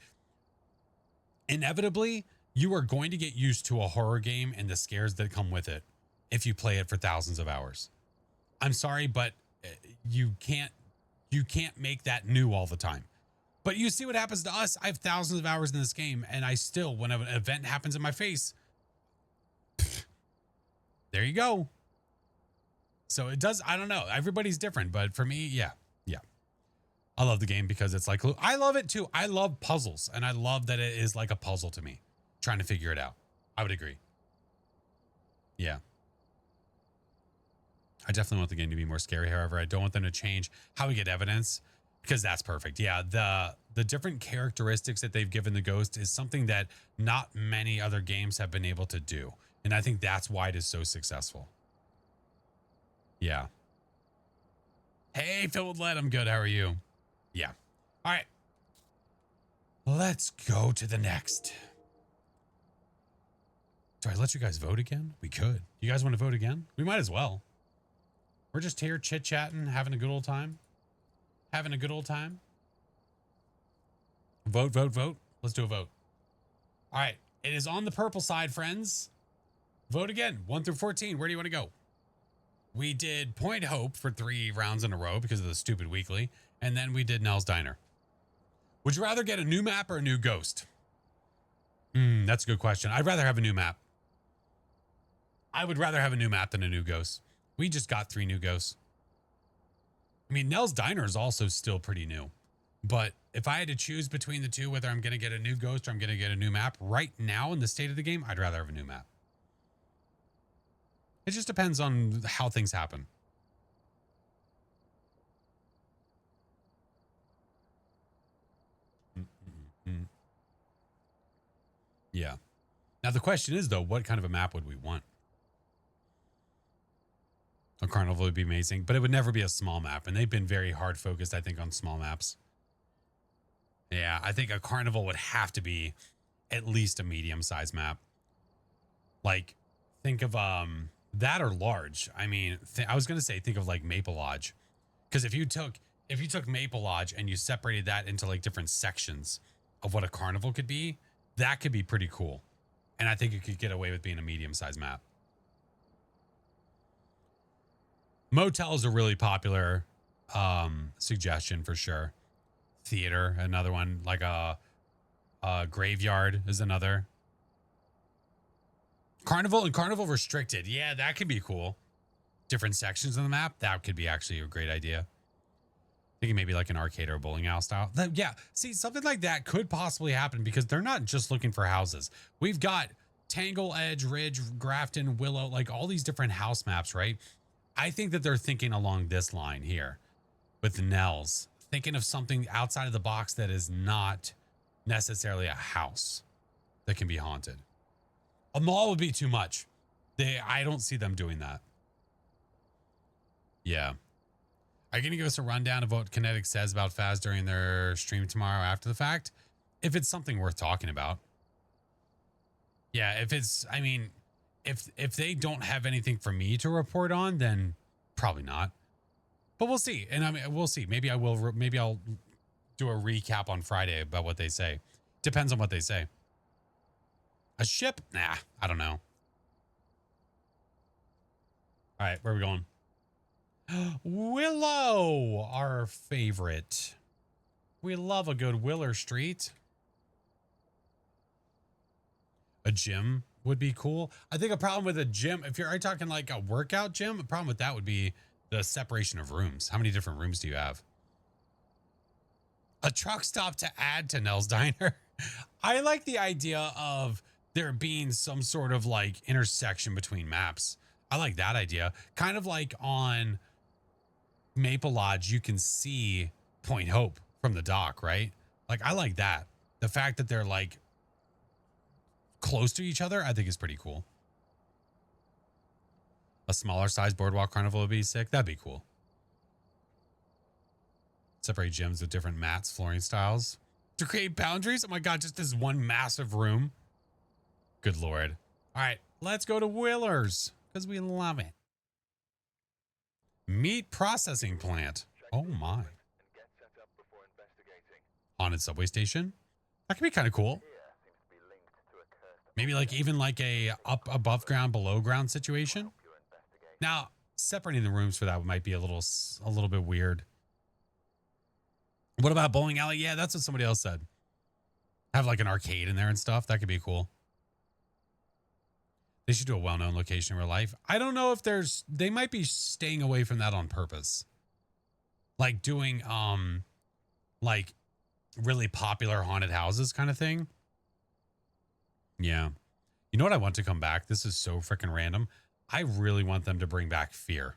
inevitably, you are going to get used to a horror game and the scares that come with it if you play it for thousands of hours. I'm sorry, but you can't make that new all the time. But you see what happens to us. I have thousands of hours in this game, and I still, when an event happens in my face, there you go. So it does, I don't know. Everybody's different, but for me, yeah. I love the game because it's like, I love it too. I love puzzles, and I love that it is like a puzzle to me, trying to figure it out. I would agree. Yeah. I definitely want the game to be more scary. However, I don't want them to change how we get evidence, because that's perfect. Yeah, the different characteristics that they've given the ghost is something that not many other games have been able to do. And I think that's why it is so successful. Yeah. Hey, Phil would let him good. How are you? Yeah. All right. Let's go to the next. Do I let you guys vote again? We could. You guys want to vote again? We might as well. We're just here chit-chatting, having a good old time. Having a good old time. Vote. Let's do a vote. All right. It is on the purple side, friends. Vote again. 1 through 14. Where do you want to go? We did Point Hope for 3 rounds in a row because of the stupid weekly. And then we did Nell's Diner. Would you rather get a new map or a new ghost? That's a good question. I'd rather have a new map. I would rather have a new map than a new ghost. We just got 3 new ghosts. I mean, Nell's Diner is also still pretty new. But if I had to choose between the two, whether I'm going to get a new ghost or I'm going to get a new map, right now in the state of the game, I'd rather have a new map. It just depends on how things happen. Yeah. Now the question is, though, what kind of a map would we want? A carnival would be amazing, but it would never be a small map. And they've been very hard focused, I think, on small maps. Yeah, I think a carnival would have to be at least a medium-sized map. Like, think of that or large. I mean, I was going to say think of like Maple Lodge. Because if you took Maple Lodge and you separated that into like different sections of what a carnival could be, that could be pretty cool. And I think you could get away with being a medium-sized map. Motels are really popular. suggestion for sure. Theater, another one, like a graveyard is another. Carnival and carnival restricted. Yeah, that could be cool. Different sections of the map. That could be actually a great idea. Thinking maybe like an arcade or a bowling alley style. Yeah, see, something like that could possibly happen because they're not just looking for houses. We've got Tangle, Edge, Ridge, Grafton, Willow, like all these different house maps, right? I think that they're thinking along this line here with Nels, thinking of something outside of the box that is not necessarily a house that can be haunted. A mall would be too much. I don't see them doing that. Yeah. Are you going to give us a rundown of what Kinetic says about Phas during their stream tomorrow after the fact? If it's something worth talking about. Yeah, if it's, I mean, if they don't have anything for me to report on, then probably not. But we'll see. And I mean, we'll see. Maybe I'll do a recap on Friday about what they say. Depends on what they say. A ship? Nah, I don't know. All right, where are we going? Willow, our favorite. We love a good Willer Street. A gym would be cool. I think a problem with a gym, if you're talking like a workout gym, a problem with that would be the separation of rooms. How many different rooms do you have? A truck stop to add to Nell's Diner. I like the idea of there being some sort of like intersection between maps. I like that idea. Kind of like on Maple Lodge, you can see Point Hope from the dock, right? Like, I like that. The fact that they're like close to each other, I think is pretty cool. A smaller size boardwalk carnival would be sick. That'd be cool. Separate gyms with different mats, flooring styles to create boundaries. Oh my God, just this one massive room. Good Lord. All right, let's go to Willer's because we love it. Meat processing plant. Oh my. Haunted subway station. That could be kind of cool. Maybe like even like a up above ground, below ground situation. Now, separating the rooms for that might be a little bit weird. What about bowling alley? Yeah, that's what somebody else said. Have like an arcade in there and stuff. That could be cool. They should do a well-known location in real life. I don't know if they might be staying away from that on purpose. Like doing, like really popular haunted houses kind of thing. Yeah. You know what I want to come back? This is so freaking random. I really want them to bring back Fear.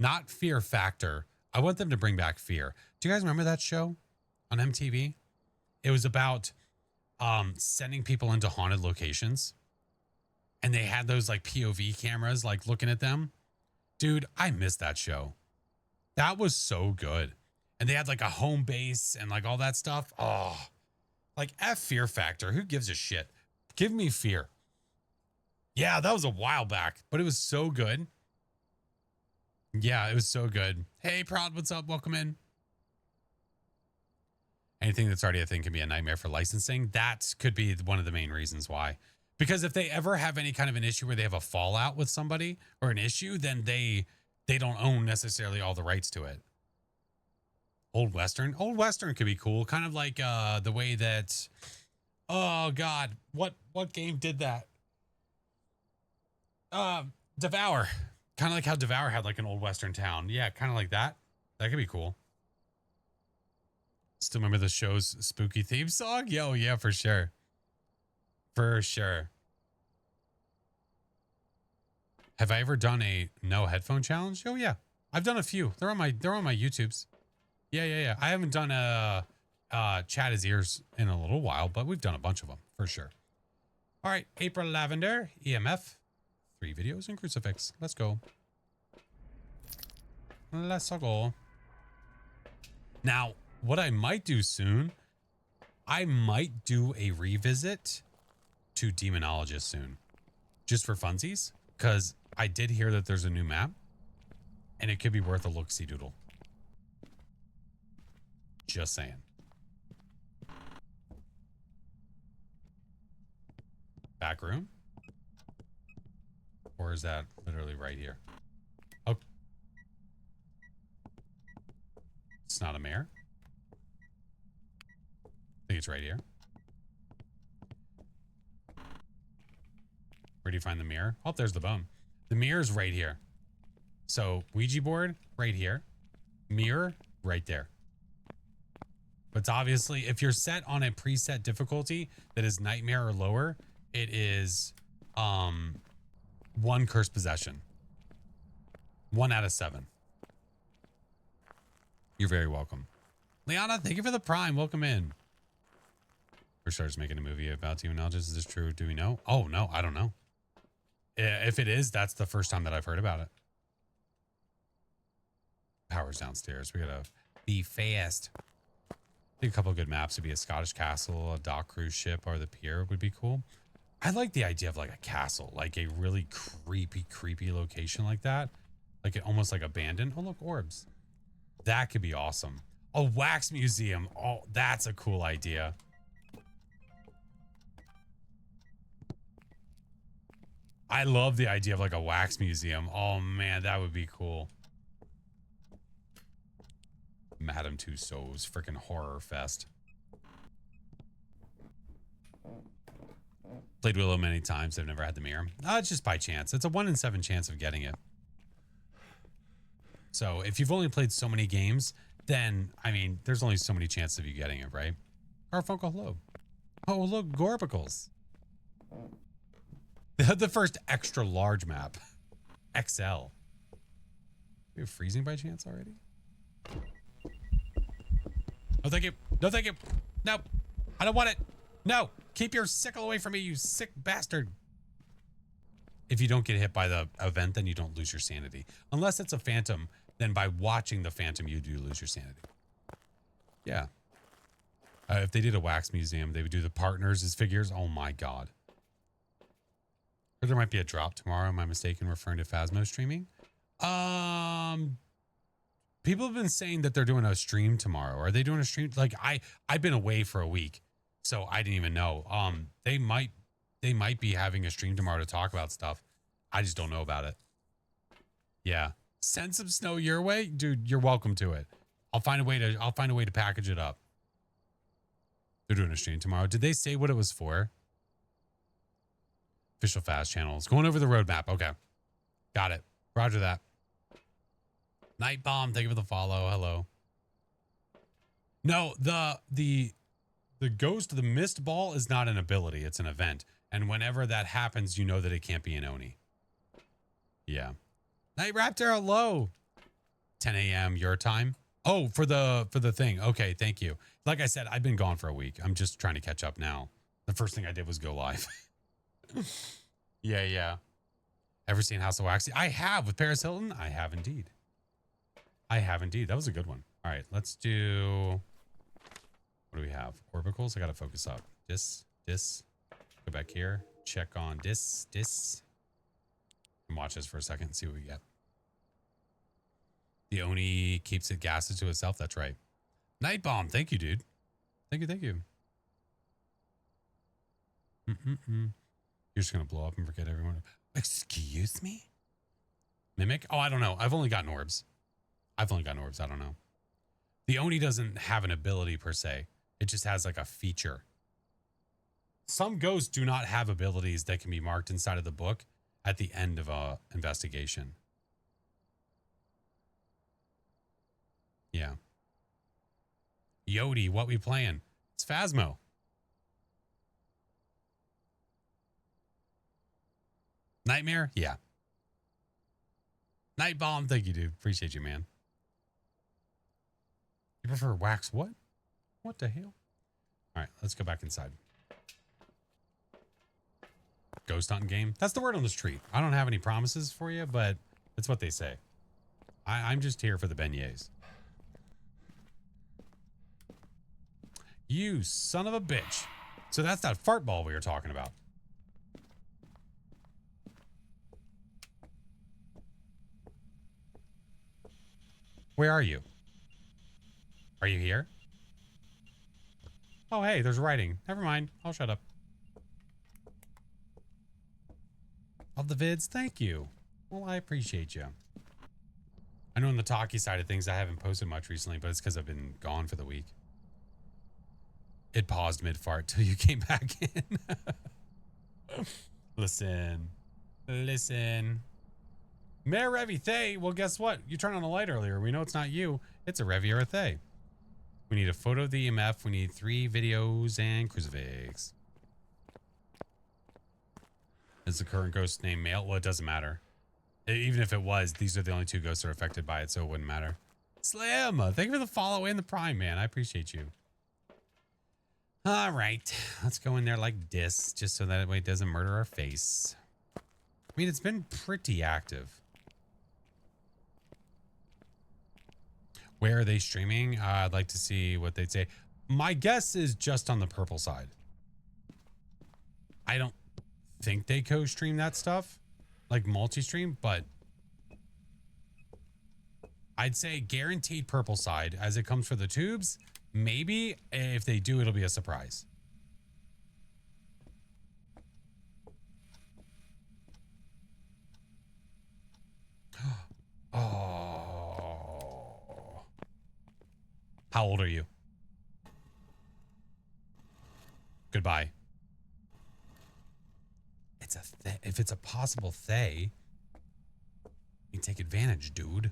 Not Fear Factor. I want them to bring back Fear. Do you guys remember that show on MTV? It was about sending people into haunted locations. And they had those like POV cameras like looking at them. Dude, I missed that show. That was so good. And they had like a home base and like all that stuff. Oh, like F Fear Factor. Who gives a shit? Give me Fear. Yeah, that was a while back, but it was so good. Yeah, it was so good. Hey, Proud, what's up? Welcome in. Anything that's already a thing can be a nightmare for licensing. That could be one of the main reasons why. Because if they ever have any kind of an issue where they have a fallout with somebody or an issue, then they don't own necessarily all the rights to it. Old Western. Old Western could be cool. Kind of like the way that, oh God, what game did that? Devour. Kind of like how Devour had like an Old Western town. Yeah, kind of like that. That could be cool. Still remember the show's spooky theme song? Yo, yeah, for sure. For sure. Have I ever done a no headphone challenge? Oh yeah, I've done a few. They're on my YouTubes. Yeah. I haven't done a chat his ears in a little while, but we've done a bunch of them for sure. All right, April Lavender, EMF, 3 videos and crucifix. Let's go. Let's go. Now, what I might do soon, I might do a revisit to Demonologist soon, just for funsies, because I did hear that there's a new map, and it could be worth a look-see doodle. Just saying. Back room? Or is that literally right here? Oh. It's not a mare. I think it's right here. Where do you find the mirror? Oh, there's the bone. The mirror is right here. So Ouija board right here. Mirror right there. But it's obviously, if you're set on a preset difficulty that is nightmare or lower, it is 1 cursed possession. 1 out of 7. You're very welcome. Liana, thank you for the prime. Welcome in. First starts making a movie about demonologists. Is this true? Do we know? Oh, no, I don't know. If it is, that's the first time that I've heard about it. Power's downstairs. We gotta be fast. I think a couple of good maps would be a Scottish castle, a dock cruise ship, or the pier would be cool. I like the idea of like a castle, like a really creepy location like that. Like it almost like abandoned. Oh, look, orbs. That could be awesome. A wax museum. Oh, that's a cool idea. I love the idea of like a wax museum. Oh man, that would be cool. Madame Tussauds, freaking horror fest. Played Willow many times. I've never had the mirror. It's just by chance. It's a 1 in 7 chance of getting it. So if you've only played so many games, then, I mean, there's only so many chances of you getting it, right? Garfunkel, hello. Oh, look, Gorbicles. The first extra large map. XL. We have freezing by chance already? No, thank you. No, thank you. No, I don't want it. No, keep your sickle away from me, you sick bastard. If you don't get hit by the event, then you don't lose your sanity. Unless it's a phantom, then by watching the phantom, you do lose your sanity. Yeah. If they did a wax museum, they would do the partners as figures. Oh my God. Or there might be a drop tomorrow. Am I mistaken referring to Phasmo streaming? People have been saying that they're doing a stream tomorrow. Are they doing a stream? Like I've been away for a week, so I didn't even know. They might be having a stream tomorrow to talk about stuff. I just don't know about it. Yeah. Send some snow your way, dude. You're welcome to it. I'll find a way to package it up. They're doing a stream tomorrow. Did they say what it was for? Official fast channels. Going over the roadmap. Okay. Got it. Roger that. Night Bomb, thank you for the follow. Hello. No, the ghost, the mist ball is not an ability. It's an event. And whenever that happens, you know that it can't be an Oni. Yeah. Night Raptor, hello. 10 a.m. your time. Oh, for the thing. Okay, thank you. Like I said, I've been gone for a week. I'm just trying to catch up now. The first thing I did was go live. Yeah. Ever seen House of Wax? I have with Paris Hilton. I have indeed. That was a good one. All right, let's do. What do we have? Orbicals. I gotta focus up. Dis. Go back here. Check on dis. And watch this for a second and see what we get. The Oni keeps it gases to itself. That's right. Night Bomb. Thank you, dude. Thank you. You're just gonna blow up and forget everyone. Excuse me? Mimic? Oh, I don't know. I've only gotten orbs. I don't know. The Oni doesn't have an ability per se. It just has like a feature. Some ghosts do not have abilities that can be marked inside of the book at the end of a investigation. Yeah. Yodi, what we playing? It's Phasmo. Nightmare? Yeah. Night Bomb, thank you, dude. Appreciate you, man. You prefer wax what? What the hell? All right, let's go back inside. Ghost hunting game. That's the word on the street. I don't have any promises for you, but that's what they say. I'm just here for the beignets. You son of a bitch. So that's that fart ball we were talking about. Where are you? Are you here? Oh, hey, there's writing. Never mind. I'll shut up. Of the vids, thank you. Well, I appreciate you. I know on the talkie side of things, I haven't posted much recently, but it's because I've been gone for the week. It paused mid-fart till you came back in. Listen. Mayor Revy Thay. Well, guess what? You turned on a light earlier. We know it's not you. It's a Revy or a Thay. We need a photo of the EMF. We need 3 videos and crucifix. Is the current ghost name male? Well, it doesn't matter. Even if it was, these are the only 2 ghosts that are affected by it, so it wouldn't matter. Slim, thank you for the follow and the prime, man. I appreciate you. All right, let's go in there like this, just so that way it doesn't murder our face. I mean, it's been pretty active. Where are they streaming? I'd like to see what they'd say. My guess is just on the purple side. I don't think they co-stream that stuff, like multi-stream, but I'd say guaranteed purple side as it comes for the tubes. Maybe if they do, it'll be a surprise. Oh. How old are you? Goodbye. It's a if it's a possible Thay, you take advantage, dude.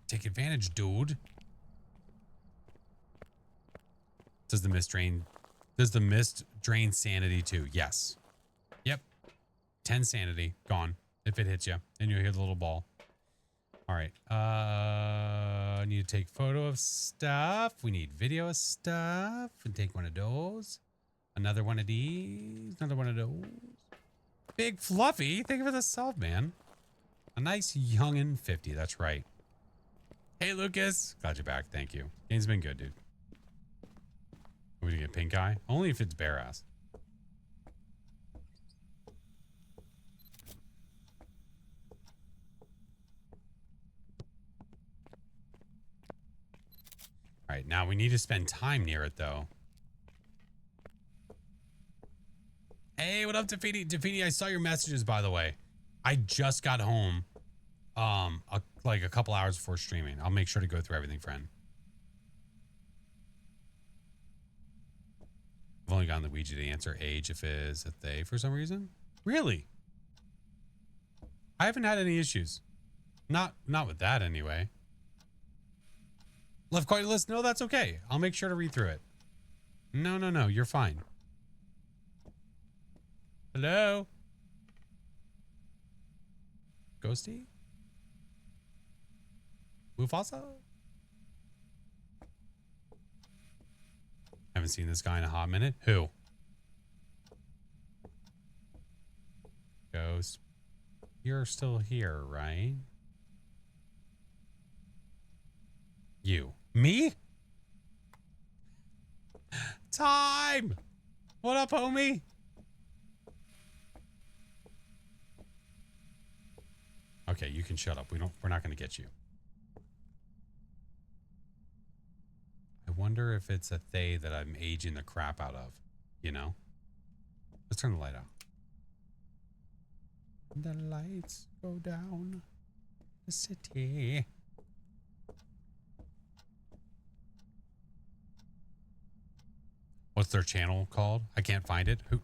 Take advantage, dude. Does the mist drain sanity too? Yes. Yep. 10 sanity gone if it hits you, and you'll hear the little ball. All right. I need to take photo of stuff. We need video of stuff. And take one of those. Another one of these. Another one of those. Big Fluffy. Thank you for the sub, man. A nice youngin' 50. That's right. Hey, Lucas. Glad you're back. Thank you. Game's been good, dude. We're gonna get pink eye? Only if it's bare ass. All right, now we need to spend time near it, though. Hey, what up, Tafini? Tafini, I saw your messages, by the way. I just got home, like a couple hours before streaming. I'll make sure to go through everything, friend. I've only gotten the Ouija to answer age if it is a they for some reason. Really? I haven't had any issues. Not with that anyway. Left quite a list. No, that's okay. I'll make sure to read through it. No. You're fine. Hello? Ghosty? Mufasa? Haven't seen this guy in a hot minute. Who? Ghost. You're still here, right? You. Me? Time! What up, homie? Okay, you can shut up. We're not gonna get you. I wonder if it's a Thay that I'm aging the crap out of, you know? Let's turn the light out. The lights go down the city. What's their channel called? I can't find it. Who?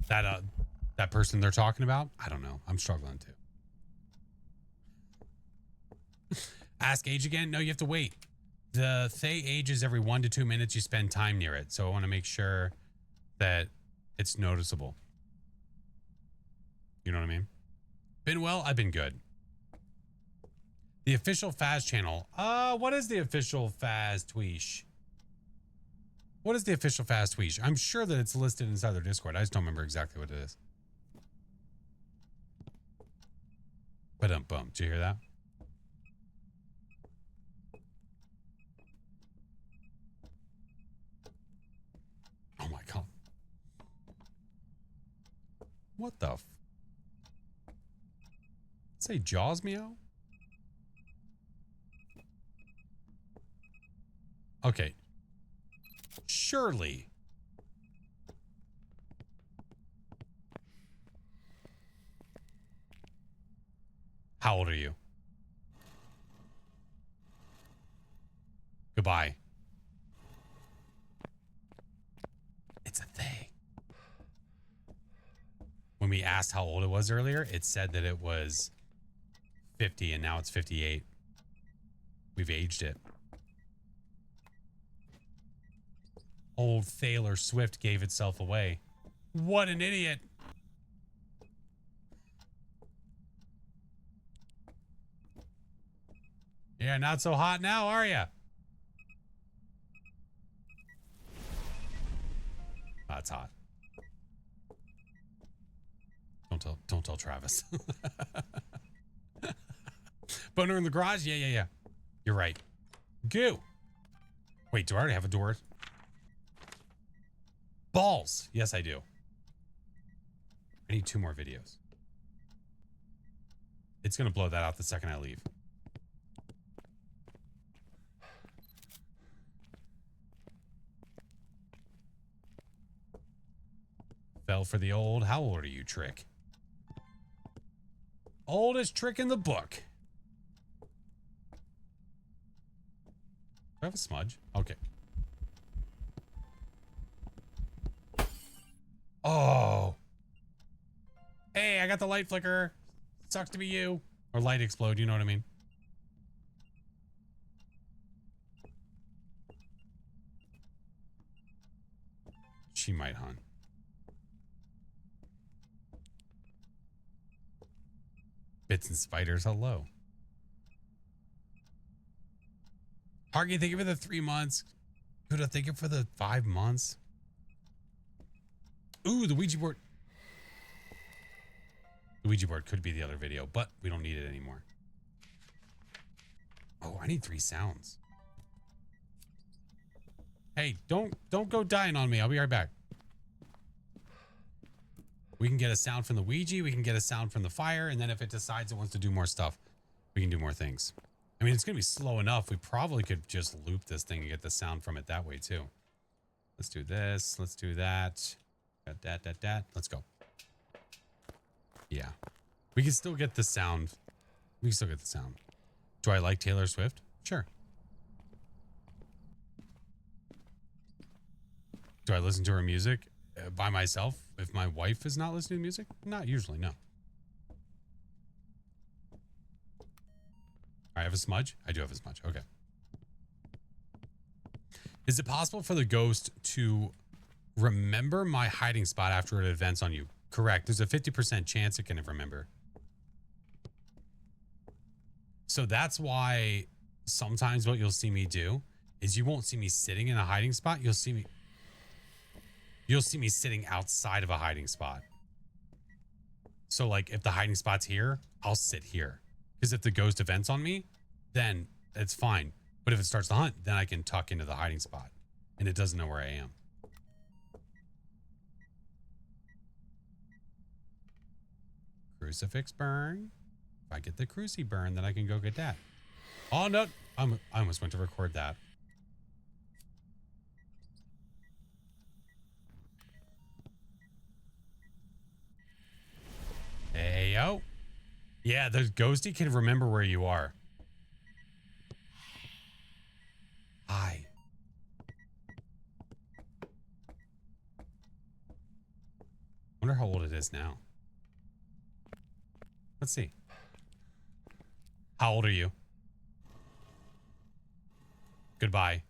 That person they're talking about? I don't know. I'm struggling to. Ask age again? No, you have to wait. The Thay ages every 1 to 2 minutes you spend time near it. So I want to make sure that it's noticeable. You know what I mean? Been well? I've been good. The official Phas channel. What is the official Phas Tweesh? What is the official Phas Tweesh? I'm sure that it's listed inside their Discord. I just don't remember exactly what it is. Ba-dum-bum. Did you hear that? Oh my god. What the f... Say Jaws meow? Okay. Surely. How old are you? Goodbye. It's a thing. When we asked how old it was earlier, it said that it was 50 and now it's 58. We've aged it. Old Thaler Swift gave itself away. What an idiot. Yeah, not so hot now, are ya? That's hot. Don't tell Travis. Boner in the garage? Yeah. You're right. Goo. Wait, do I already have a door? Balls. Yes, I do. I need 2 more videos. It's going to blow that out the second I leave. Fell for the old. How old are you, trick? Oldest trick in the book. Do I have a smudge? Okay. Oh. Hey, I got the light flicker. Sucks to be you. Or light explode, you know what I mean? She might hunt. Bits and spiders, hello. Hargy, thank you for the 3 months. Kuda, thank you for the 5 months. Ooh, the Ouija board. The Ouija board could be the other video, but we don't need it anymore. Oh, I need 3 sounds. Hey, don't go dying on me. I'll be right back. We can get a sound from the Ouija. We can get a sound from the fire. And then if it decides it wants to do more stuff, we can do more things. I mean, it's going to be slow enough. We probably could just loop this thing and get the sound from it that way too. Let's do this. Let's do that. Got that. Let's go. Yeah. We can still get the sound. We can still get the sound. Do I like Taylor Swift? Sure. Do I listen to her music by myself if my wife is not listening to music? Not usually, no. I have a smudge? I do have a smudge. Okay. Is it possible for the ghost to remember my hiding spot after it advents on you? Correct. There's a 50% chance it can remember. So that's why sometimes what you'll see me do is you won't see me sitting in a hiding spot. You'll see me sitting outside of a hiding spot. So like if the hiding spot's here, I'll sit here. Because if the ghost events on me, then it's fine. But if it starts to hunt, then I can tuck into the hiding spot. And it doesn't know where I am. Crucifix burn. If I get the cruci burn, then I can go get that. Oh, no. I almost went to record that. Hey, yo. Yeah, the ghosty can remember where you are. Hi. Wonder how old it is now. Let's see. How old are you? Goodbye.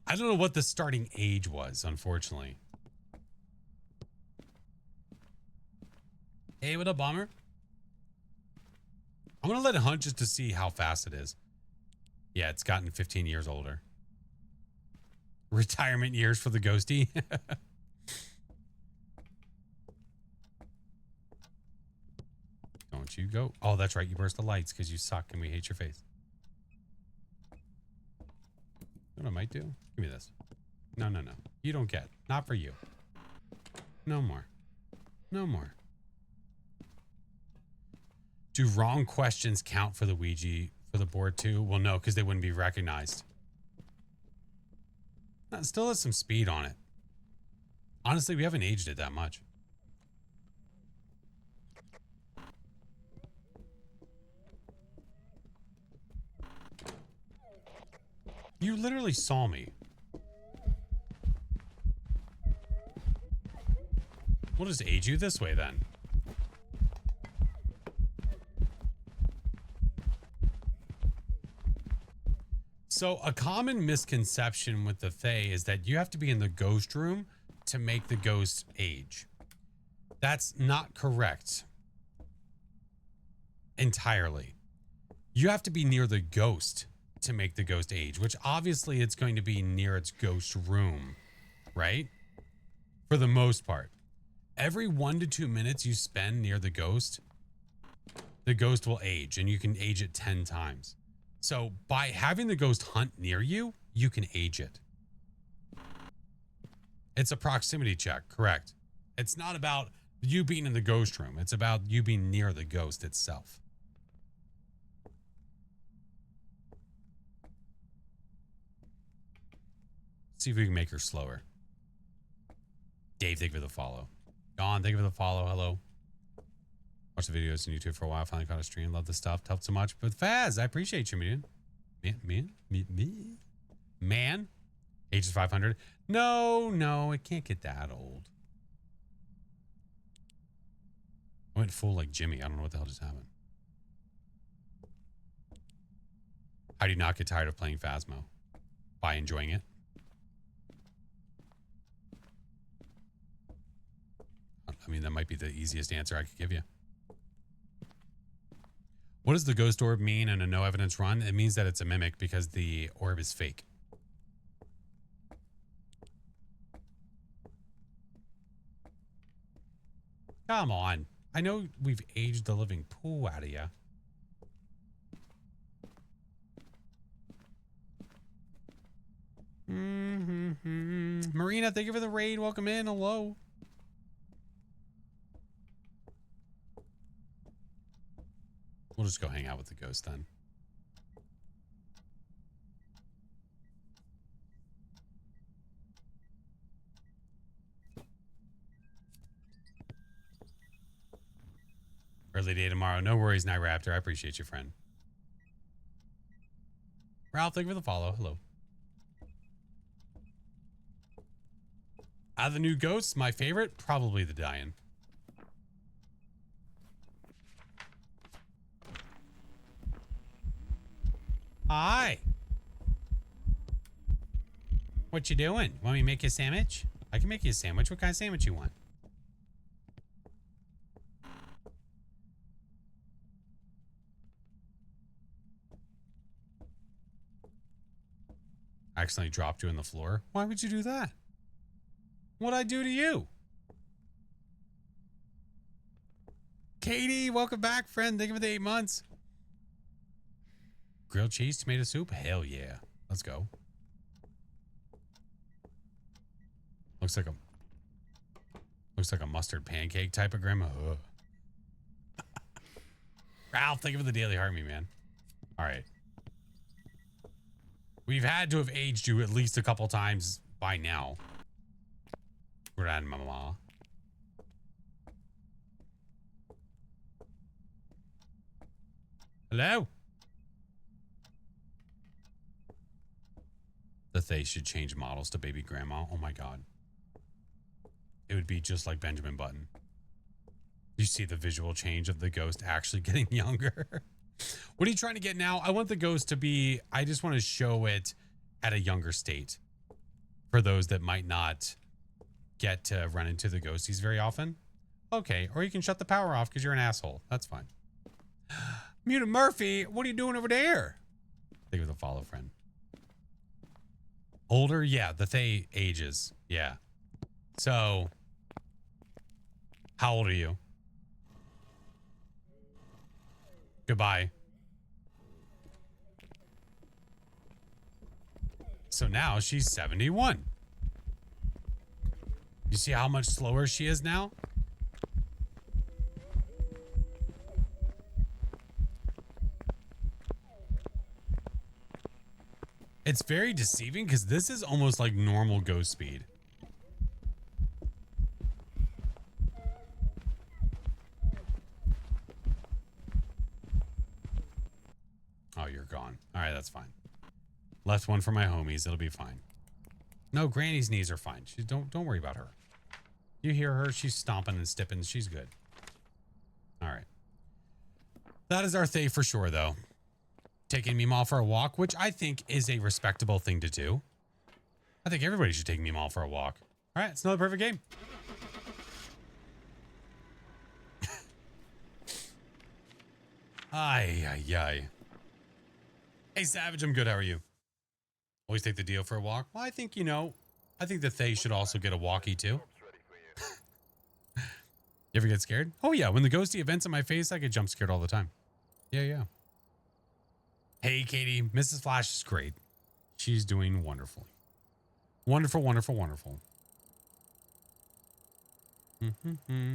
I don't know what the starting age was, unfortunately. Hey, what up, Bomber? I'm going to let it hunt just to see how fast it is. Yeah, it's gotten 15 years older. Retirement years for the ghosty. Don't you go. Oh, that's right. You burst the lights because you suck and we hate your face. You know what I might do? Give me this. No. You don't get. Not for you. No more. No more. Do wrong questions count for the Ouija, for the board too? Well, no, because they wouldn't be recognized. That still has some speed on it. Honestly, we haven't aged it that much. You literally saw me. We'll just age you this way then. So a common misconception with the Fae is that you have to be in the ghost room to make the ghost age. That's not correct. Entirely. You have to be near the ghost to make the ghost age, which obviously it's going to be near its ghost room, right? For the most part. Every 1 to 2 minutes you spend near the ghost will age, and you can age it 10 times. So by having the ghost hunt near you, you can age it. It's a proximity check, correct? It's not about you being in the ghost room. It's about you being near the ghost itself. See if we can make her slower. Dave, thank you for the follow. Don, thank you for the follow. Hello. Watch the videos on YouTube for a while. Finally caught a stream. Love the stuff. Helped so much. But Faz, I appreciate you, man. Man. Age is 500. No, it can't get that old. I went full like Jimmy. I don't know what the hell just happened. How do you not get tired of playing Phasmo? By enjoying it. I mean, that might be the easiest answer I could give you. What does the ghost orb mean in a no evidence run? It means that it's a mimic because the orb is fake. Come on. I know we've aged the living poo out of you. Marina, thank you for the raid. Welcome in. Hello. We'll just go hang out with the ghost then. Early day tomorrow. No worries, Night Raptor. I appreciate you, friend. Ralph, thank you for the follow. Hello. Out of the new ghosts, my favorite, probably the Dian. Hi. What you doing? Want me to make you a sandwich? I can make you a sandwich. What kind of sandwich you want? I accidentally dropped you on the floor. Why would you do that? What'd I do to you? Katie, welcome back, friend. Thank you for the 8 months. Grilled cheese, tomato soup? Hell yeah. Let's go. Looks like a mustard pancake type of grandma. Ralph, thank you for the daily heart me, man. All right. We've had to have aged you at least a couple times by now. Grandmama. Hello? That they should change models to baby grandma. Oh my god. It would be just like Benjamin Button. You see the visual change of the ghost actually getting younger. What are you trying to get now? I want the ghost to be, I just want to show it at a younger state. For those that might not get to run into the ghosties very often. Okay, or you can shut the power off because you're an asshole. That's fine. Mutant Murphy, what are you doing over there? Think of the follow friend. Older? Yeah, the Thay ages. Yeah. So, how old are you? Goodbye. So now she's 71. You see how much slower she is now? It's very deceiving because this is almost like normal ghost speed. Oh, you're gone. All right, that's fine. Left one for my homies. It'll be fine. No, Granny's knees are fine. Don't worry about her. You hear her? She's stomping and stipping. She's good. All right. That is our thing for sure, though. Taking Meemaw for a walk, which I think is a respectable thing to do. I think everybody should take Meemaw for a walk. All right, it's another perfect game. Ay, ay, ay. Hey, Savage, I'm good. How are you? Always take the deal for a walk. Well, I think, I think the Thay should also get a walkie, too. You ever get scared? Oh, yeah. When the ghosty events in my face, I get jump scared all the time. Yeah. Hey, Katie. Mrs. Flash is great. She's doing wonderfully. Wonderful, wonderful, wonderful.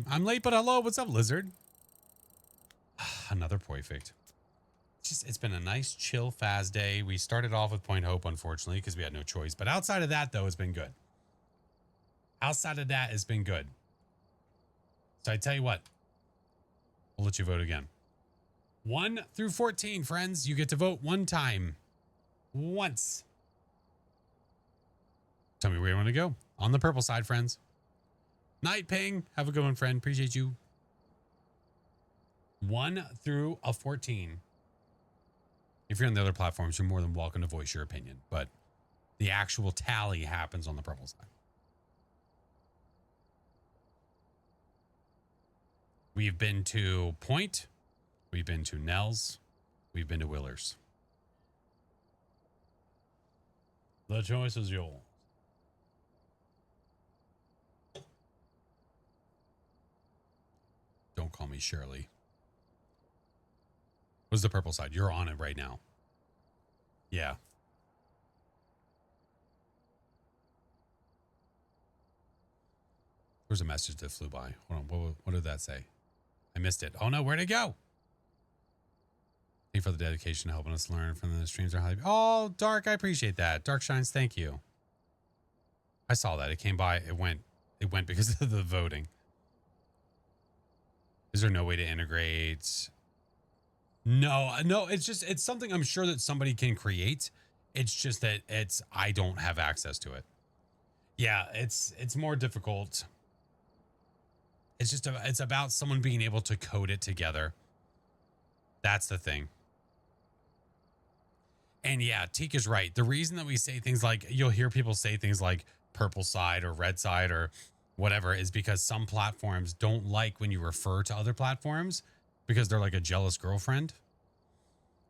I'm late, but hello. What's up, Lizard? Another perfect. It's been a nice, chill, fast day. We started off with Point Hope, unfortunately, because we had no choice. But outside of that, though, it's been good. Outside of that, it's been good. So I tell you what, I'll let you vote again. 1 through 14, friends. You get to vote one time. Once. Tell me where you want to go. On the purple side, friends. Night Ping. Have a good one, friend. Appreciate you. 1 through a 14. If you're on the other platforms, you're more than welcome to voice your opinion. But the actual tally happens on the purple side. We've been to Point. We've been to Nels. We've been to Willers. The choice is yours. Don't call me Shirley. What's the purple side? You're on it right now. Yeah. There's a message that flew by. Hold on. What did that say? I missed it. Oh no, where'd it go? Thank you for the dedication to helping us learn from the streams. Oh, Dark, I appreciate that. Dark Shines, thank you. I saw that. It came by. It went because of the voting. Is there no way to integrate? No, it's something I'm sure that somebody can create. It's just that I don't have access to it. Yeah, it's more difficult. It's about someone being able to code it together. That's the thing. And yeah, Teak is right. The reason that we say things like, you'll hear people say things like purple side or red side or whatever is because some platforms don't like when you refer to other platforms because they're like a jealous girlfriend.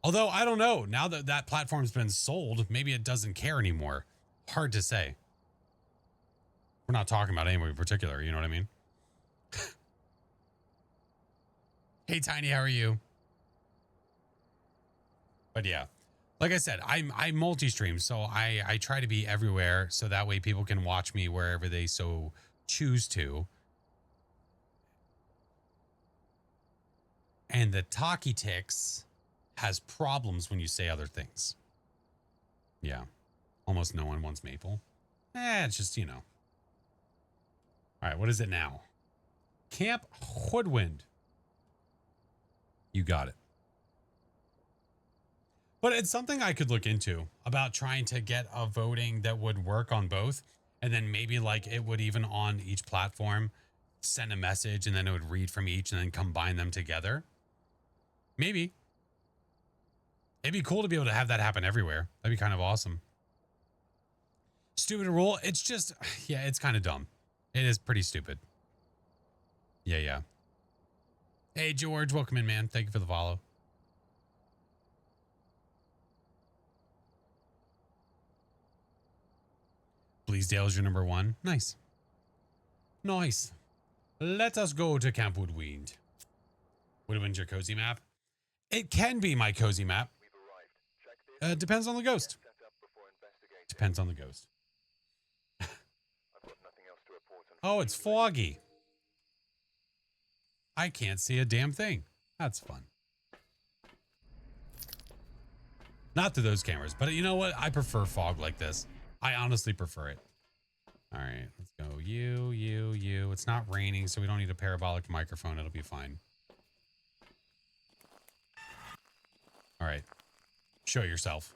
Although, I don't know. Now that that platform's been sold, maybe it doesn't care anymore. Hard to say. We're not talking about anyone in particular, you know what I mean? Hey, Tiny, how are you? But yeah, like I said, I multi-stream, so I try to be everywhere so that way people can watch me wherever they so choose to. And the Talkie Ticks has problems when you say other things. Yeah. Almost no one wants maple. It's just, All right, what is it now? Camp Hoodwind. You got it. But it's something I could look into about trying to get a voting that would work on both. And then maybe like it would even on each platform send a message and then it would read from each and then combine them together. Maybe. It'd be cool to be able to have that happen everywhere. That'd be kind of awesome. Stupid rule. It's just, yeah, it's kind of dumb. It is pretty stupid. Yeah. Hey, George, welcome in, man. Thank you for the follow. Bleasdale is your number 1. Nice. Nice. Let us go to Camp Woodwind. Woodwind's your cozy map? It can be my cozy map. Depends on the ghost. Depends on the ghost. Oh, it's foggy. I can't see a damn thing. That's fun. Not through those cameras, but you know what? I prefer fog like this. I honestly prefer it. All right, let's go. You. It's not raining, so we don't need a parabolic microphone. It'll be fine. All right. Show yourself.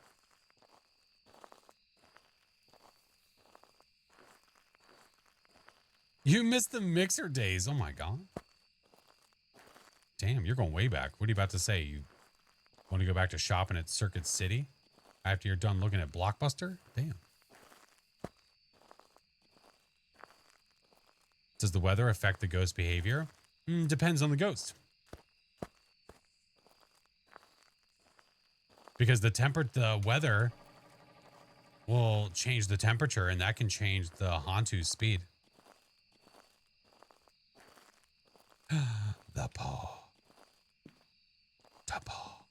You missed the mixer days. Oh my god. Damn, you're going way back. What are you about to say? You want to go back to shopping at Circuit City after you're done looking at Blockbuster? Damn. Does the weather affect the ghost behavior? Depends on the ghost. Because the weather will change the temperature, and that can change the Hantu's speed. The paw. The paw.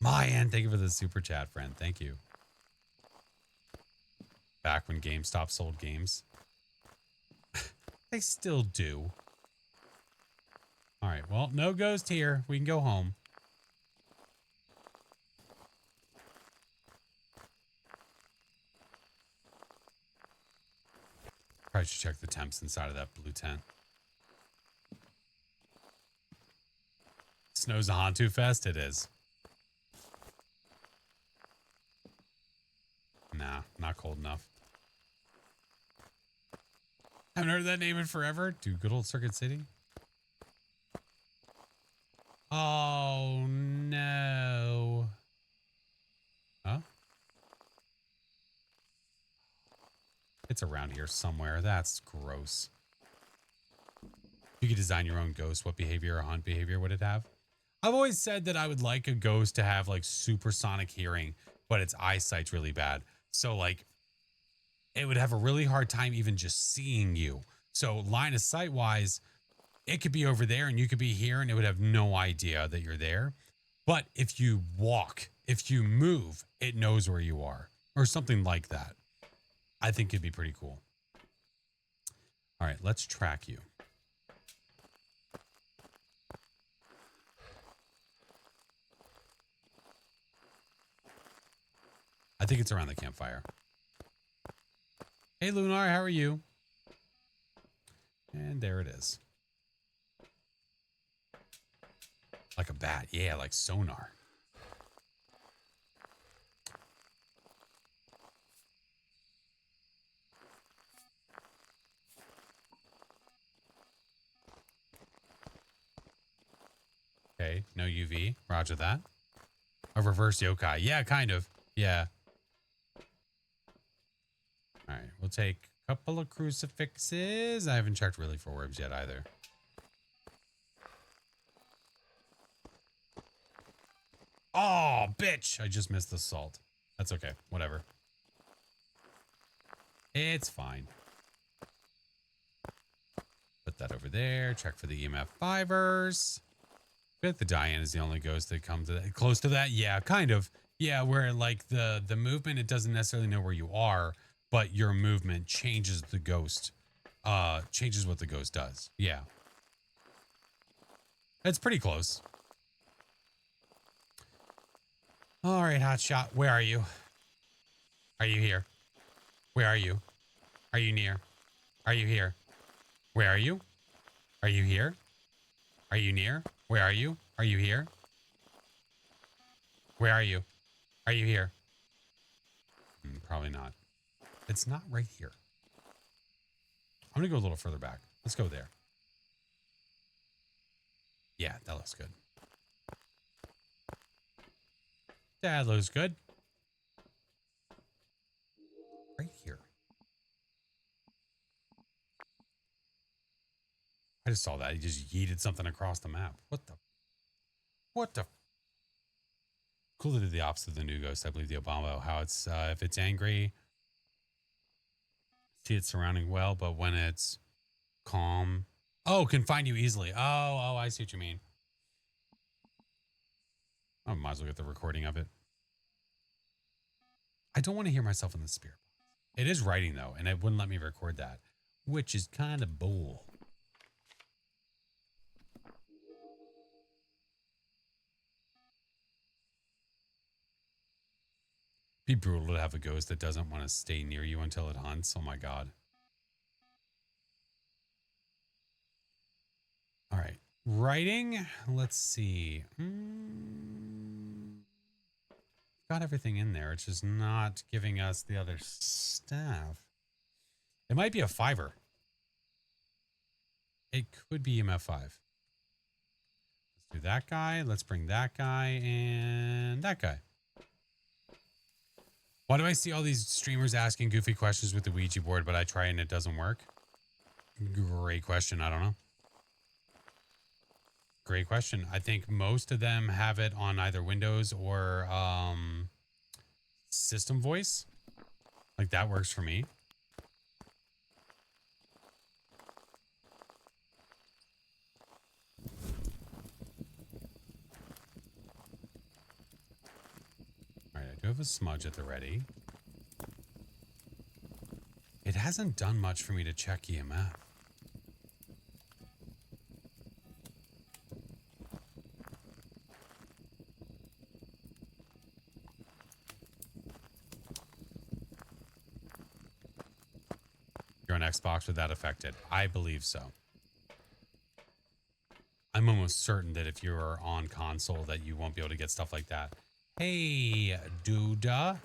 Mayan, thank you for the super chat, friend. Thank you. Back when GameStop sold games. They still do. All right, well, no ghost here. We can go home. Probably should check the temps inside of that blue tent. Snow's a Hantu Fest? It is. Nah, not cold enough. Haven't heard that name in forever. Dude, good old Circuit City. Oh, no. Huh? It's around here somewhere. That's gross. You could design your own ghost. What behavior or hunt behavior would it have? I've always said that I would like a ghost to have like supersonic hearing, but its eyesight's really bad. So like it would have a really hard time even just seeing you. So line of sight wise, it could be over there and you could be here and it would have no idea that you're there. But if you walk, if you move, it knows where you are or something like that. I think it'd be pretty cool. All right, let's track you. I think it's around the campfire. Hey, Lunar, how are you? And there it is. Like a bat. Yeah, like sonar. Okay, no UV. Roger that. A reverse yokai. Yeah, kind of. Yeah. All right, we'll take a couple of crucifixes. I haven't checked really for orbs yet either. Oh, bitch. I just missed the salt. That's okay. Whatever. It's fine. Put that over there. Check for the EMF 5ers. I bet the Diane is the only ghost that comes to that. Close to that? Yeah, kind of. Yeah, where like the movement, it doesn't necessarily know where you are, but your movement changes the ghost. Changes what the ghost does. Yeah. It's pretty close. All right, hotshot. Where are you? Are you here? Where are you? Are you near? Are you here? Where are you? Are you here? Are you near? Where are you? Are you here? Where are you? Are you here? Probably not. It's not right here. I'm going to go a little further back. Let's go there. Yeah, that looks good. That looks good. Right here. I just saw that. He just yeeted something across the map. What the? Cool to do the opposite of the new ghost. I believe the Obama, how it's, if it's angry, see it surrounding well, but when it's calm. Oh, can find you easily. Oh, I see what you mean. I might as well get the recording of it. I don't want to hear myself in the spirit box. It is writing though, and it wouldn't let me record that, which is kind of bull. Be brutal to have a ghost that doesn't want to stay near you until it hunts. Oh my God. All right. Writing. Let's see. Got everything in there. It's just not giving us the other stuff. It might be a 5er. It could be EMF 5. Let's do that guy. Let's bring that guy and that guy. Why do I see all these streamers asking goofy questions with the Ouija board, but I try and it doesn't work? Great question. I don't know. Great question. I think most of them have it on either Windows or system voice. Like that works for me. All right, I do have a smudge at the ready. It hasn't done much for me to check EMF. You're on Xbox, would that affect it? I believe so. I'm almost certain that if you're on console that you won't be able to get stuff like that. Hey, Duda.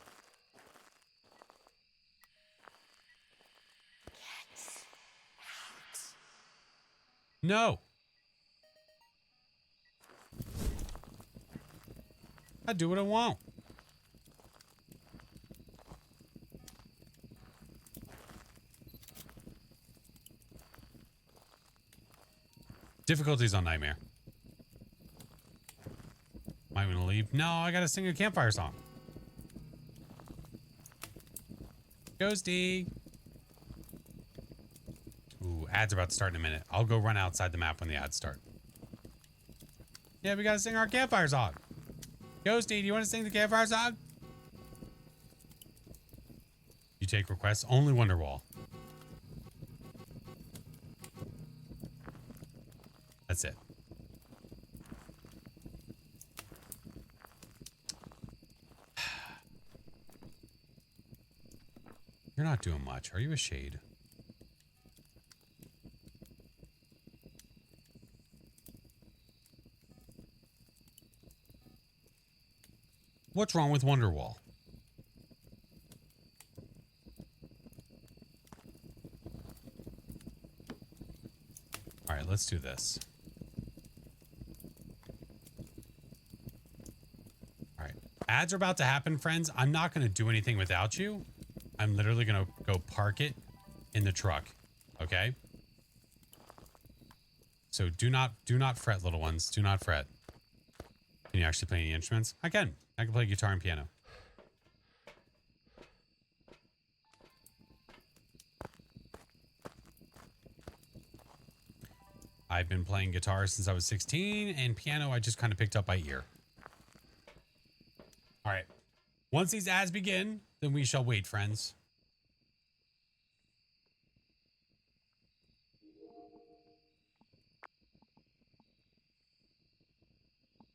No. I do what I want. Difficulties on Nightmare. Might want to leave. No, I gotta sing a campfire song. Ghosty. Ooh, ads are about to start in a minute. I'll go run outside the map when the ads start. Yeah, we gotta sing our campfire song. Ghosty, do you want to sing the campfire song? You take requests? Only Wonderwall. That's it. You're not doing much. Are you a shade? What's wrong with Wonderwall? All right, let's do this. All right. Ads are about to happen, friends. I'm not going to do anything without you. I'm literally going to go park it in the truck. Okay? So do not fret, little ones. Do not fret. Can you actually play any instruments? I can. I can play guitar and piano. I've been playing guitar since I was 16, and piano I just kind of picked up by ear. All right. Once these ads begin, then we shall wait, friends.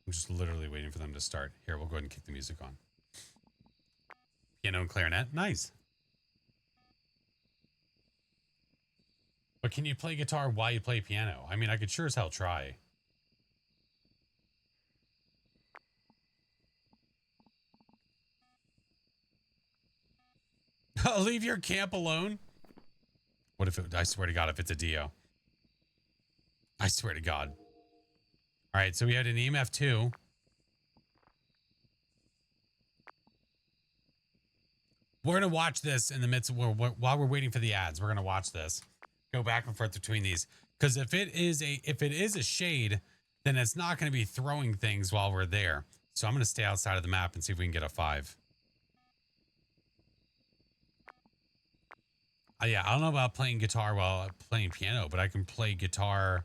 I'm just literally waiting for them to start. Here, we'll go ahead and kick the music on. Piano and clarinet. Nice. But can you play guitar while you play piano? I mean, I could sure as hell try. Leave your camp alone. What if it, I swear to God, if it's a Dio. I swear to God. All right, so we had an EMF 2. We're going to watch this in the midst of, while we're waiting for the ads. We're going to watch this. Go back and forth between these. Because if it is a shade, then it's not going to be throwing things while we're there. So I'm going to stay outside of the map and see if we can get a 5. Yeah, I don't know about playing guitar while playing piano, but I can play guitar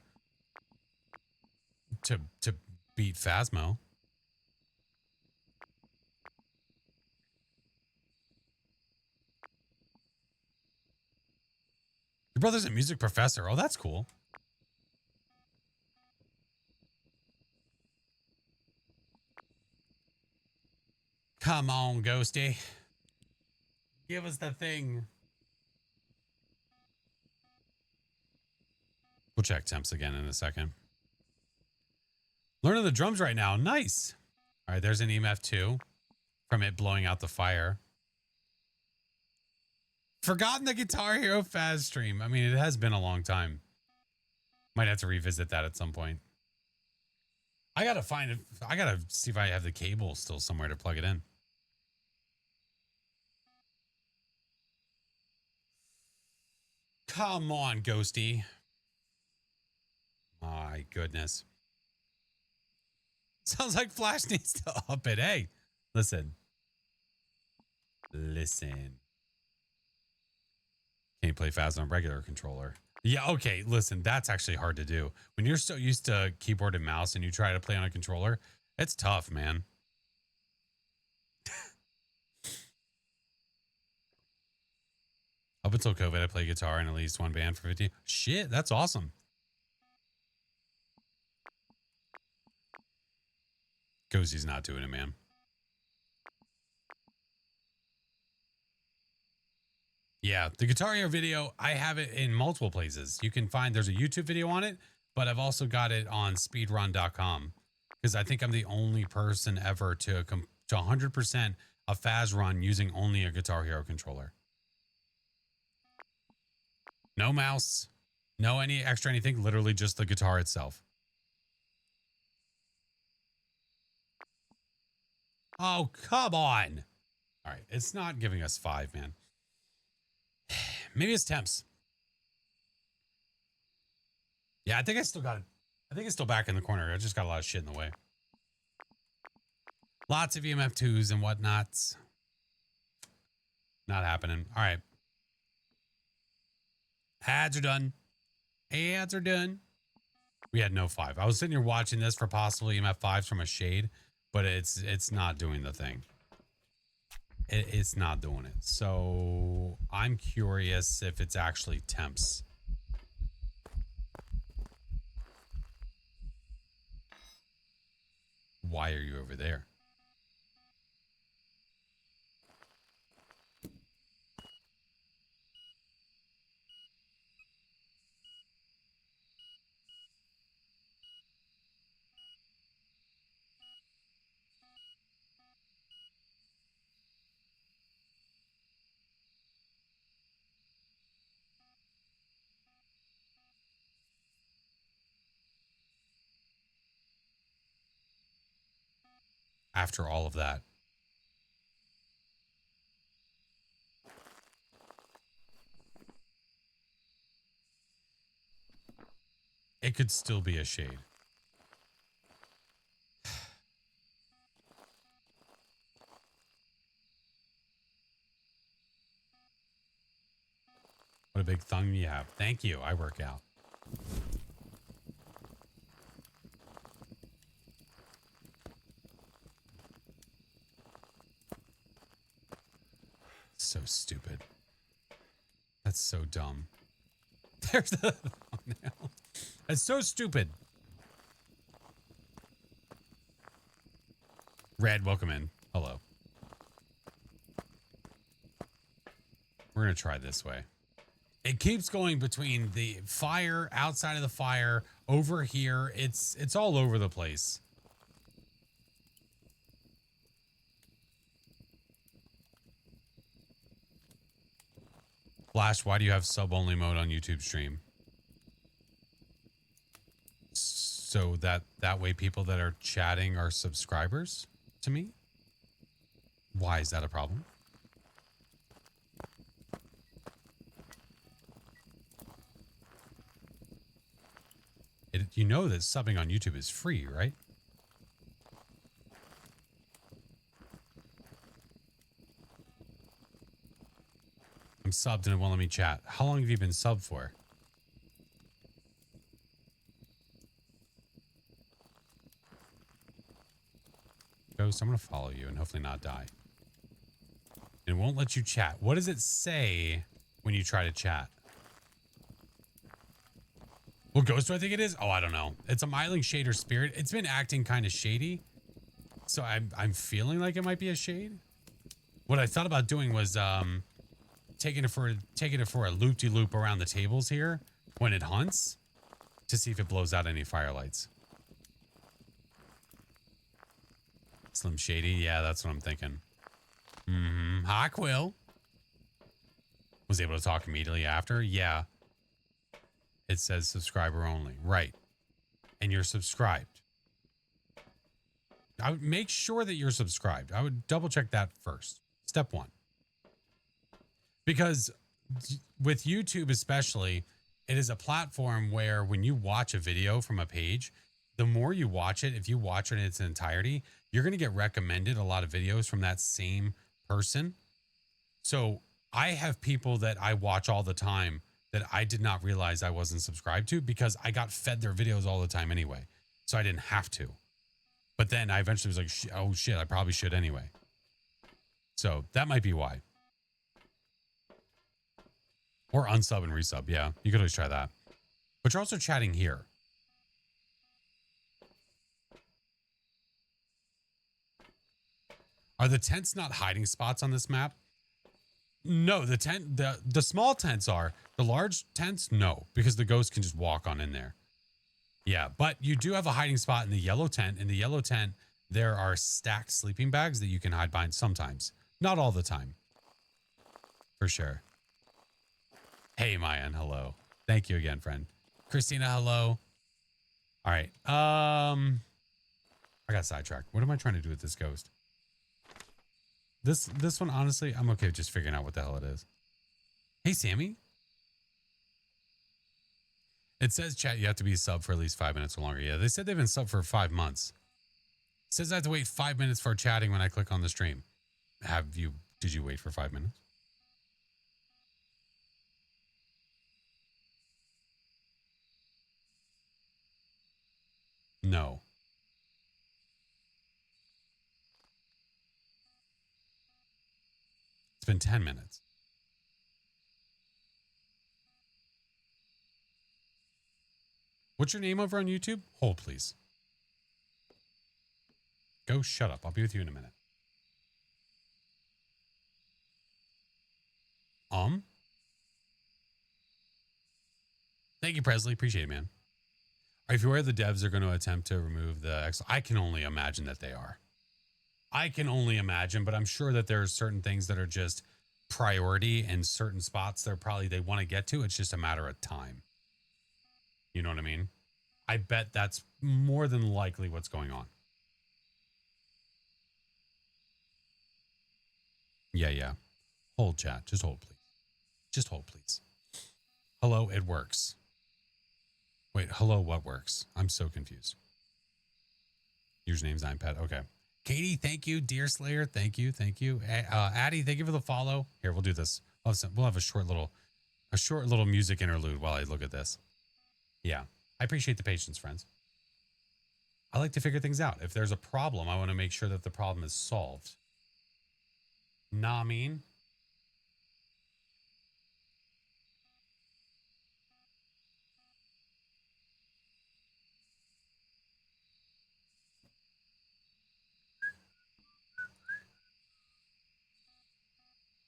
to beat Phasmo. Your brother's a music professor. Oh, that's cool. Come on, Ghosty. Give us the thing. We'll check temps again in a second. Learning the drums right now. Nice. All right, there's an EMF 2 from it blowing out the fire. Forgotten the Guitar Hero Faz stream. I mean, it has been a long time. Might have to revisit that at some point. I gotta find it. I gotta see if I have the cable still somewhere to plug it in. Come on, Ghosty. My goodness. Sounds like Flash needs to up it. Hey, listen. Listen. Can you play Phasm on regular controller? Yeah, okay, listen, that's actually hard to do. When you're so used to keyboard and mouse and you try to play on a controller, it's tough, man. Up until COVID, I played guitar in at least one band for 15. Shit, that's awesome. Ghosty's not doing it, man. Yeah, the Guitar Hero video, I have it in multiple places. You can find, there's a YouTube video on it, but I've also got it on speedrun.com because I think I'm the only person ever to 100% a Phas run using only a Guitar Hero controller. No mouse, no any extra anything, literally just the guitar itself. Oh, come on. All right, it's not giving us 5, man. Maybe it's temps. Yeah, I think I still got it. I think it's still back in the corner. I just got a lot of shit in the way. Lots of EMF 2s and whatnots. Not happening. All right. Ads are done. Ads are done. We had no 5. I was sitting here watching this for possible EMF 5s from a shade, but it's not doing the thing. It's not doing it. So I'm curious if it's actually temps. Why are you over there? After all of that. It could still be a shade. What a big thumb you have. Thank you. I work out. So stupid. That's so dumb. There's the thumbnail. That's so stupid. Red, welcome in. Hello. We're going to try this way. It keeps going between the fire, outside of the fire, over here. It's all over the place. Flash, why do you have sub-only mode on YouTube stream? So that way people that are chatting are subscribers to me? Why is that a problem? You know that subbing on YouTube is free, right? I'm subbed and it won't let me chat. How long have you been subbed for? Ghost, I'm going to follow you and hopefully not die. It won't let you chat. What does it say when you try to chat? What ghost do I think it is? Oh, I don't know. It's a Myling Shader Spirit. It's been acting kind of shady. So I'm feeling like it might be a shade. What I thought about doing was taking it for a loop-de-loop around the tables here when it hunts to see if it blows out any firelights. Slim Shady. Yeah, that's what I'm thinking. Hi, Quill. Was able to talk immediately after. Yeah. It says subscriber only. Right. And you're subscribed. I would make sure that you're subscribed. I would double check that first. Step one. Because with YouTube especially, it is a platform where when you watch a video from a page, the more you watch it, if you watch it in its entirety, you're going to get recommended a lot of videos from that same person. So I have people that I watch all the time that I did not realize I wasn't subscribed to because I got fed their videos all the time anyway. So I didn't have to. But then I eventually was like, oh shit, I probably should anyway. So that might be why. Or unsub and resub. Yeah, you could always try that. But you're also chatting here. Are the tents not hiding spots on this map? No, the small tents are. The large tents, no, because the ghost can just walk on in there. Yeah, but you do have a hiding spot in the yellow tent. In the yellow tent, there are stacked sleeping bags that you can hide behind sometimes. Not all the time. For sure. Hey, Mayan, hello. Thank you again, friend. Christina, hello. All right. I got sidetracked. What am I trying to do with this ghost? This one, honestly, I'm okay with just figuring out what the hell it is. Hey, Sammy. It says, chat, you have to be sub for at least 5 minutes or longer. Yeah, they said they've been sub for 5 months. It says I have to wait 5 minutes for chatting when I click on the stream. Did you wait for 5 minutes? No. It's been 10 minutes. What's your name over on YouTube? Hold, please. Go shut up. I'll be with you in a minute. Thank you, Presley. Appreciate it, man. If you are, the devs are going to attempt to remove the X. I can only imagine that they are. I can only imagine, but I'm sure that there are certain things that are just priority and certain spots that they want to get to. It's just a matter of time. You know what I mean? I bet that's more than likely what's going on. Yeah. Hold, chat. Just hold, please. Just hold, please. Hello, it works. Wait, hello, what works? I'm so confused. Username's iPad. Okay. Katie, thank you. Deer Slayer, thank you. Addie, thank you for the follow. Here, we'll do this. We'll have a short little music interlude while I look at this. Yeah. I appreciate the patience, friends. I like to figure things out. If there's a problem, I want to make sure that the problem is solved. Nah, I mean.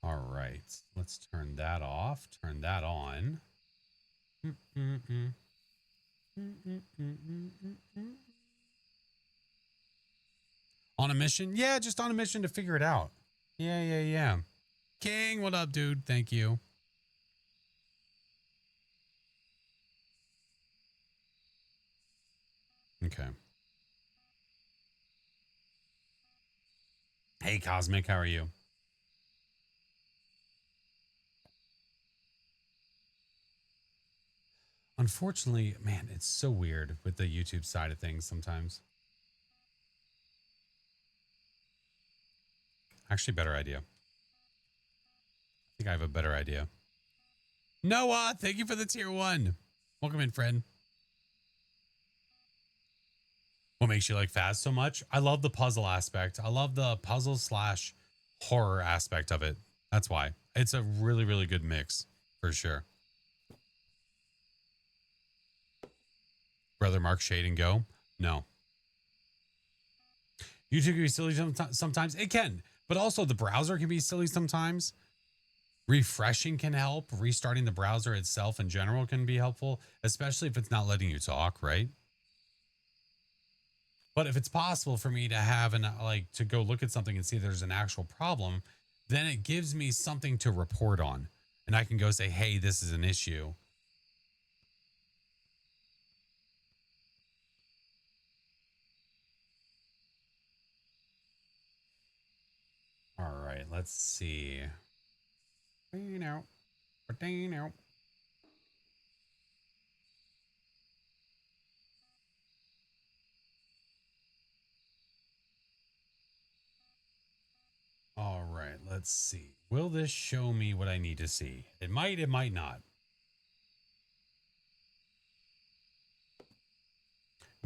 All right, let's turn that off. Turn that on. On a mission? Yeah, just on a mission to figure it out. Yeah. King, what up, dude? Thank you. Okay. Hey, Cosmic, how are you? Unfortunately, man, it's so weird with the YouTube side of things sometimes. Actually, better idea. I think I have a better idea. Noah, thank you for the tier 1. Welcome in, friend. What makes you like Phas so much? I love the puzzle aspect. I love the puzzle / horror aspect of it. That's why. It's a really, really good mix, for sure. Brother Mark Shade and go? No. YouTube can be silly sometimes. It can, but also the browser can be silly sometimes. Refreshing can help. Restarting the browser itself in general can be helpful, especially if it's not letting you talk, right? But if it's possible for me to have to go look at something and see if there's an actual problem, then it gives me something to report on. And I can go say, hey, this is an issue. let's see. All right, let's see. Will this show me what I need to see? It might not.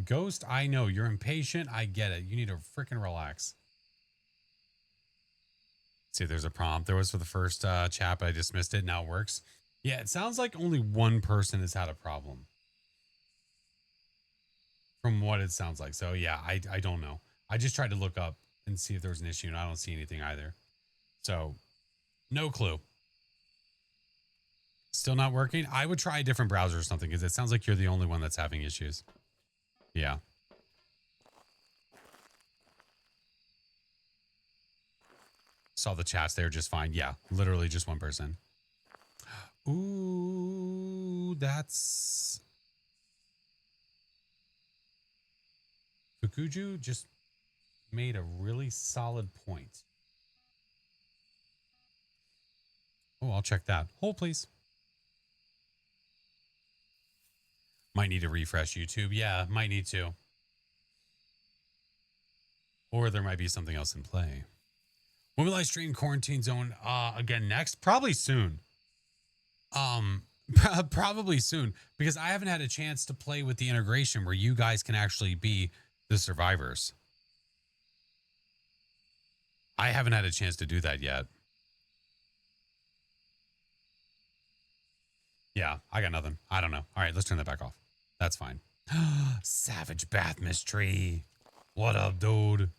Ghost, I know you're impatient. I get it. You need to freaking relax. See, there's a prompt. There was for the first chat, but I dismissed it. Now it works. Yeah, it sounds like only one person has had a problem. From what it sounds like. So yeah, I don't know. I just tried to look up and see if there was an issue, and I don't see anything either. So no clue. Still not working? I would try a different browser or something because it sounds like you're the only one that's having issues. Yeah. Saw the chats there just fine. Yeah, literally just one person. Ooh, that's... Fukuju just made a really solid point. Oh, I'll check that. Hold, please. Might need to refresh YouTube. Yeah, might need to. Or there might be something else in play. When will I stream Quarantine Zone again next? Probably soon. Probably soon, because I haven't had a chance to play with the integration where you guys can actually be the survivors. I haven't had a chance to do that yet. Yeah, I got nothing. I don't know. All right, let's turn that back off. That's fine. Savage Bath Mystery. What up, dude?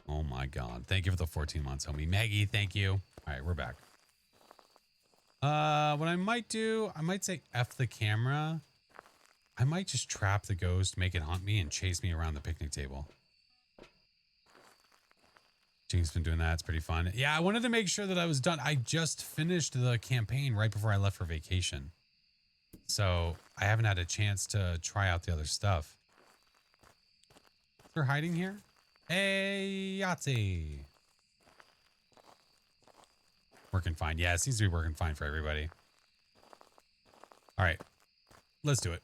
Oh my God. Thank you for the 14 months, homie. Maggie, thank you. All right, we're back. What I might do, I might say F the camera. I might just trap the ghost, make it hunt me, and chase me around the picnic table. Jing's been doing that. It's pretty fun. Yeah, I wanted to make sure that I was done. I just finished the campaign right before I left for vacation. So I haven't had a chance to try out the other stuff. They're hiding here? Hey, Yahtzee. Working fine. Yeah, it seems to be working fine for everybody. All right. Let's do it.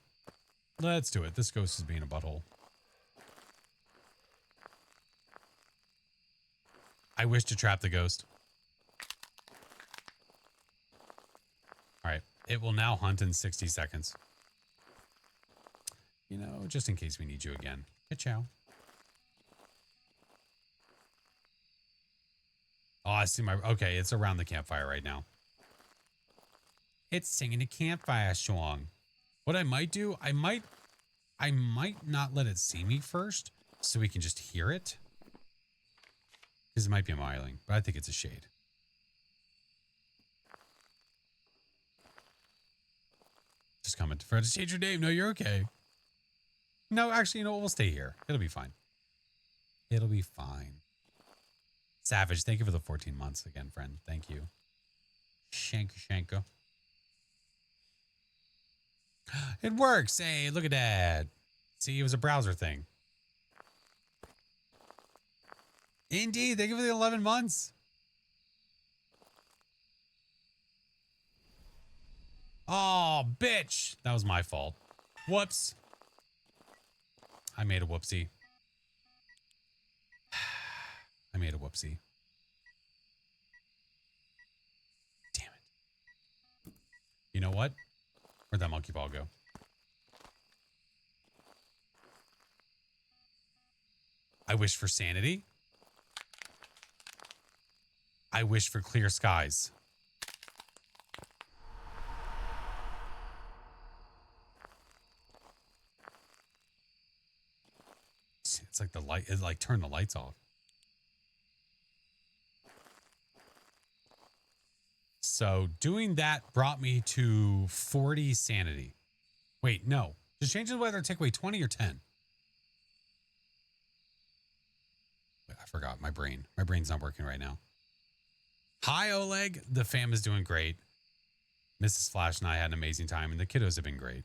Let's do it. This ghost is being a butthole. I wish to trap the ghost. All right. It will now hunt in 60 seconds. You know, just in case we need you again. Ka-chow. Oh, I see my... Okay, it's around the campfire right now. It's singing a campfire song. What I might do, I might not let it see me first so we can just hear it. Because it might be a myling, but I think it's a shade. Just coming to Fred to change your name. No, you're okay. No, actually, you know what? We'll stay here. It'll be fine. It'll be fine. Savage, thank you for the 14 months again, friend. Thank you. Shanka. It works. Hey, look at that. See, it was a browser thing. Indeed. Thank you for the 11 months. Oh, bitch. That was my fault. Whoops. I made a whoopsie. I made a whoopsie. Damn it. You know what? Where'd that monkey ball go? I wish for sanity. I wish for clear skies. It's like the light, it like turned the lights off. So doing that brought me to 40 sanity. Wait, no. Just change the weather, take away 20 or 10. Wait, I forgot my brain. My brain's not working right now. Hi, Oleg. The fam is doing great. Mrs. Flash and I had an amazing time, and the kiddos have been great.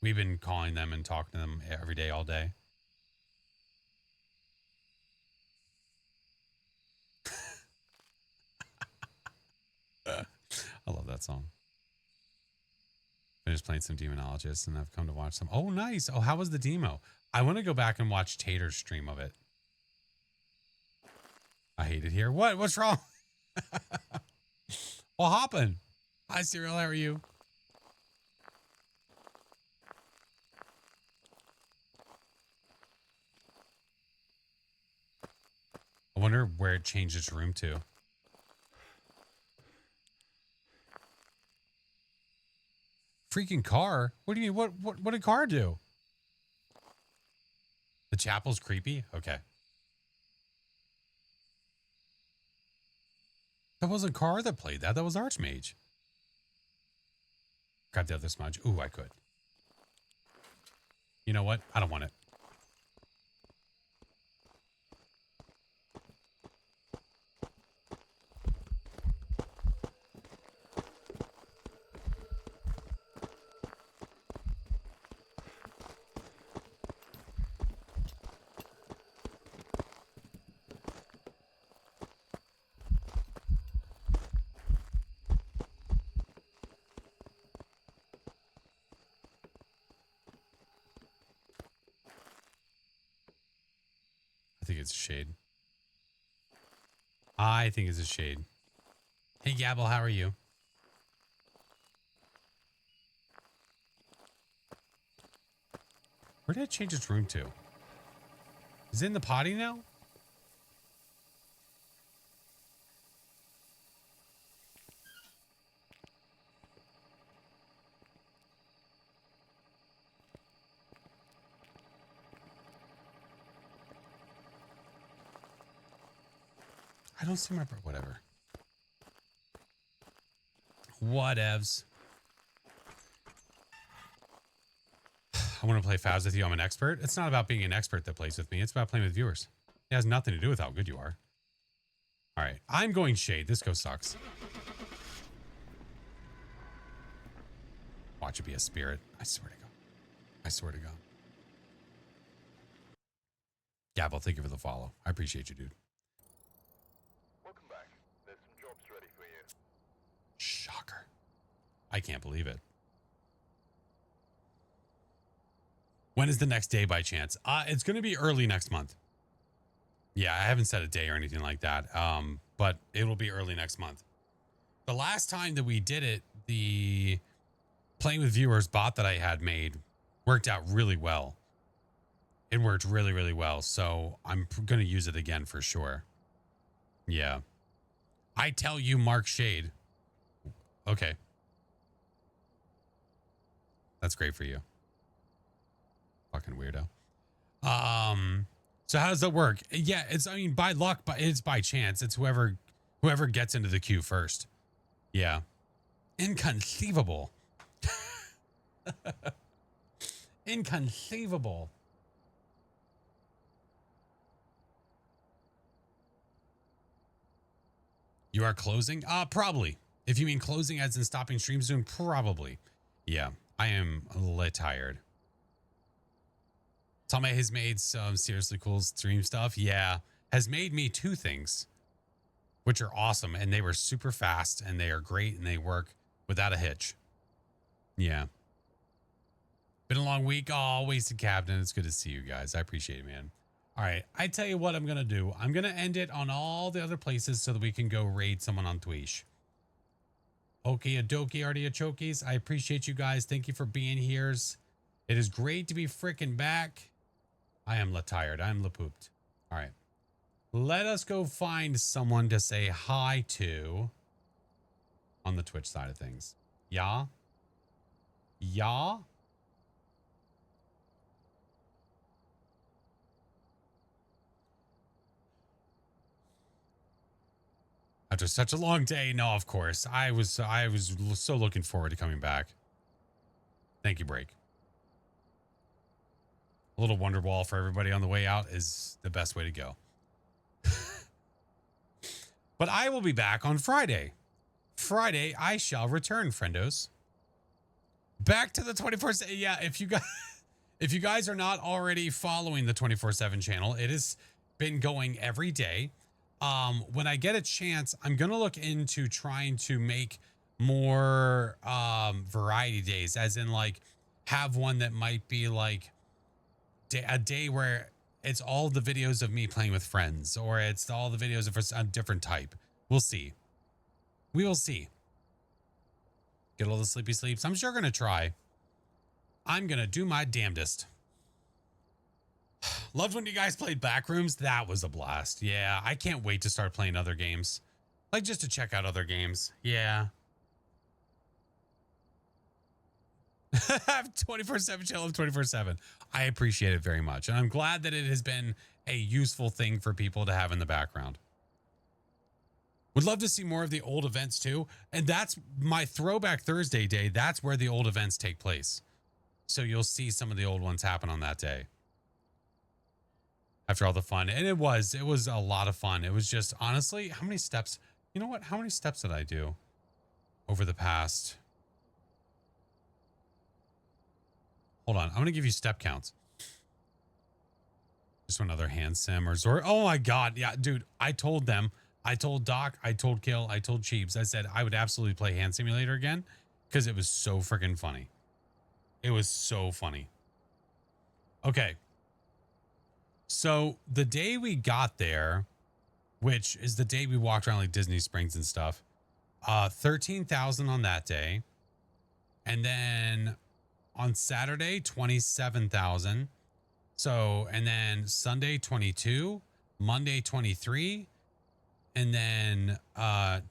We've been calling them and talking to them every day, all day. that song. Finished playing some Demonologist and I've come to watch some. Oh, nice. Oh, how was the demo? I want to go back and watch Tater's stream of it. I hate it here. What? What's wrong? Well, hoppin'. Hi, Cyril. How are you? I wonder where it changed its room to. Freaking car? What do you mean? What did car do? The chapel's creepy? Okay. That wasn't car that played that. That was Archmage. Grab the other smudge. Ooh, I could. You know what? I don't want it. I think it's a shade. I think it's a shade. Hey, Gabble, how are you? Where did it change its room to? Is it in the potty now? I don't see my... Whatever. Whatevs. I want to play Phas with you. I'm an expert. It's not about being an expert that plays with me. It's about playing with viewers. It has nothing to do with how good you are. All right. I'm going shade. This ghost sucks. Watch it be a spirit. I swear to God. I swear to God. Gabble, thank you for the follow. I appreciate you, dude. Welcome back. There's some jobs ready for you. Shocker. I can't believe it. When is the next day by chance? It's going to be early next month. Yeah, I haven't set a day or anything like that. But it will be early next month. The last time that we did it, the playing with viewers bot that I had made worked out really well. It worked really, really well. So I'm going to use it again for sure. Yeah. I tell you, Mark Shade. Okay. That's great for you. Fucking weirdo. So how does that work? Yeah, I mean, by luck, but it's by chance. It's whoever gets into the queue first. Yeah. Inconceivable. Inconceivable. You are closing? Probably. If you mean closing as in stopping stream soon, probably. Yeah, I am a little tired. Tame has made some seriously cool stream stuff. Yeah, has made me 2 things, which are awesome. And they were super fast and they are great and they work without a hitch. Yeah. Been a long week. Oh, wasted captain. It's good to see you guys. I appreciate it, man. All right. I tell you what I'm going to do. I'm going to end it on all the other places so that we can go raid someone on Twitch. Okie dokie, artichokes. I appreciate you guys. Thank you for being here. It is great to be freaking back. I am tired. I'm pooped. All right. Let us go find someone to say hi to on the Twitch side of things. Yeah? Yeah? After such a long day, no, of course. I was so looking forward to coming back. Thank you, Break. A little Wonder Wall for everybody on the way out is the best way to go. But I will be back on Friday. Friday, I shall return, friendos. Back to the 24/7. Yeah, if you guys are not already following the 24/7 channel, it has been going every day. When I get a chance, I'm going to look into trying to make more variety days, as in like have one that might be like a day where it's all the videos of me playing with friends, or it's all the videos of a different type. We'll see. We will see. Get all the sleepy sleeps. I'm sure gonna try. I'm gonna do my damnedest. Loved when you guys played Backrooms. That was a blast. Yeah, I can't wait to start playing other games. Like just to check out other games. Yeah. 24/7 chill of 24/7. I appreciate it very much. And I'm glad that it has been a useful thing for people to have in the background. Would love to see more of the old events too. And that's my Throwback Thursday day. That's where the old events take place. So you'll see some of the old ones happen on that day. After all the fun. And it was a lot of fun. It was just, honestly, how many steps? You know what? How many steps did I do over the past? Hold on. I'm going to give you step counts. Just another hand sim or Zor. Oh my God. Yeah, dude. I told them. I told Doc. I told Kill. I told Cheeps. I said I would absolutely play Hand Simulator again because it was so freaking funny. It was so funny. Okay. So the day we got there, which is the day we walked around like Disney Springs and stuff, 13,000 on that day. And then on Saturday, 27,000. So, and then Sunday, 22, Monday, 23, and then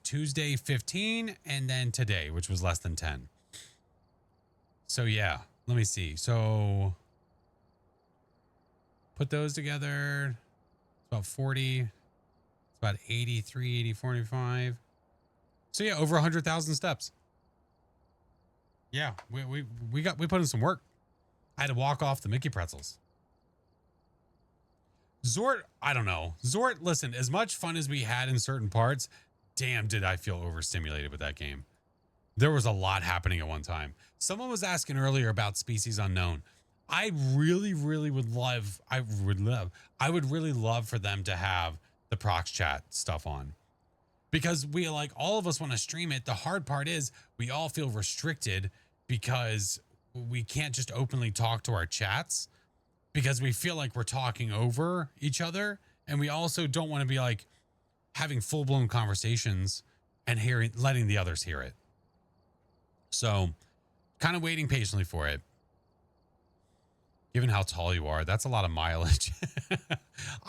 Tuesday, 15, and then today, which was less than 10. So yeah, let me see. So put those together. It's about 40. It's about 83, 80, 45. So yeah, over 100,000 steps. Yeah, we put in some work. I had to walk off the Mickey pretzels. Zort, I don't know. Zort, listen, as much fun as we had in certain parts, damn, did I feel overstimulated with that game. There was a lot happening at one time. Someone was asking earlier about Species Unknown. I really, really would love, I would really love for them to have the Prox chat stuff on. Because we like, all of us want to stream it. The hard part is we all feel restricted because we can't just openly talk to our chats because we feel like we're talking over each other. And we also don't want to be like having full blown conversations and letting the others hear it. So kind of waiting patiently for it. Given how tall you are, that's a lot of mileage.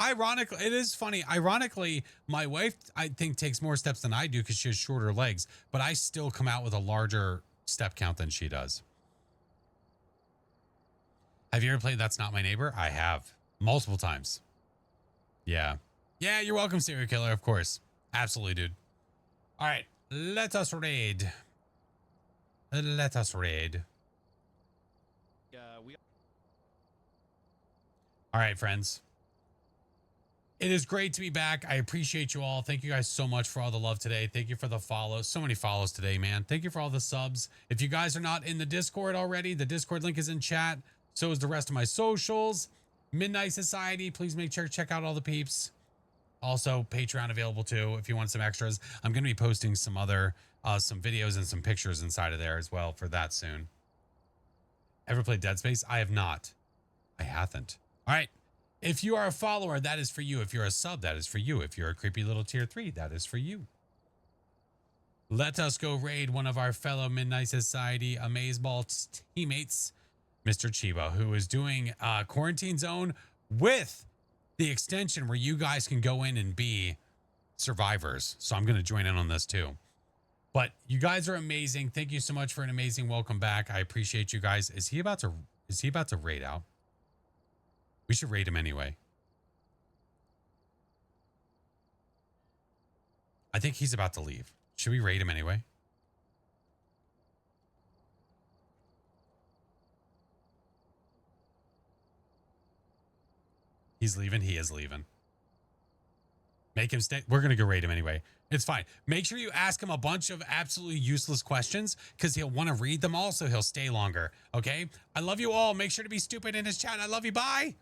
Ironically, it is funny. Ironically, my wife, I think, takes more steps than I do because she has shorter legs, but I still come out with a larger step count than she does. Have you ever played That's Not My Neighbor? I have. Multiple times. Yeah. Yeah, you're welcome, serial killer, of course. Absolutely, dude. All right, let us raid. Let us raid. All right, friends. It is great to be back. I appreciate you all. Thank you guys so much for all the love today. Thank you for the follows. So many follows today, man. Thank you for all the subs. If you guys are not in the Discord already, the Discord link is in chat. So is the rest of my socials. Midnight Society. Please make sure to check out all the peeps. Also, Patreon available too if you want some extras. I'm going to be posting some other, some videos and some pictures inside of there as well for that soon. Ever played Dead Space? I have not. I haven't. All right. If you are a follower, that is for you. If you're a sub, that is for you. If you're a creepy little tier 3, that is for you. Let us go raid one of our fellow Midnight Society Amazeball teammates, Mr. Chiba, who is doing Quarantine Zone with the extension where you guys can go in and be survivors. So I'm going to join in on this too. But you guys are amazing. Thank you so much for an amazing welcome back. I appreciate you guys. Is he about to raid out? We should raid him anyway. I think he's about to leave. Should we raid him anyway? He's leaving. He is leaving. Make him stay. We're going to go raid him anyway. It's fine. Make sure you ask him a bunch of absolutely useless questions because he'll want to read them all, so he'll stay longer. Okay? I love you all. Make sure to be stupid in his chat. I love you. Bye.